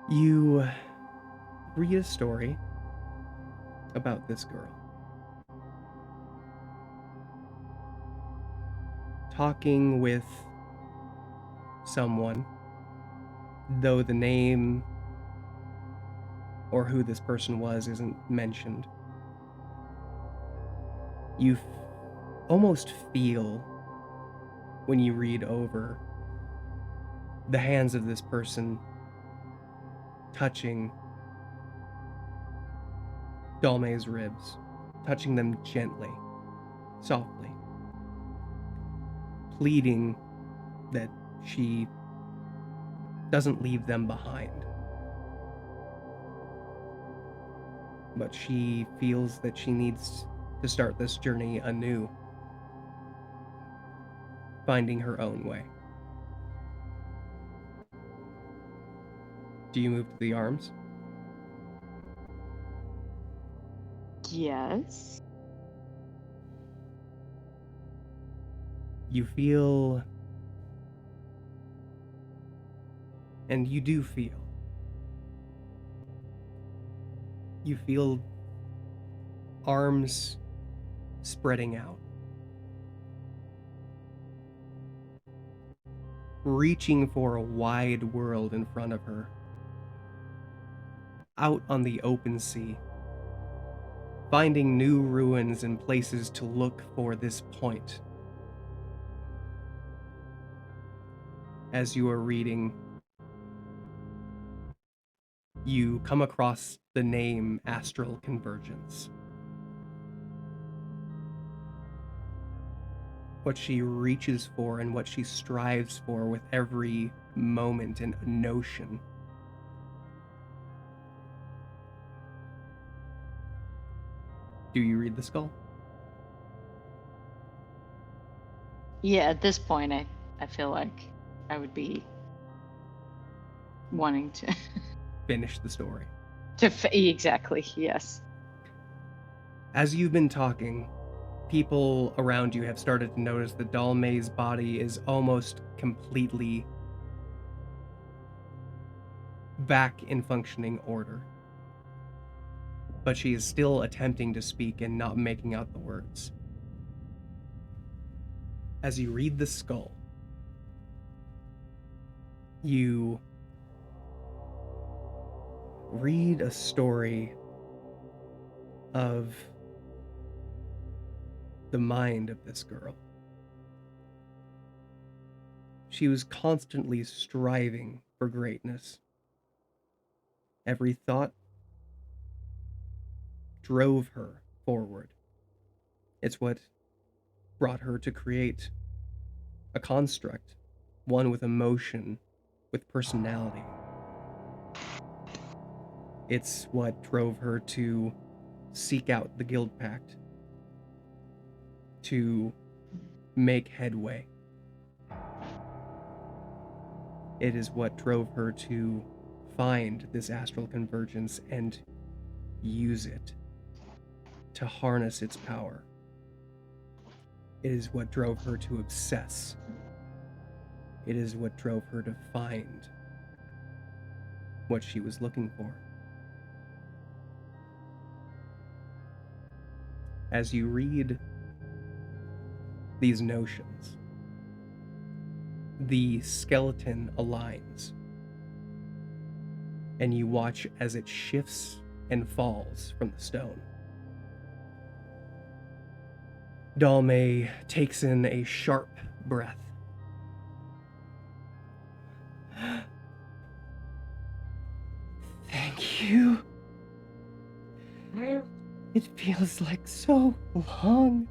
You read a story about this girl. Talking with someone, though the name or who this person was isn't mentioned. You almost feel, when you read over, the hands of this person touching Dalmay's ribs, touching them gently, softly, pleading that she doesn't leave them behind. But she feels that she needs to start this journey anew, finding her own way. Do you move to the arms? Yes. You feel, and you do feel, you feel arms spreading out, reaching for a wide world in front of her, out on the open sea, finding new ruins and places to look for this point. As you are reading, you come across the name Astral Convergence. What she reaches for and what she strives for with every moment and notion. Do you read the skull? Yeah, at this point, I feel like I would be wanting to Finish the story. exactly, yes. As you've been talking, people around you have started to notice that Dalmay's body is almost completely back in functioning order. But she is still attempting to speak and not making out the words. As you read the skull, you read a story of the mind of this girl. She was constantly striving for greatness. Every thought drove her forward. It's what brought her to create a construct, one with emotion, with personality. It's what drove her to seek out the Guild Pact, to make headway. It is what drove her to find this astral convergence and use it to harness its power. It is what drove her to obsess. It is what drove her to find what she was looking for. As you read these notions, the skeleton aligns, and you watch as it shifts and falls from the stone. Dalmay takes in a sharp breath. Thank you. It feels like so long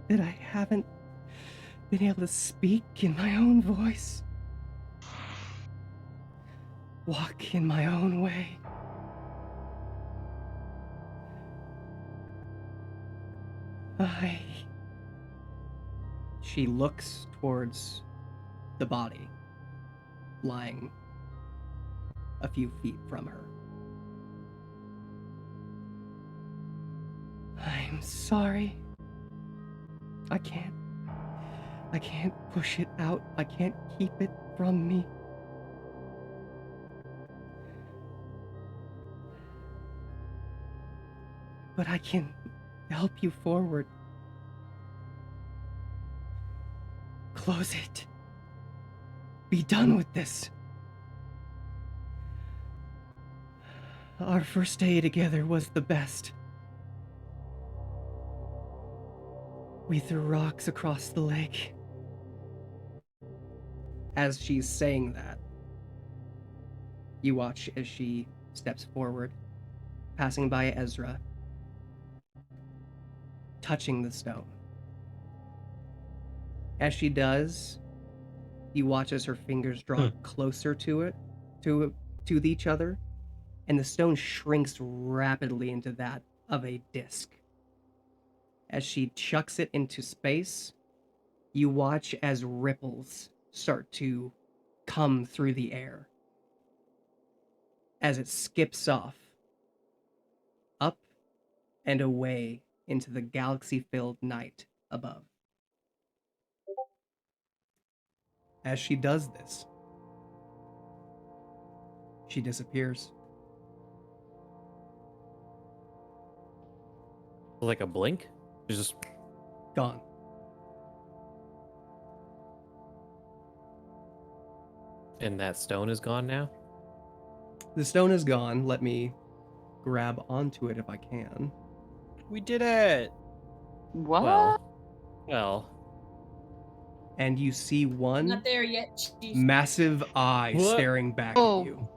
that I haven't been able to speak in my own voice, walk in my own way. She looks towards the body lying a few feet from her. I'm sorry. I can't push it out. I can't keep it from me. But I can help you forward. Close it. Be done with this. Our first day together was the best. We threw rocks across the lake. As she's saying that, you watch as she steps forward, passing by Ezra, touching the stone. As she does, you watch as her fingers draw closer to each other, and the stone shrinks rapidly into that of a disc. As she chucks it into space, you watch as ripples start to come through the air as it skips off, up and away into the galaxy-filled night above. As she does this, she disappears. Like a blink? It's just Gone. and that stone is gone now? The stone is gone. Let me grab onto it if I can. We did it. What? Well. And you see one Not there yet, Chief. massive eye What? staring back Oh. at you.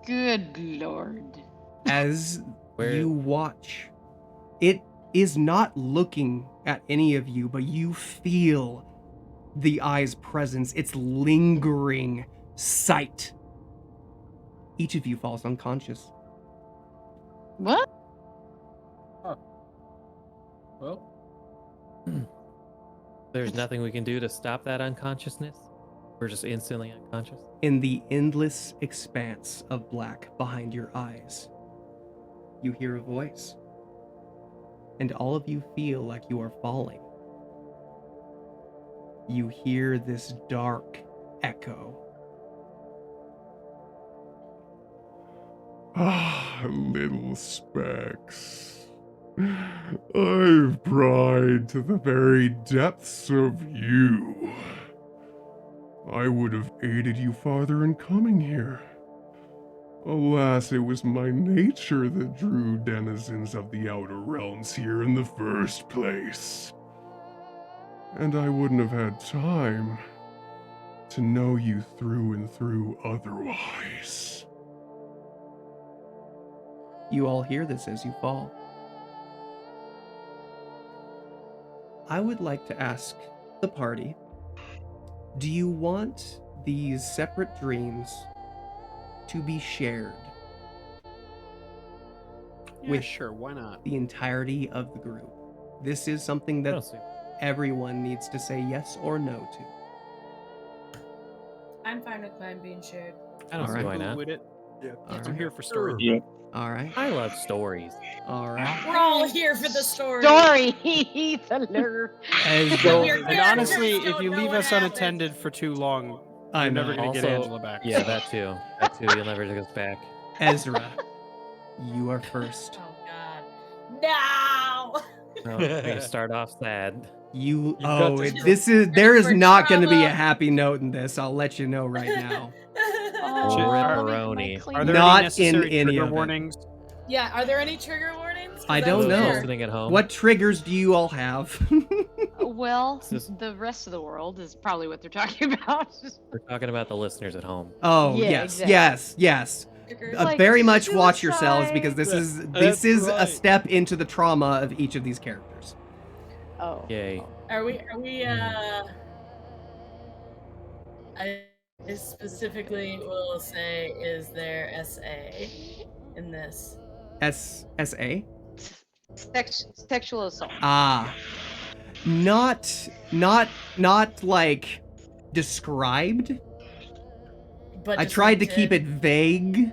Good lord. As Where- you watch, it is not looking at any of you, but you feel the eye's presence, its lingering sight. Each of you falls unconscious. What? Well, There's nothing we can do to stop that unconsciousness? We're just instantly unconscious? In the endless expanse of black behind your eyes, you hear a voice. And all of you feel like you are falling. You hear this dark echo. Ah, little specks. I've pried to the very depths of you. I would have aided you farther in coming here. Alas, it was my nature that drew denizens of the Outer Realms here in the first place. And I wouldn't have had time to know you through and through otherwise. You all hear this as you fall. I would like to ask the party, do you want these separate dreams to be shared Yeah, with sure, why not? the entirety of the group? This is something I that don't see. everyone needs to say yes or no to. I'm fine with mine being shared. I don't see Alright. why Who not. would it? All I'm right. here for story. Yeah. All right. I love stories. All right. We're all here for the story. Storyteller. As Your And characters honestly, don't if you know leave what us happened. unattended for too long, I you're never know. gonna get Also- Angela back. Yeah, that too. That too. You'll never take us back. Ezra, you are first. Oh God. No. No, we start off sad. got this. There is For not going to be a trauma. happy note in this. I'll let you know right now. Oh, Ripperoni. Are there Not any in necessary any trigger of it. warnings? Yeah, are there any trigger warnings? 'Cause I that's don't Those know. fair. listening at home. What triggers do you all have? Well, This is- the rest of the world is probably what they're talking about. We're talking about the listeners at home. Oh, Yeah, yes, exactly. yes. Triggers. Like Very much watch yourselves suicide. because this That's is a right. step into the trauma of each of these characters. Oh. Yay. Are we I specifically will say, is there SA in this? SA? Sexual assault. Ah. Not like described. But I just tried to like keep it vague,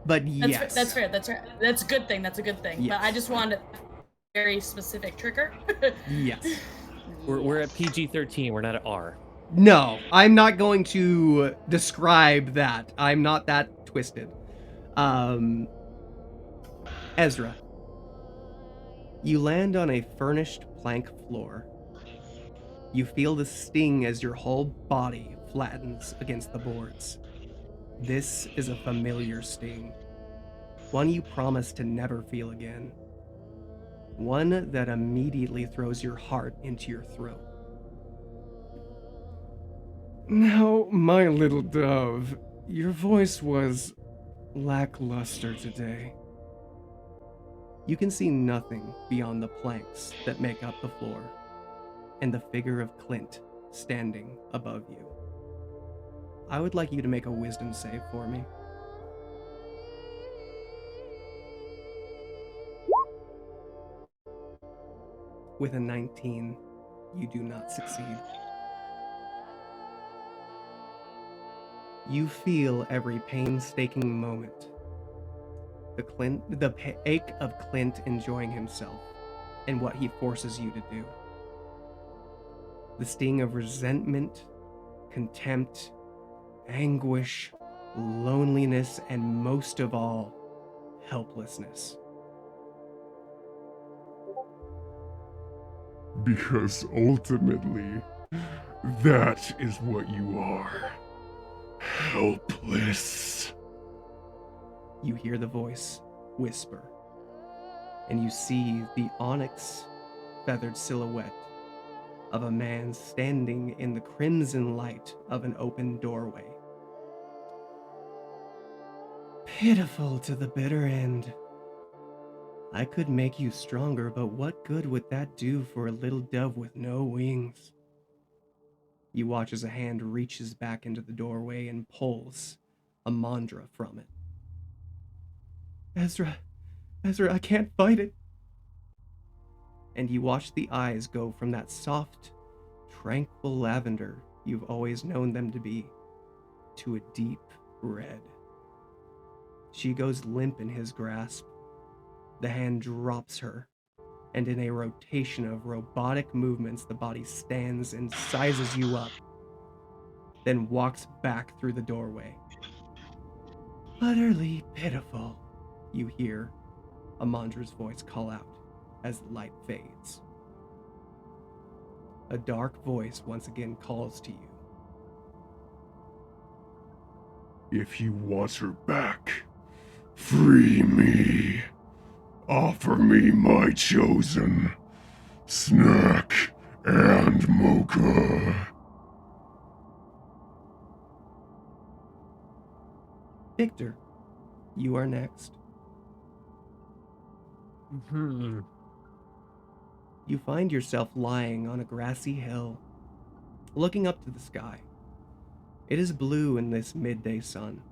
but That's yes. that's fair. That's right. That's a good thing. That's a good thing. But I Yes. just wanted a very specific trigger. Yes. We're at PG-13. We're not at R. No, I'm not going to describe that. I'm not that twisted. Ezra. You land on a furnished plank floor. You feel the sting as your whole body flattens against the boards. This is a familiar sting. One you promise to never feel again. One that immediately throws your heart into your throat. Now, my little dove, your voice was lackluster today. You can see nothing beyond the planks that make up the floor, and the figure of Clint standing above you. I would like you to make a wisdom save for me. With a 19, you do not succeed. You feel every painstaking moment. The ache of Clint enjoying himself and what he forces you to do. The sting of resentment, contempt, anguish, loneliness, and most of all, helplessness. Because ultimately, that is what you are. Helpless. You hear the voice whisper, and you see the onyx feathered silhouette of a man standing in the crimson light of an open doorway. Pitiful to the bitter end. I could make you stronger, but what good would that do for a little dove with no wings? You watch as a hand reaches back into the doorway and pulls a mandra from it. Ezra, I can't fight it. And you watch the eyes go from that soft, tranquil lavender you've always known them to be, to a deep red. She goes limp in his grasp. The hand drops her, and in a rotation of robotic movements, the body stands and sizes you up, then walks back through the doorway. Utterly pitiful, you hear Amandra's voice call out as the light fades. A dark voice once again calls to you. If you want her back, free me. Offer me my chosen snack and mocha. Victor, you are next. Hmm. You find yourself lying on a grassy hill, looking up to the sky. It is blue in this midday sun.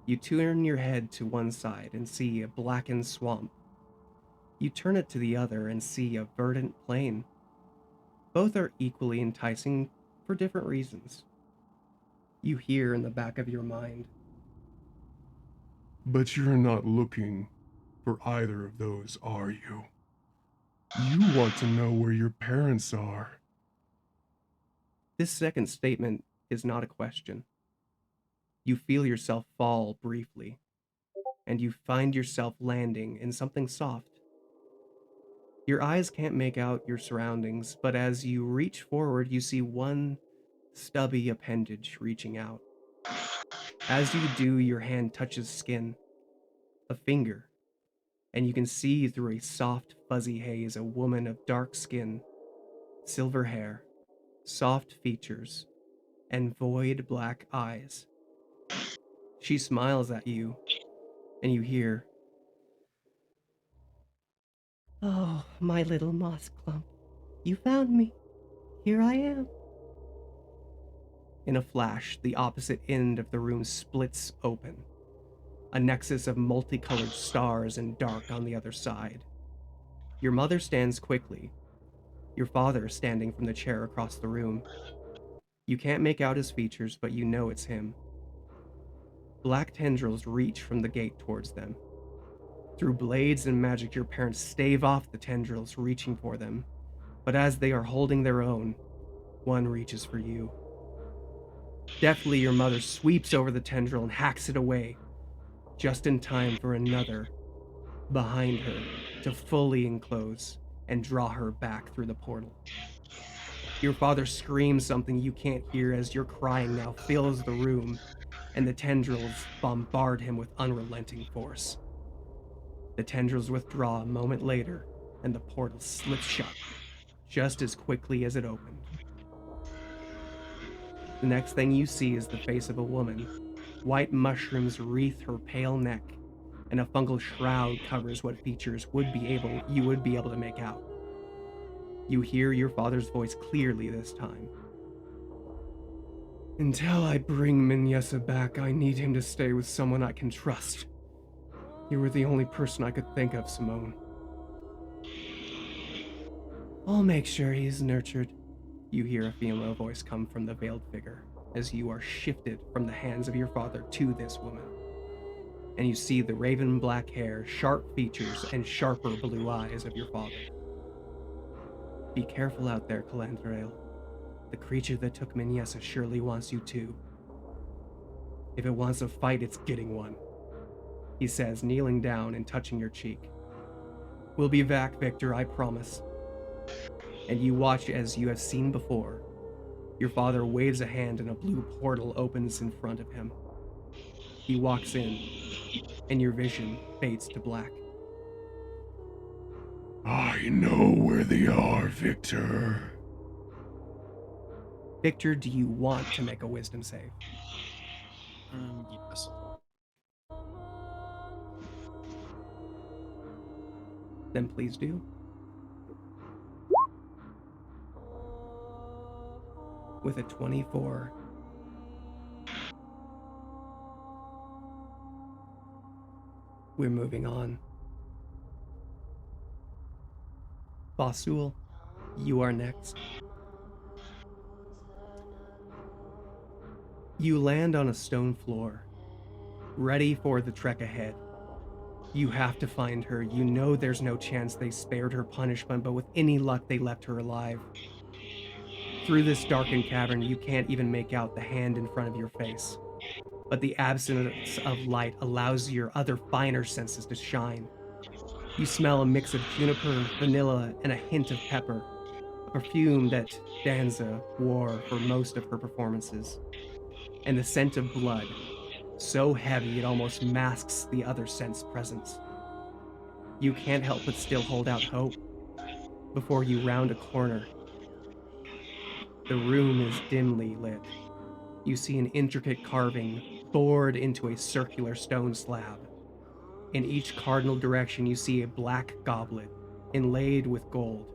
You turn your head to one side and see a blackened swamp. You turn it to the other and see a verdant plain. Both are equally enticing for different reasons. You hear in the back of your mind, But you're not looking for either of those, are you? You want to know where your parents are. this second statement is not a question. You feel yourself fall briefly, and you find yourself landing in something soft. Your eyes can't make out your surroundings, but as you reach forward, you see one stubby appendage reaching out. As you do, your hand touches skin, a finger, and you can see through a soft, fuzzy haze a woman of dark skin, silver hair, soft features, and void black eyes. She smiles at you, and you hear, "Oh, my little moss clump, you found me. Here I am." In a flash, the opposite end of the room splits open, a nexus of multicolored stars and dark on the other side. Your mother stands quickly, your father standing from the chair across the room. You can't make out his features, but you know it's him. Black tendrils reach from the gate towards them. Through blades and magic, your parents stave off the tendrils reaching for them, but as they are holding their own, one reaches for you. Deftly, your mother sweeps over the tendril and hacks it away, just in time for another behind her to fully enclose and draw her back through the portal. Your father screams something you can't hear as your crying now fills the room, and the tendrils bombard him with unrelenting force. The tendrils withdraw a moment later, and the portal slips shut, just as quickly as it opened. The next thing you see is the face of a woman. White mushrooms wreath her pale neck, and a fungal shroud covers what features you would be able to make out. You hear your father's voice clearly this time. "Until I bring Minyesa back, I need him to stay with someone I can trust. You were the only person I could think of, Simone. I'll make sure he's nurtured." You hear a female voice come from the veiled figure as you are shifted from the hands of your father to this woman. And you see the raven black hair, sharp features, and sharper blue eyes of your father. "Be careful out there, Calandrail. The creature that took Minyesa surely wants you too. If it wants a fight, it's getting one," he says, kneeling down and touching your cheek. "We'll be back, Victor, I promise." And you watch as you have seen before. Your father waves a hand and a blue portal opens in front of him. He walks in, and your vision fades to black. I know where they are, Victor. Victor, do you want to make a wisdom save? Yes. Then please do. With a 24. We're moving on. Basul, you are next. You land on a stone floor, ready for the trek ahead. You have to find her. You know there's no chance they spared her punishment, but with any luck they left her alive. Through this darkened cavern, you can't even make out the hand in front of your face. But the absence of light allows your other finer senses to shine. You smell a mix of juniper, vanilla, and a hint of pepper, a perfume that Danza wore for most of her performances. And the scent of blood, so heavy it almost masks the other scent's presence. You can't help but still hold out hope. Before you round a corner, the room is dimly lit. You see an intricate carving bored into a circular stone slab. In each cardinal direction, you see a black goblet inlaid with gold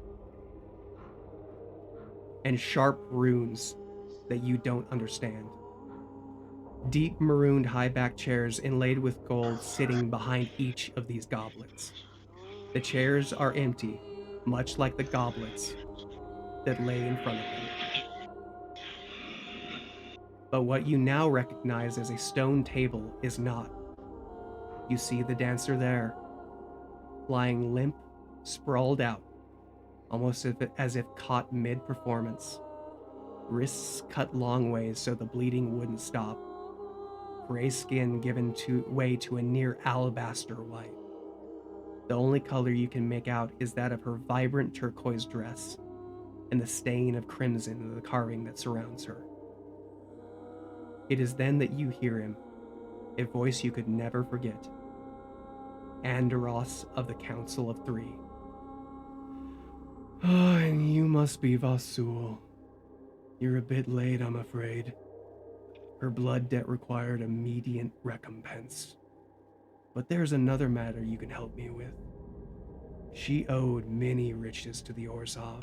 and sharp runes that you don't understand. Deep marooned high-backed chairs inlaid with gold sitting behind each of these goblets. The chairs are empty, much like the goblets that lay in front of them. But what you now recognize as a stone table is not. You see the dancer there, lying limp, sprawled out, almost as if caught mid-performance. Wrists cut long ways so the bleeding wouldn't stop. Gray skin given way to a near alabaster white. The only color you can make out is that of her vibrant turquoise dress and the stain of crimson in the carving that surrounds her. It is then that you hear him, a voice you could never forget. Andros of the Council of Three. Ah, and you must be Vasul. You're a bit late, I'm afraid. Her blood debt required immediate recompense. But there's another matter you can help me with. She owed many riches to the Orzhov.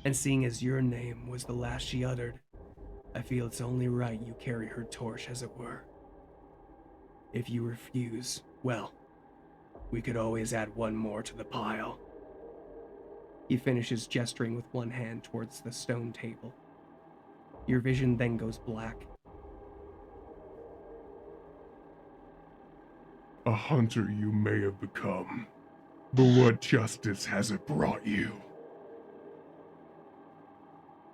And seeing as your name was the last she uttered, I feel it's only right you carry her torch, as it were. If you refuse, well, we could always add one more to the pile. He finishes gesturing with one hand towards the stone table. Your vision then goes black. A hunter you may have become, but what justice has it brought you?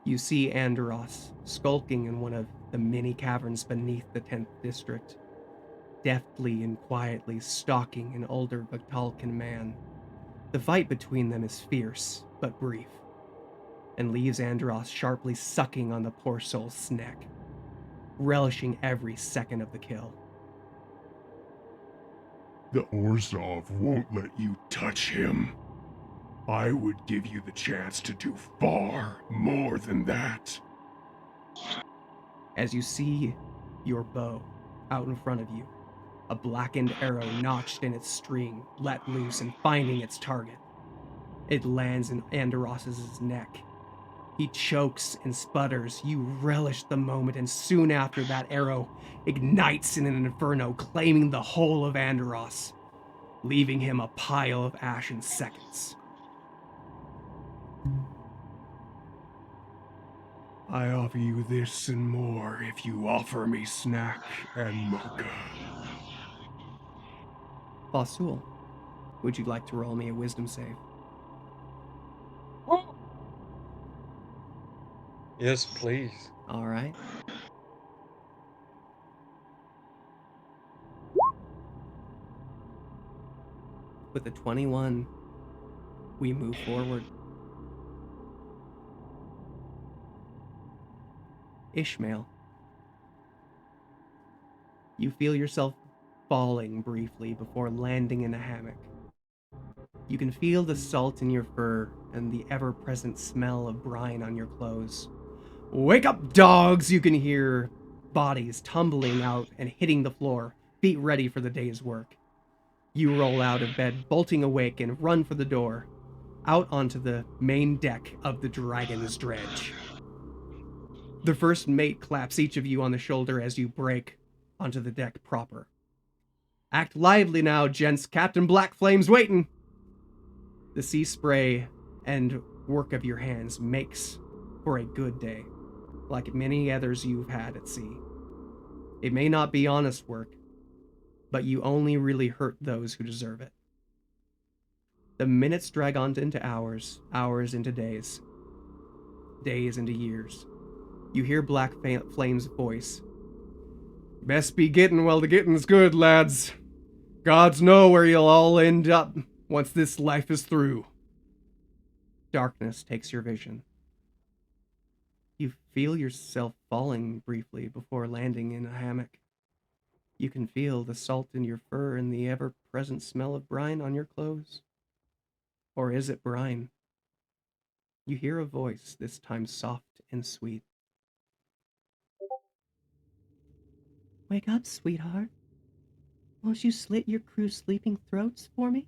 You see Andros skulking in one of the many caverns beneath the 10th district, deftly and quietly stalking an older Vaktalkan man. The fight between them is fierce, but brief, and leaves Andros sharply sucking on the poor soul's neck, relishing every second of the kill. The Orzhov won't let you touch him. I would give you the chance to do far more than that. As you see your bow out in front of you, a blackened arrow notched in its string, let loose and finding its target. It lands in Andros' neck. He chokes and sputters. You relish the moment, and soon after that arrow ignites in an inferno, claiming the whole of Andros, leaving him a pile of ash in seconds. I offer you this and more if you offer me snack and mocha. Vasul, would you like to roll me a wisdom save? Yes, please. All right. With a 21, we move forward. Ishmael. You feel yourself falling briefly before landing in a hammock. You can feel the salt in your fur and the ever-present smell of brine on your clothes. Wake up, dogs! You can hear bodies tumbling out and hitting the floor, feet ready for the day's work. You roll out of bed, bolting awake, and run for the door, out onto the main deck of the Dragon's Dredge. The first mate claps each of you on the shoulder as you break onto the deck proper. Act lively now, gents. Captain Black Flame's waiting. The sea spray and work of your hands makes for a good day, like many others you've had at sea. It may not be honest work, but you only really hurt those who deserve it. The minutes drag on into hours, hours into days, days into years. You hear Black Flame's voice. Best be getting while the getting's good, lads. Gods know where you'll all end up once this life is through. Darkness takes your vision. You feel yourself falling briefly before landing in a hammock. You can feel the salt in your fur and the ever-present smell of brine on your clothes. Or is it brine? You hear a voice, this time soft and sweet. Wake up, sweetheart. Won't you slit your crew's sleeping throats for me?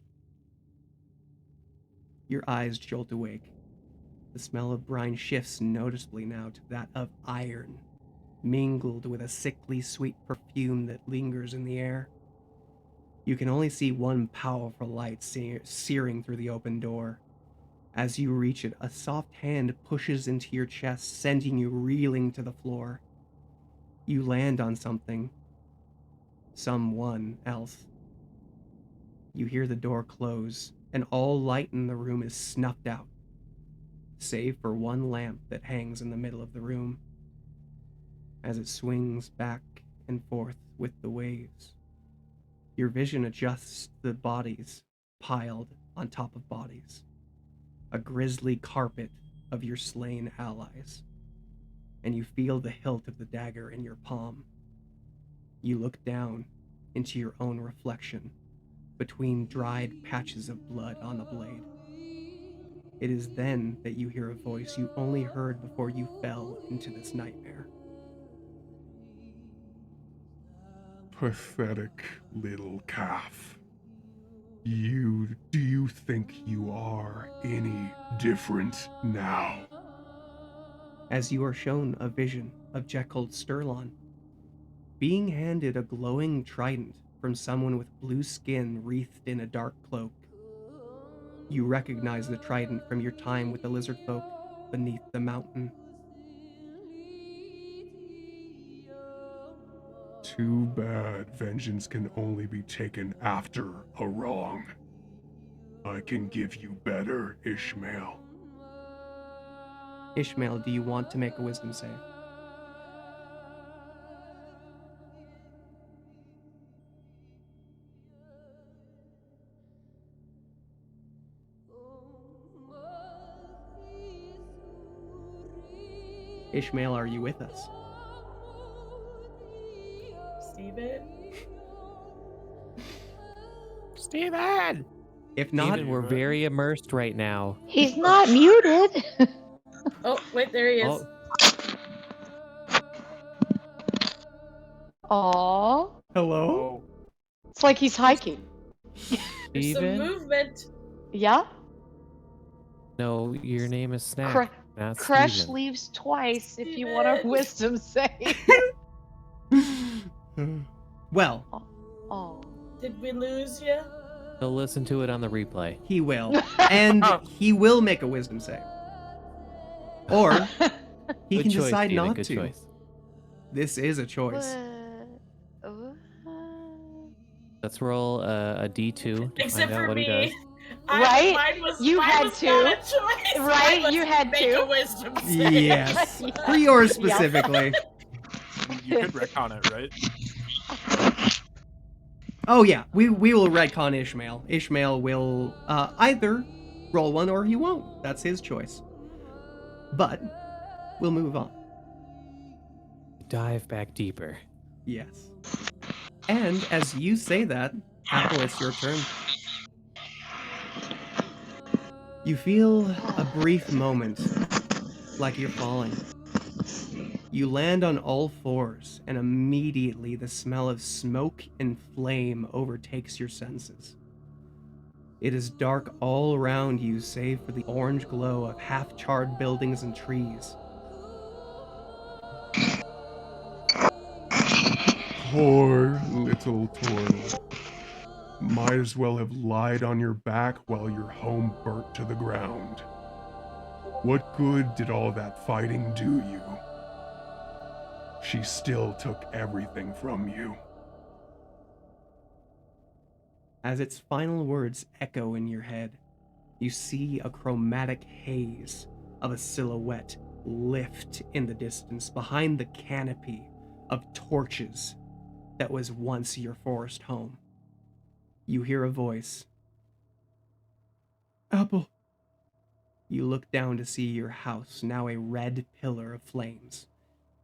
Your eyes jolt awake. The smell of brine shifts noticeably now to that of iron, mingled with a sickly sweet perfume that lingers in the air. You can only see one powerful light searing through the open door. As you reach it, a soft hand pushes into your chest, sending you reeling to the floor. You land on something. Someone else. You hear the door close, and all light in the room is snuffed out, save for one lamp that hangs in the middle of the room. As it swings back and forth with the waves, your vision adjusts to the bodies piled on top of bodies, a grisly carpet of your slain allies, and you feel the hilt of the dagger in your palm. You look down into your own reflection between dried patches of blood on the blade. It is then that you hear a voice you only heard before you fell into this nightmare. Pathetic little calf. Do you think you are any different now? As you are shown a vision of Jekyll Sturlon, being handed a glowing trident from someone with blue skin wreathed in a dark cloak. You recognize the trident from your time with the lizard folk beneath the mountain. Too bad vengeance can only be taken after a wrong. I can give you better, Ishmael. Ishmael, do you want to make a wisdom save? Ishmael, are you with us? Steven? Steven! If not, Steven, we're very immersed right now. He's not muted. Oh, wait, there he is. Oh, Aw. hello? Oh, It's like he's hiking. There's some Steven? movement. Yeah? No, your name is Snack, Cra- not Crash Steven. leaves twice if you want a Steven. wisdom save. Well, Oh. Did we lose you? He'll listen to it on the replay. he will. And he will make a wisdom save. Or he Good can choice, decide Steven, not good to. choice. This is a choice. Let's roll a D2 to Except find out for what he does. me. Right? Mine was, You mine had was to. not a choice. Right? Mine was You had make to. a wisdom save. Yes. Yeah. For yours Yeah. specifically. you could retcon it, right? Oh yeah, we will retcon Ishmael. Ishmael will either roll one or he won't. That's his choice. But we'll move on. Dive back deeper. Yes. And as you say that, Apple, it's your turn. You feel a brief moment like you're falling. You land on all fours, and immediately the smell of smoke and flame overtakes your senses. It is dark all around you, save for the orange glow of half-charred buildings and trees. Poor little turtle. Might as well have lied on your back while your home burnt to the ground. What good did all that fighting do you? She still took everything from you. As its final words echo in your head, you see a chromatic haze of a silhouette lift in the distance behind the canopy of torches that was once your forest home. You hear a voice. Apple. You look down to see your house, now a red pillar of flames,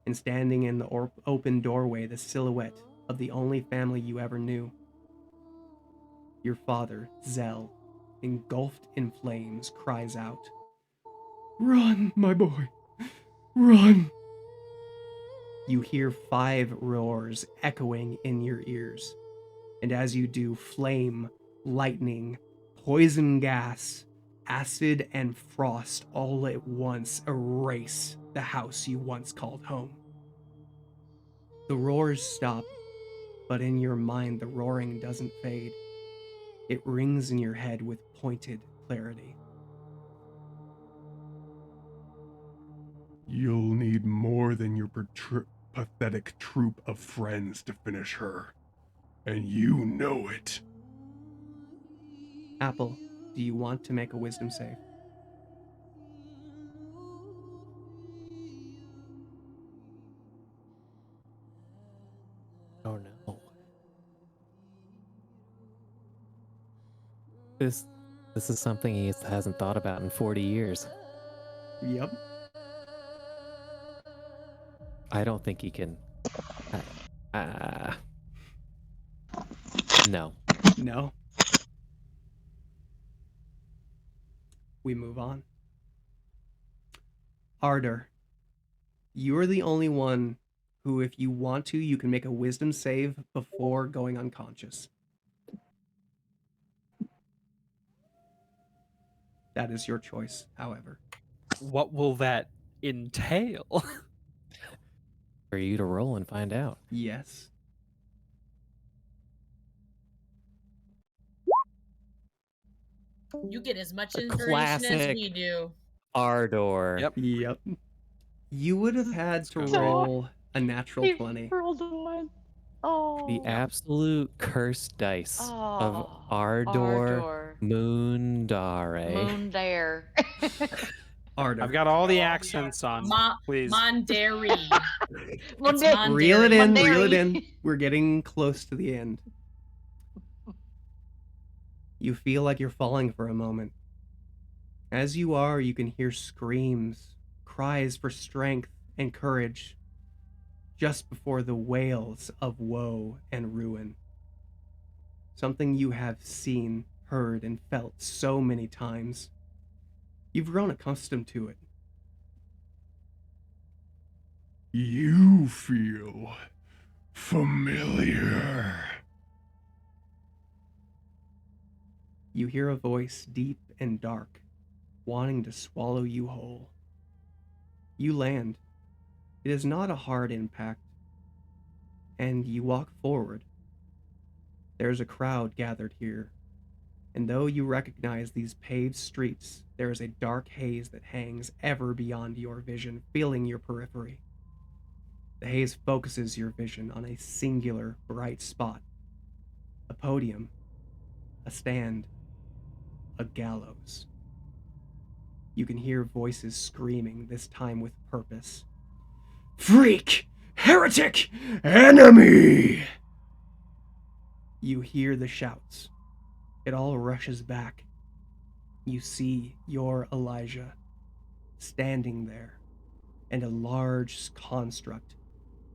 and standing in the open doorway, the silhouette of the only family you ever knew. Your father, Zell, engulfed in flames, cries out, "Run, my boy, run!" You hear 5 roars echoing in your ears, and as you do, flame, lightning, poison gas, acid, and frost all at once erase the house you once called home. The roars stop, but in your mind the roaring doesn't fade. It rings in your head with pointed clarity. You'll need more than your pathetic troop of friends to finish her. And you know it. Apple, do you want to make a wisdom save? Oh no. This is something he hasn't thought about in 40 years. Yep. I don't think he can. No. No. We move on. Ardor, you're the only one who, if you want to, you can make a wisdom save before going unconscious. That is your choice, however. What will that entail? For you to roll and find out. Yes. You get as much A inspiration as classic we do. Ardor. Yep. Yep. You would have had to So- roll a natural 20. Rolled a one. Oh. The absolute cursed dice of Oh, Ardor Moondare. Moondare. Ardor. I've got all the accents on. Please. Mondary. Mondare. Reel it in, reel it Mondare. in. We're getting close to the end. You feel like you're falling for a moment. As you are, you can hear screams, cries for strength and courage, just before the wails of woe and ruin. Something you have seen, heard, and felt so many times. You've grown accustomed to it. You feel familiar. You hear a voice deep and dark, wanting to swallow you whole. You land. It is not a hard impact, and you walk forward. There's a crowd gathered here, and though you recognize these paved streets, there is a dark haze that hangs ever beyond your vision, filling your periphery. The haze focuses your vision on a singular bright spot. A podium, a stand, a gallows. You can hear voices screaming, this time with purpose. Freak! Heretic! Enemy! You hear the shouts. It all rushes back. You see your Elijah standing there, and a large construct,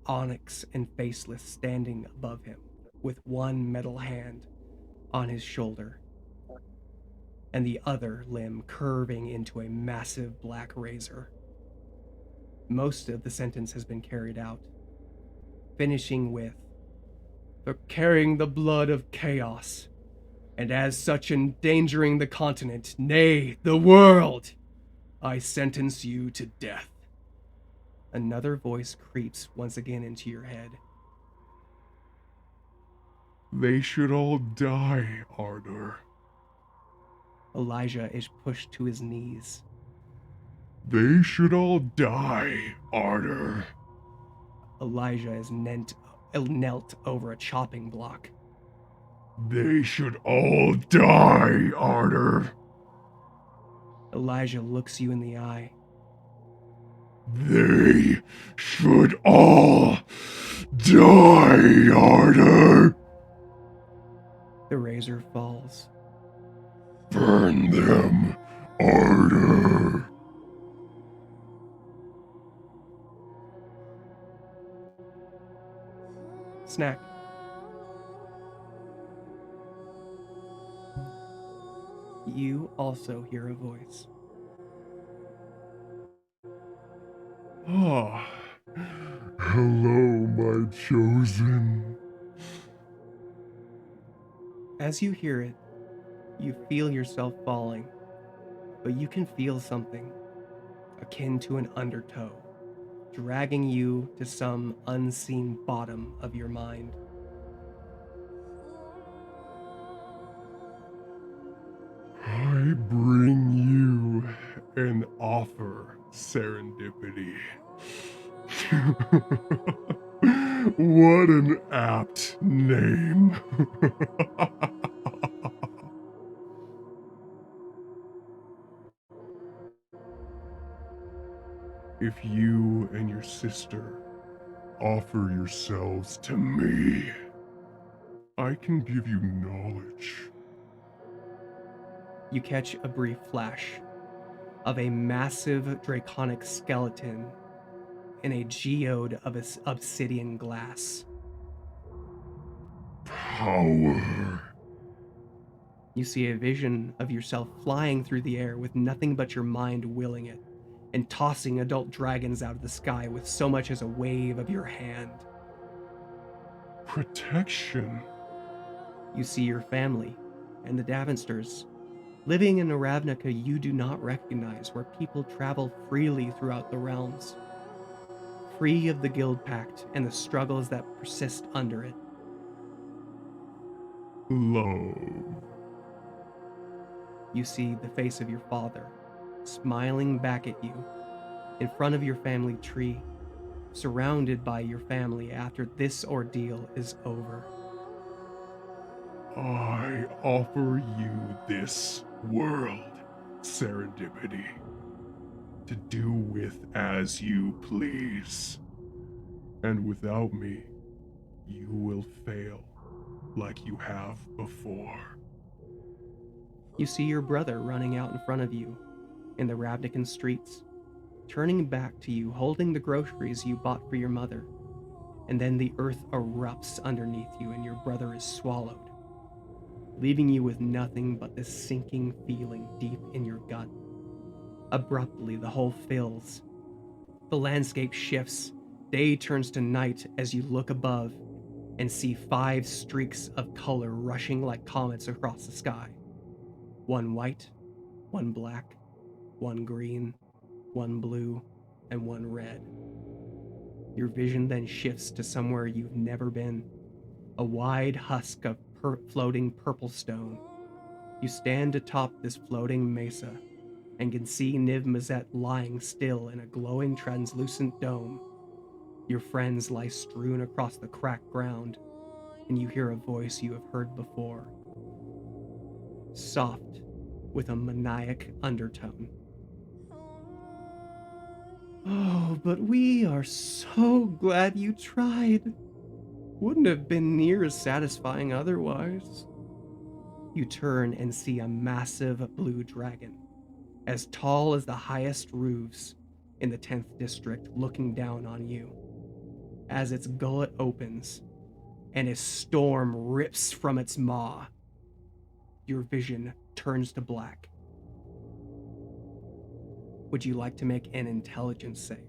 onyx and faceless, standing above him, with one metal hand on his shoulder, and the other limb curving into a massive black razor. Most of the sentence has been carried out, finishing with, "For carrying the blood of chaos, and as such endangering the continent, nay, the world, I sentence you to death." Another voice creeps once again into your head. They should all die, Ardor. Elijah is pushed to his knees. They should all die, Ardor. Elijah is knelt over a chopping block. They should all die, Ardor. Elijah looks you in the eye. They should all die, Ardor. The razor falls. Burn them, Ardor. Snack. You also hear a voice. Ah, hello, my chosen. As you hear it, you feel yourself falling, but you can feel something akin to an undertow, dragging you to some unseen bottom of your mind. I bring you an offer, Serendipity. What an apt name. If you and your sister offer yourselves to me, I can give you knowledge. you catch a brief flash of a massive draconic skeleton in a geode of obsidian glass. Power. You see a vision of yourself flying through the air with nothing but your mind willing it, and tossing adult dragons out of the sky with so much as a wave of your hand. Protection. You see your family and the Davensters living in a Ravnica you do not recognize, where people travel freely throughout the realms, free of the Guild Pact and the struggles that persist under it. Love. You see the face of your father, smiling back at you, in front of your family tree, surrounded by your family after this ordeal is over. I offer you this world, Serendipity, to do with as you please. And without me, you will fail like you have before. You see your brother running out in front of you in the Ravnican streets, turning back to you, holding the groceries you bought for your mother. And then the earth erupts underneath you and your brother is swallowed, leaving you with nothing but this sinking feeling deep in your gut. Abruptly, the hole fills. The landscape shifts. Day turns to night as you look above and see 5 streaks of color rushing like comets across the sky. 1 white, 1 black, 1 green, 1 blue, and 1 red. Your vision then shifts to somewhere you've never been, a wide husk of floating purple stone. You stand atop this floating mesa and can see Niv Mizzet lying still in a glowing translucent dome. Your friends lie strewn across the cracked ground, and you hear a voice you have heard before, soft with a maniac undertone. Oh, but we are so glad you tried. Wouldn't have been near as satisfying otherwise. You turn and see a massive blue dragon, as tall as the highest roofs in the 10th district, looking down on you. As its gullet opens and a storm rips from its maw, your vision turns to black. Would you like to make an intelligence save?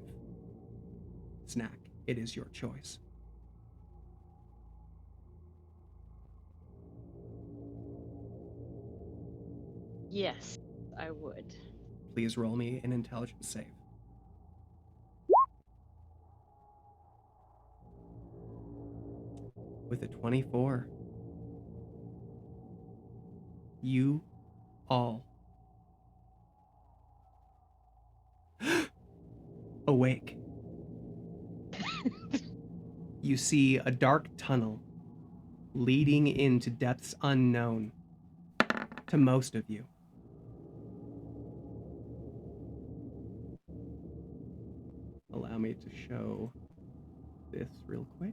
Snack, it is your choice. Yes, I would. Please roll me an intelligence save. With a 24, you all awake. You see a dark tunnel leading into depths unknown to most of you. Allow me to show this real quick.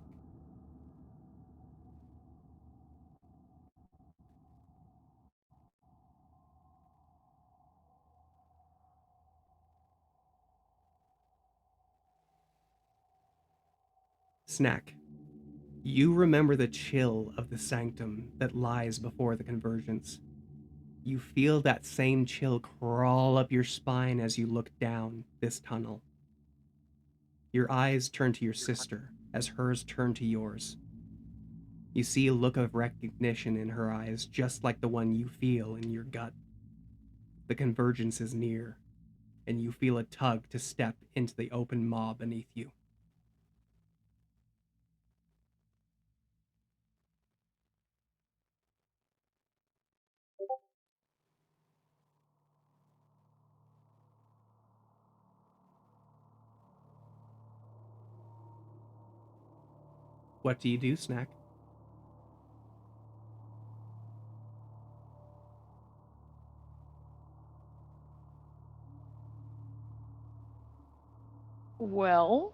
Snack, you remember the chill of the sanctum that lies before the convergence. You feel that same chill crawl up your spine as you look down this tunnel. Your eyes turn to your sister as hers turn to yours. You see a look of recognition in her eyes, just like the one you feel in your gut. The convergence is near, and you feel a tug to step into the open maw beneath you. What do you do, Snack? Well,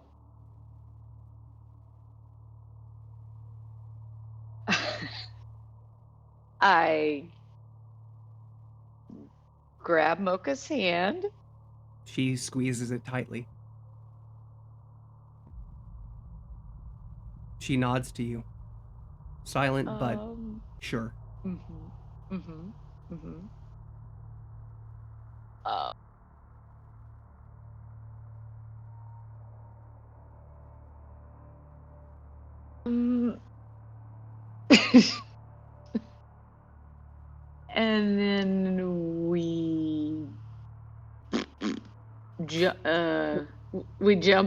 I grab Mocha's hand. She squeezes it tightly. She nods to you. Silent, but sure. Mm-hmm. Mm-hmm. Mm-hmm. Uh, mm. And then we jump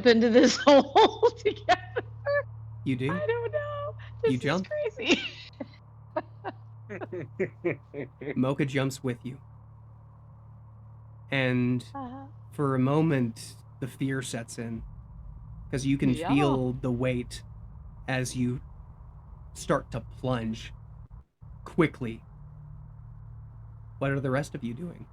into this hole together. You do? I don't know. This You jump? is crazy. Mocha jumps with you. And Uh, for a moment, the fear sets in. Because you can Yeah. feel the weight as you start to plunge quickly. What are the rest of you doing?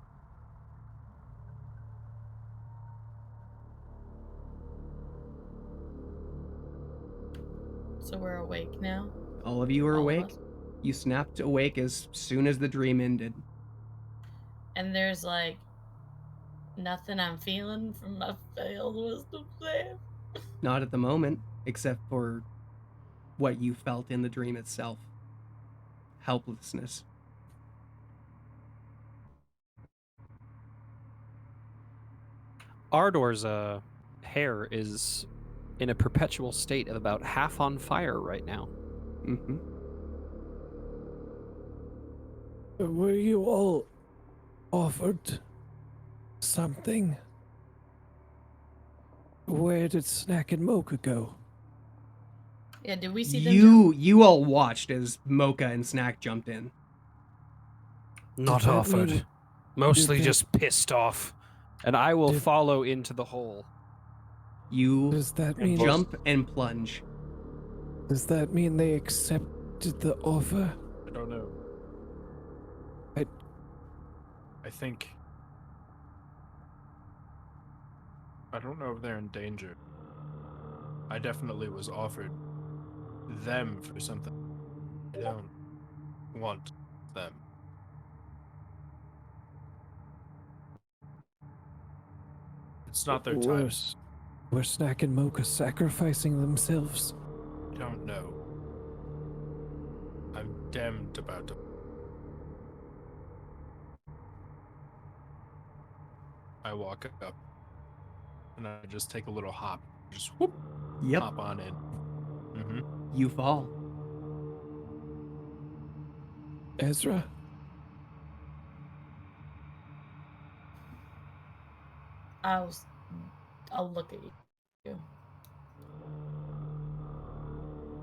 So we're awake now. All of you are All of awake. us? You snapped awake as soon as the dream ended. And there's like nothing I'm feeling from my failed wisdom save. Not at the moment, except for what you felt in the dream itself. Helplessness. Ardor's hair is in a perpetual state of about half on fire right now. Mm-hmm. Were you all offered something? Where did Snack and Mocha go? Yeah, did we see them jump? You all watched as Mocha and Snack jumped in. Not that offered. mean- Mostly did they- just pissed off. And I will Did- follow into the hole. You Does that And mean jump and plunge. Does that mean they accepted the offer? I don't know. I think. I don't know if they're in danger. I definitely was offered them for something. I don't want them. It's not their time. Worse. Were Snack and Mocha sacrificing themselves? I don't know. I'm damned about to. I walk up and I just take a little hop. Just whoop, Yep, hop on in. Mm-hmm. you fall. Ezra? I'll look at you.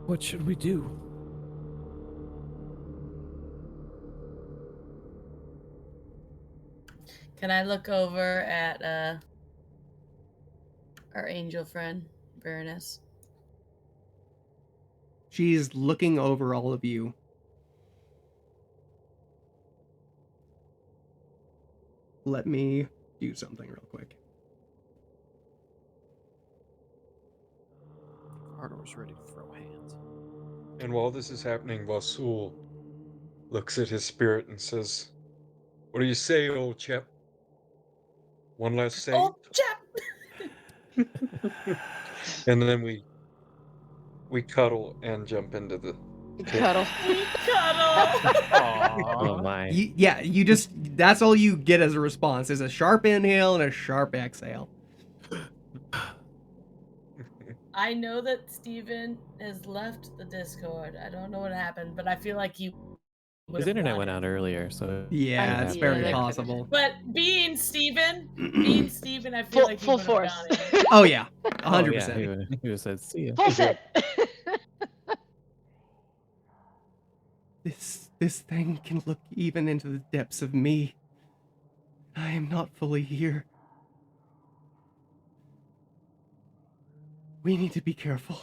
What should we do? Can I look over at our angel friend, Baroness? She's looking over all of you. Let me do something real quick. Ardor's ready to throw hands. And while this is happening, Vasul looks at his spirit and says, "What do you say, old chap? One last save?" Oh, chap! And then we cuddle and jump into the Cuddle. Cuddle! Oh my. Yeah, you just, that's all you get as a response, is a sharp inhale and a sharp exhale. I know that Steven has left the Discord. I don't know what happened, but I feel like he would His have internet went wanted- out earlier, so Yeah, it's Yeah, very that could've- possible. But being Steven, I feel like he Full would have force. gone in. Oh yeah, Oh, 100%. yeah, he would have said, "See ya." Full set. This thing can look even into the depths of me. I am not fully here. We need to be careful.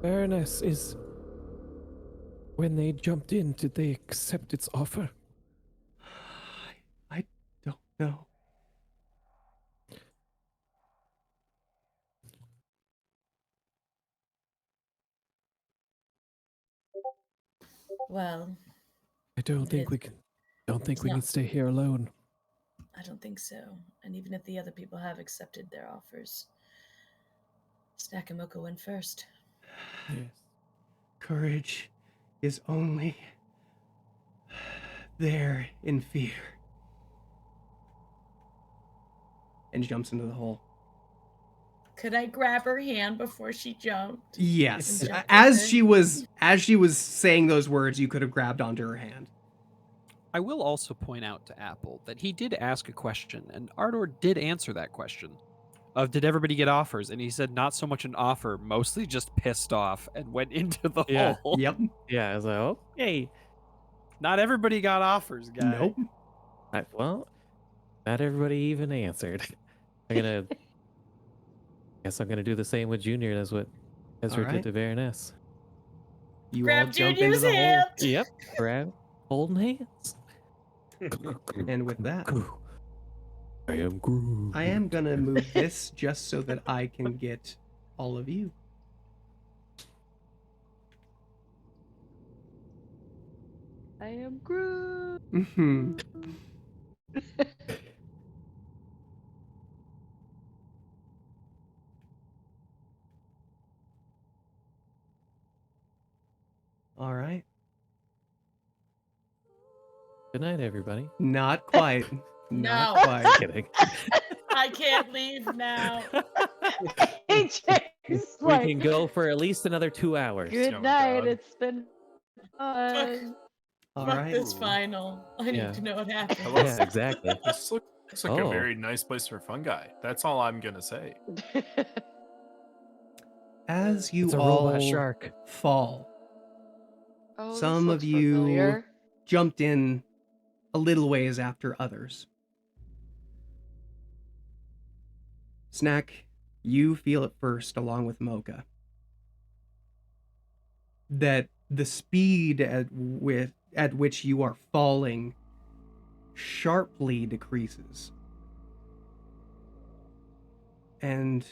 Baroness, is... When they jumped in, did they accept its offer? I don't know. Well, I don't Even think if we can. Don't think it's we not- can stay here alone. I don't think so. And even if the other people have accepted their offers, Snakamoka went first. Yes. Courage is only there in fear. And jumps into the hole. Could I grab her hand before she jumped? Yes. And jump As with her? she was saying those words, you could have grabbed onto her hand. I will also point out to Apple that he did ask a question, and Ardor did answer that question. Of did everybody get offers? And he said not so much an offer, mostly just pissed off and went into the Yeah. hole. Yep. Yeah, I was like, okay. Not everybody got offers, guy. Nope. Well, not everybody even answered. Guess I'm gonna do the same with Junior as what Ezra Alright. did to Baroness. You all Grab jump into Junior's the hole. hand. Yep. Grab, holding hands. And with that, I am Groot. I am gonna move this just so that I can get all of you. I am Groot. Mhm. All right. Good night, everybody. Not quite. Not No. quite. Kidding. I can't leave now. AJ's We like, can go for at least another 2 hours. good Oh, night. God. It's been fun. All Fuck right. this final. I need Yeah. to know what happened. Hello. Yeah, exactly. This looks like a Oh. very nice place for a fun guy. That's all I'm gonna say. As you It's a all robot shark. fall, Oh, this some of looks you familiar. jumped in a little ways after others. Snack, you feel it first along with Mocha that the speed at which you are falling sharply decreases. And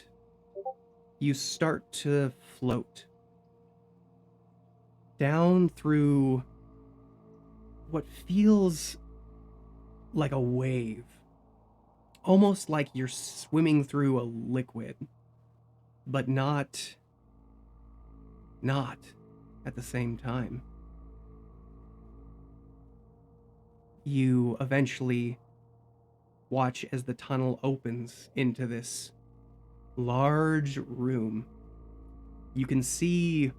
you start to float down through what feels like a wave. Almost like you're swimming through a liquid, but not at the same time. You eventually watch as the tunnel opens into this large room. You can see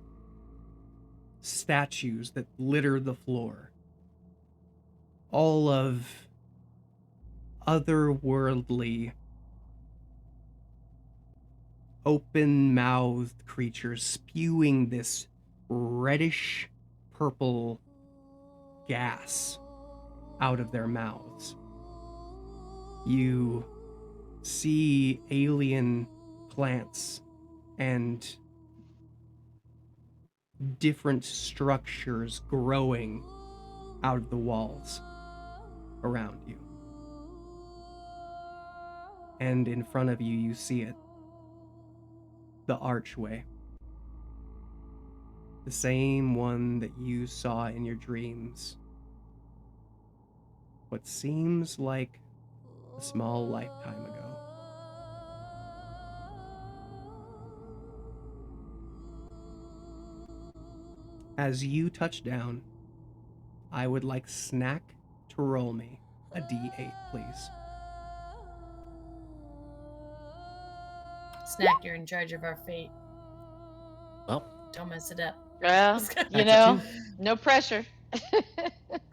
statues that litter the floor. All of otherworldly, open-mouthed creatures spewing this reddish purple gas out of their mouths. You see alien plants and different structures growing out of the walls around you. And in front of you, you see it. The archway. The same one that you saw in your dreams. What seems like a small lifetime ago. As you touch down, I would like Snack to roll me a d8, please. Snack, you're in charge of our fate. Well, Don't mess it up. Well, That's you a know, two. no pressure.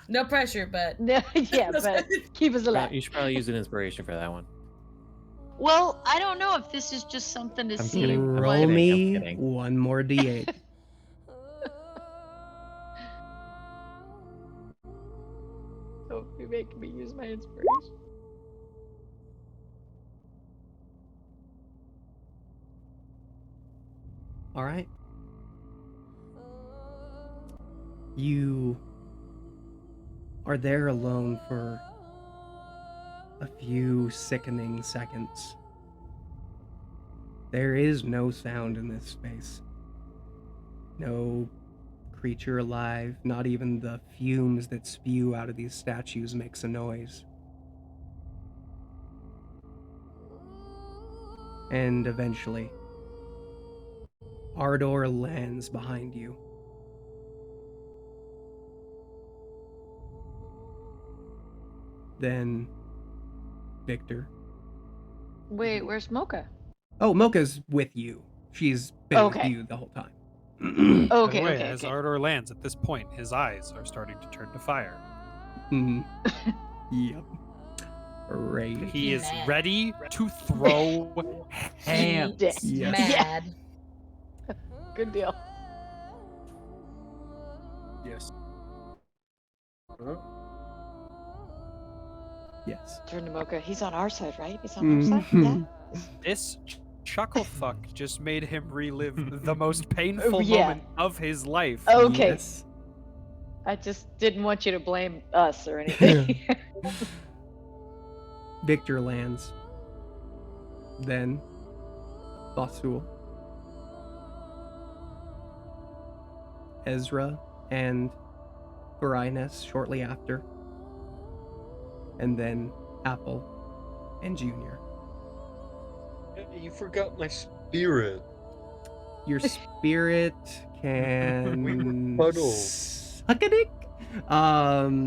No pressure, but No, yeah, but keep us alive. you should probably use an inspiration for that one. Well, I don't know if this is just something to I'm see kidding. what. Roll kidding, I'm me kidding. one more d8. Don't be making me use my inspiration. All right. You are there alone for a few sickening seconds. There is no sound in this space. No creature alive. Not even the fumes that spew out of these statues makes a noise. And eventually, Ardor lands behind you. Then Victor. Wait, where's Mocha? Oh, Mocha's with you. She's been with Okay. you the whole time. By the Okay, way, okay, as okay. Ardor lands at this point, his eyes are starting to turn to fire. Mhm. Yep. Right. He is Mad. ready to throw hands. He's Yes. Mad. Good deal. Yes. Yes. Turn to Mocha. He's on our side, right? He's on our side? Yeah. Mhm. This chuckle fuck just made him relive the most painful Yeah. moment of his life. Okay. Yes. I just didn't want you to blame us or anything. Victor lands. Then Basul. Ezra and Varinus shortly after. And then Apple and Junior. You forgot my spirit. Your spirit can Puddle. suck a dick. Oh.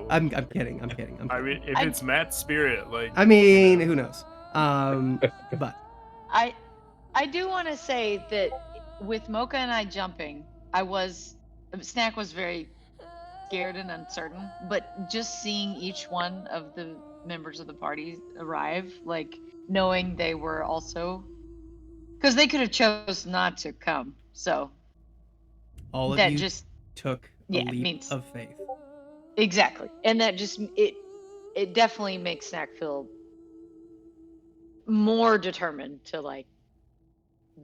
I'm kidding. I'm kidding. I mean, if I- it's Matt's spirit, like. I mean, who knows? But I do want to say that with Mocha and I jumping, Snack was very scared and uncertain, but just seeing each one of the members of the party arrive, like knowing they were also, because they could have chose not to come, so all of that you just took a yeah, leap means- of faith. exactly, and that just it definitely makes Snack feel more determined to like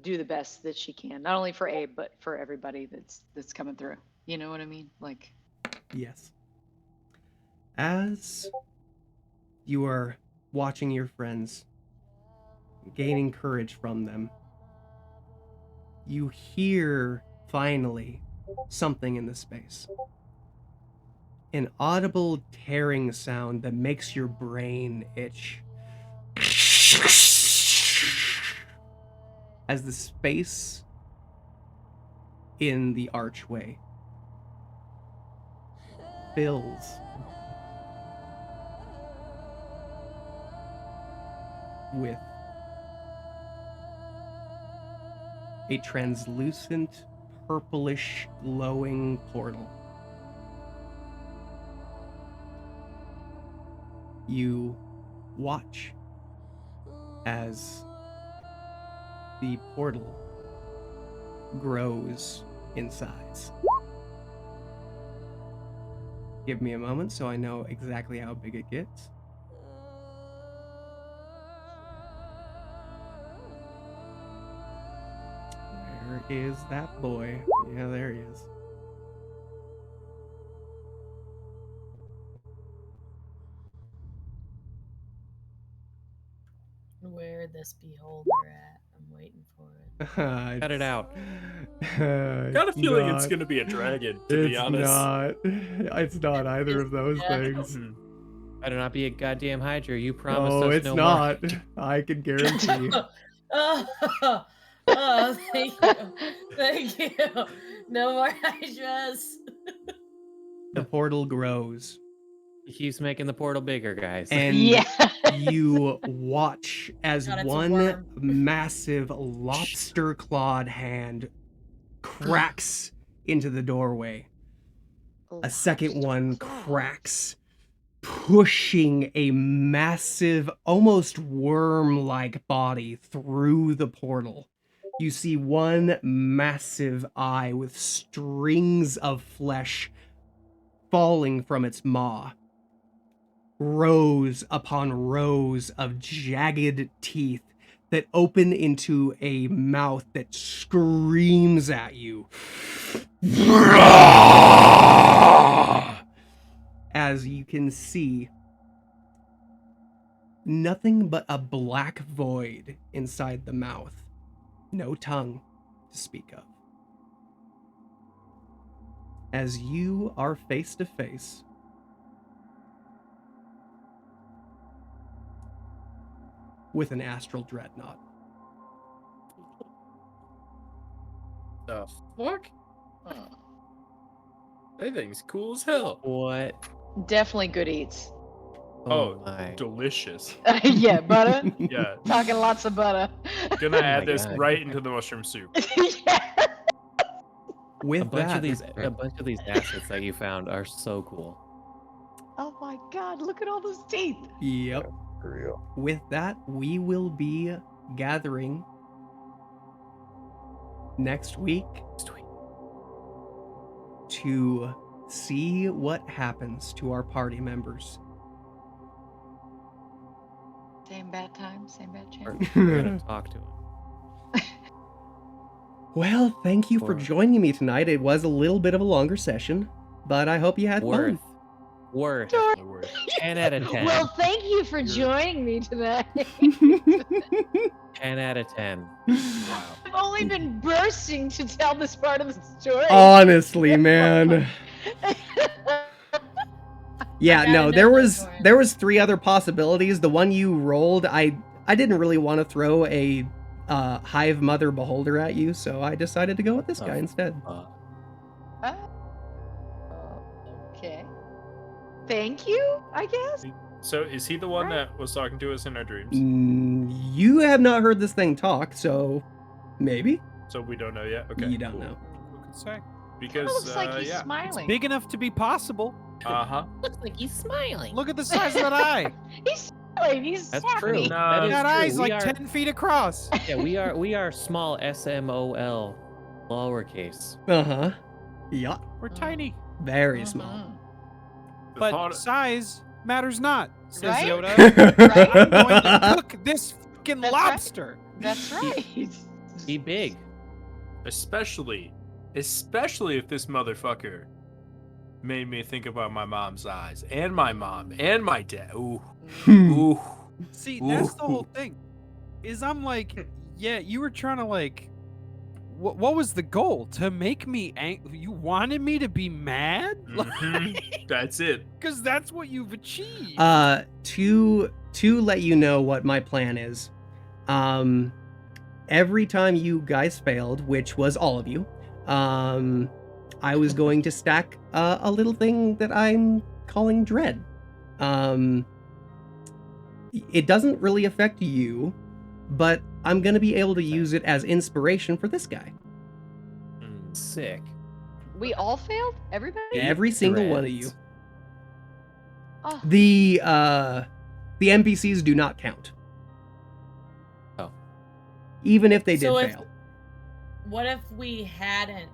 do the best that she can, not only for Abe but for everybody that's coming through. You know what I mean? Like, Yes. As you are watching your friends, gaining courage from them, you hear finally something in the space. An audible tearing sound that makes your brain itch. As the space in the archway fills with a translucent, purplish, glowing portal. You watch as the portal grows in size. Give me a moment so I know exactly how big it gets. Where is that boy? Yeah, there he is. Where this beholder at? I'm waiting for it. Cut it out. Got a feeling it's gonna be a dragon, to be honest. Not. It's not either of those Yeah. things. Better not be a goddamn Hydra. You promised No, us it's no not. more. I can guarantee. Oh, thank you. Thank you. No more hydras. The portal grows, He keeps making the portal bigger, guys. and yeah. you watch as God, it's a one worm. massive lobster-clawed hand cracks into the doorway. A second one cracks, pushing a massive, almost worm-like body through the portal. You see one massive eye with strings of flesh falling from its maw. Rows upon rows of jagged teeth that open into a mouth that screams at you. As you can see, nothing but a black void inside the mouth. No tongue to speak of. as you are face to face with an astral dreadnought. The fuck? Hmm. That thing's cool as hell. What? Definitely good eats. Oh, my. delicious. Yeah, butter. Yeah, Talking lots of butter. gonna Oh add my this God. right into the mushroom soup. Yeah. With A bunch that, of these assets that you found are so cool. Oh my god, look at all those teeth. yep. For real. With that, we will be gathering next week to see what happens to our party members. Same bad time, same bad We're, chance. we're gonna talk to him. Well, thank you for Or- joining me tonight. It was a little bit of a longer session, but I hope you had Worth. fun. Worth. Definitely worth. 10 out of 10. Well, thank you for joining me tonight. 10 out of 10. Wow. I've only been bursting to tell this part of the story. Honestly, man. Yeah, gotta no, know there that, was Lauren. there was 3 other possibilities. The one you rolled, I didn't really want to throw a Hive Mother Beholder at you, so I decided to go with this guy Oh. instead. Ah. Okay. Thank you, I guess. So is he the one that was talking to us in our dreams? You have not heard this thing talk, so maybe So we don't know yet. Okay. you don't cool. know. Who can say? Because Looks like he's yeah. smiling. Big enough to be possible. Uh-huh. Looks like he's smiling. Look at the size of that eye. He's smiling. He's That's happy. true. No. That is That true. eye's We like are- 10 feet across. Yeah, we are small SMOL lowercase. Uh-huh. Yeah, We're tiny. very small. Mhm. The But thought- size matters not, says Right? Yoda. Right? I'm going to cook this fucking That's right. lobster. That's right. Be big. especially if this motherfucker made me think about my mom's eyes and my mom and my dad. Ooh, ooh. See, that's the Ooh. whole thing. Is I'm like, yeah, you were trying to like, what was the goal? To make me angry? You wanted me to be mad? Mhm. That's it. Because that's what you've achieved. To let you know what my plan is, every time you guys failed, which was all of you, I was going to stack a little thing that I'm calling Dread. It doesn't really affect you, but I'm gonna be able to use it as inspiration for this guy. Sick. We all failed? Everybody? Every single one of you. Dreads. Oh, The NPCs do not count. Oh. Even if they did So if- fail. What if we hadn't?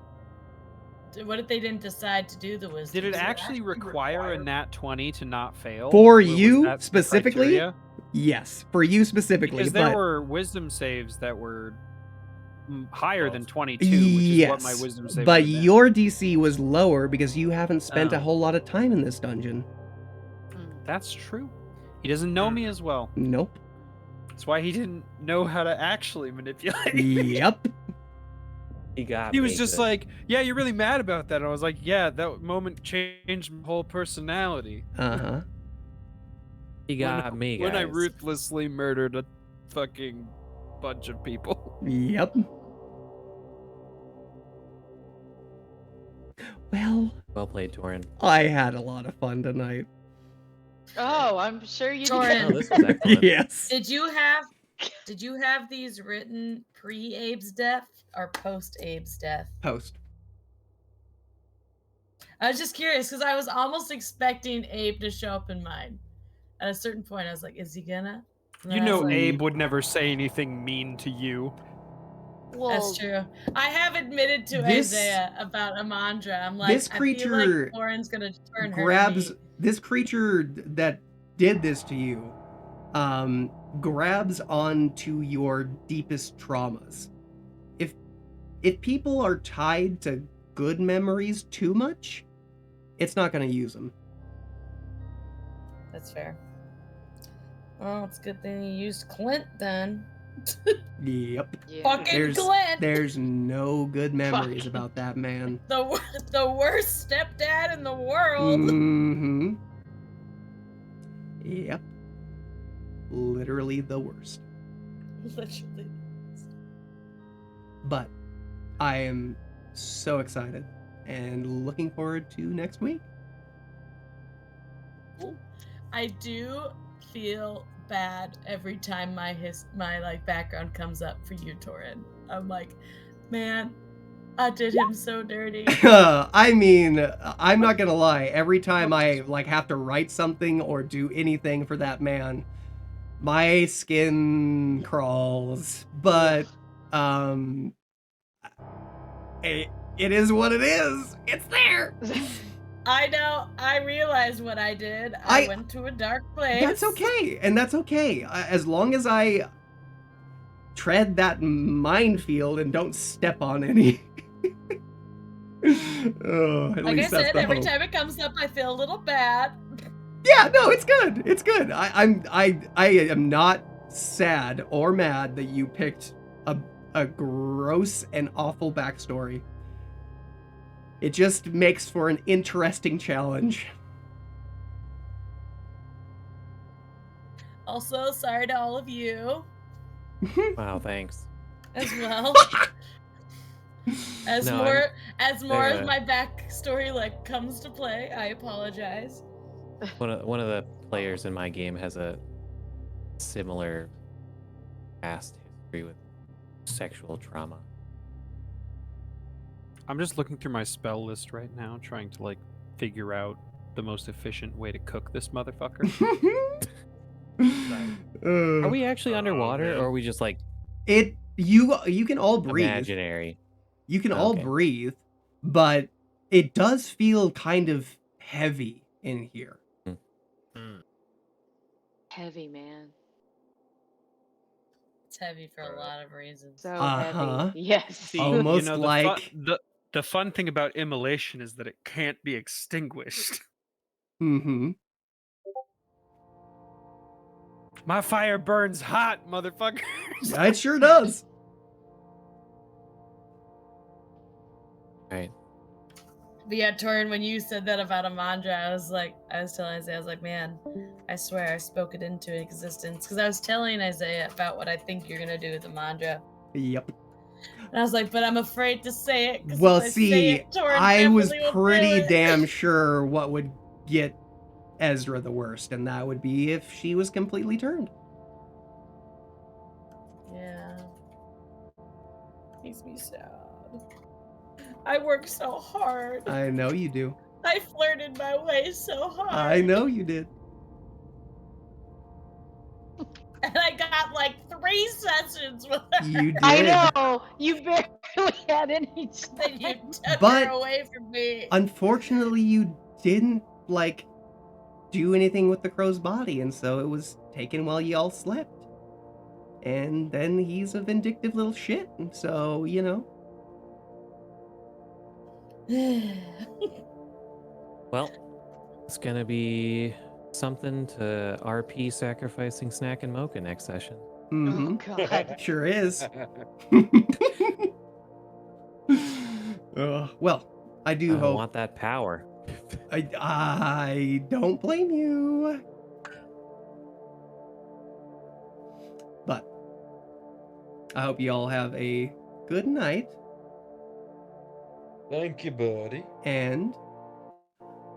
What if they didn't decide to do the wisdom? Did it save? actually require a nat 20 to not fail? For Or was you that the specifically? criteria? Yes, for you specifically. Because there but were wisdom saves that were higher than 22, which is what my yes, wisdom save but would've been. your DC was lower because you haven't spent a Oh. whole lot of time in this dungeon. That's true. He doesn't know me as well. Nope. That's why he didn't know how to actually manipulate. Yep. He got He me was just good. like, "Yeah, you're really mad about that." And I was like, "Yeah, that moment changed my whole personality." Uh-huh. He got me, when I guys. ruthlessly murdered a fucking bunch of people. Yep. Well, Well played, Torin. I had a lot of fun tonight. oh, I'm sure you Jordan. Oh, this was excellent. Yes. Did you have these written pre-Abe's death or post-Abe's death? Post. I was just curious because I was almost expecting Abe to show up in mine. At a certain point, I was like, "Is he gonna?" And You then I was know, like, Abe would never say anything mean to you. Well, That's true. I have admitted to This- Isaiah about Amandra. I'm like, this I feel creature like Lauren's gonna turn her grabs to me. this creature that did this to you grabs onto your deepest traumas. If people are tied to good memories too much, it's not going to use them. That's fair. Well, it's a good thing you used Clint then. Yep. Yeah. Fucking Glenn. There's no good memories about that man. The worst stepdad in the world. Mm-hmm. Yep. Literally the worst. Literally. But I am so excited and looking forward to next week. I do feel bad every time my like background comes up for you, Torin. I'm like, man, I did him so dirty. I mean, I'm not gonna lie. Every time I like have to write something or do anything for that man, my skin crawls. But it is what it is. It's there. I know. I realized what I did. I went to a dark place. That's okay, and that's okay. As long as I tread that minefield and don't step on any. Oh, at Like I least that's said, the every hope. time it comes up, I feel a little bad. Yeah, no, it's good. It's good. I am not sad or mad that you picked a gross and awful backstory. It just makes for an interesting challenge. Also, sorry to all of you Wow, thanks. as well. As No, more of uh, my backstory like comes to play, I apologize. One of the players in my game has a similar past history with sexual trauma. I'm just looking through my spell list right now, trying to like figure out the most efficient way to cook this motherfucker. Are we actually underwater, man. or are we just like You can all breathe. imaginary? You can all Okay. breathe, but it does feel kind of heavy in here. Heavy, man. It's heavy for a lot of reasons. So Uh-huh. heavy. Yes. See, Almost the like- the fun thing about immolation is that it can't be extinguished. Mm-hmm. My fire burns hot, motherfuckers. It sure does. Right. But yeah, Torin, when you said that about Amandra, I was telling Isaiah, I was like, man, I swear I spoke it into existence. Because I was telling Isaiah about what I think you're going to do with Amandra. Yep. And I was like, but I'm afraid to say it. 'cause Well, if I say see, it, Torin I was definitely will do pretty it. damn sure what would get Ezra the worst, and that would be if she was completely turned. Yeah. Makes me sad. I worked so hard. I know you do. I flirted my way so hard. I know you did. And I got like 3 sessions with her. You did. I know. You barely had any Then you time. took But her away from me. Unfortunately, you didn't, like, do anything with the crow's body, and so it was taken while you all slept. And then he's a vindictive little shit, and so, you know. Well, it's gonna be something to RP sacrificing Snack and Mocha next session. Mm-hmm. Oh God. Sure is. Well, I do I hope. want that power. I don't blame you. But I hope you all have a good night, Thank you, buddy. and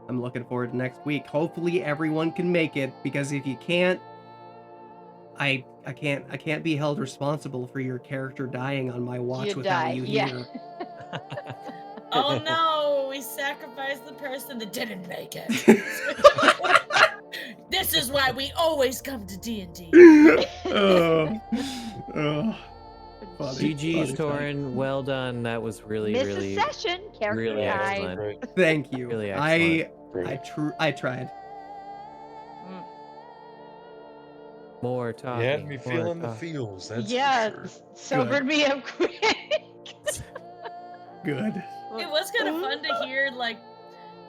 I'm looking forward to next week. Hopefully everyone can make it, because if you can't, I can't be held responsible for your character dying on my watch You without die, you yeah. here. Oh no, we sacrificed the person that didn't make it. This is why we always come to D&D. Oh, funny, GG's, funny. Torin. Well done. That was really, Miss really, a session. Character really died. excellent. Great. Thank you. Really I excellent. I tried. Mm. More You talking. had me more feeling the talking. feels. That's Yeah, for sure. sobered me up quick. Good. It was kind of fun to hear, like,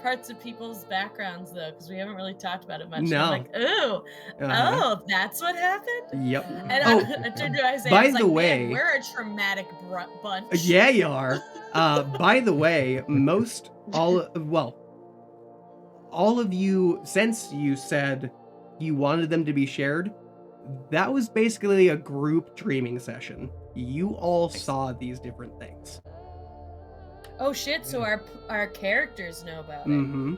parts of people's backgrounds though, because we haven't really talked about it much. And No. I'm like, ooh, Uh-huh. oh, that's what happened. Yep. And Oh, I turned to Isaiah. by I was the like, way- man, we're a traumatic bunch. yeah, you are. By the way, all of you, since you said you wanted them to be shared, that was basically a group dreaming session. You all saw these different things. Oh shit! So our characters know about it. Mm-hmm.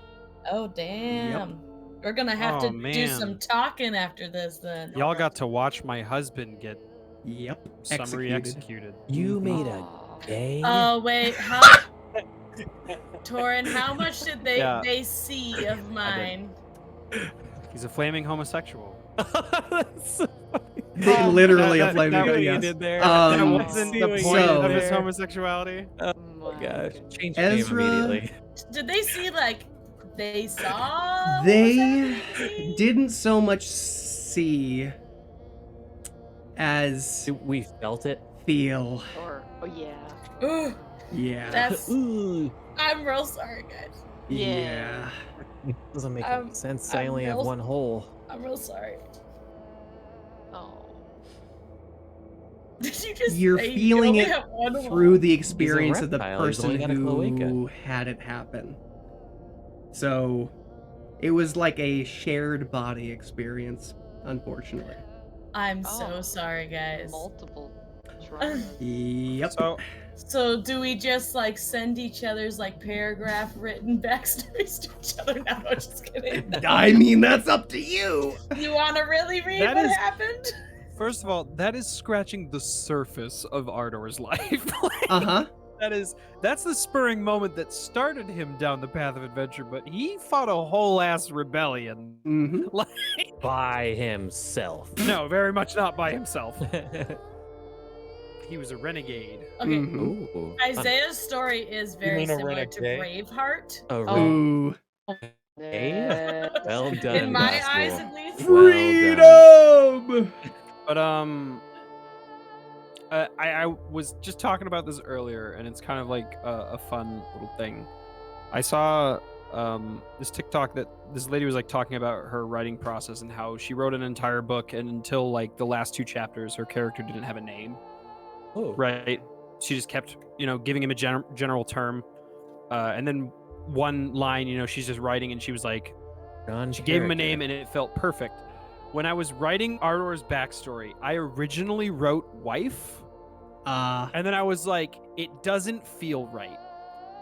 Oh damn! We're gonna have to Oh, do man. some talking after this then. Y'all got to watch my husband get Yep. summary executed. You made a gay. Oh wait, how? Torin, how much did they see of mine? He's a flaming homosexual. Literally a That- flaming that- guy, that yes. did there. That Um, wasn't the point so- of his homosexuality. Oh my gosh. Change your name Ezra- immediately. Did they see like they saw? what was They happening? didn't so much see as We felt it. feel. Or, oh yeah. Ooh, Yeah. that's. Ooh. I'm real sorry, guys. Yeah. Doesn't make I'm- any sense. I I'm only have real- one hole. I'm real sorry. Oh. Did you just? You're say you feeling only it have one through hole? the experience of the reptile, he's person only got a cloaca. who had it happen. So it was like a shared body experience, unfortunately. I'm so Oh. sorry, guys. Multiple trauma. Yep. So So do we just like send each other's like paragraph written backstories to each other now? I'm just kidding. I mean, that's up to you. You want to really read That what is- happened? first of all, that is scratching the surface of Ardor's life. Like, Uh-huh. that's the spurring moment that started him down the path of adventure, but he fought a whole ass rebellion. Mm-hmm. Like, By himself. no, very much not by himself. He was a renegade. Okay. Mhm. Ooh. Isaiah's story is very mean a similar to renegade? Braveheart. Oh, Oh. Ooh. Hey. Well done. In my Gospel. eyes, at least. Freedom! But I was just talking about this earlier, and it's kind of like a fun little thing. I saw this TikTok that this lady was like talking about her writing process and how she wrote an entire book, and until like the last 2 chapters, her character didn't have a name. Oh. Right? She just kept, giving him a general term, and then one line, she's just writing, and she was like, she gave him a name, and it felt perfect. When I was writing Ardor's backstory, I originally wrote wife, and then I was like, it doesn't feel right.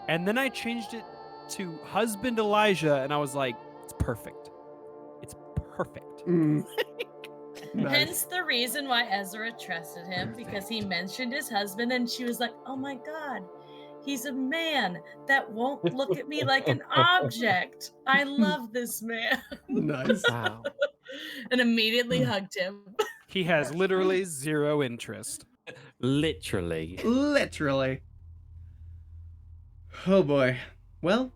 And then I changed it to husband Elijah, and I was like, it's perfect. It's perfect. Mm. Nice. Hence the reason why Ezra trusted him, because he mentioned his husband, and she was like, "Oh my God, he's a man that won't look at me like an object. I love this man," Nice. Wow. and immediately hugged him. He has literally 0 interest. Literally. Literally. Oh boy. Well,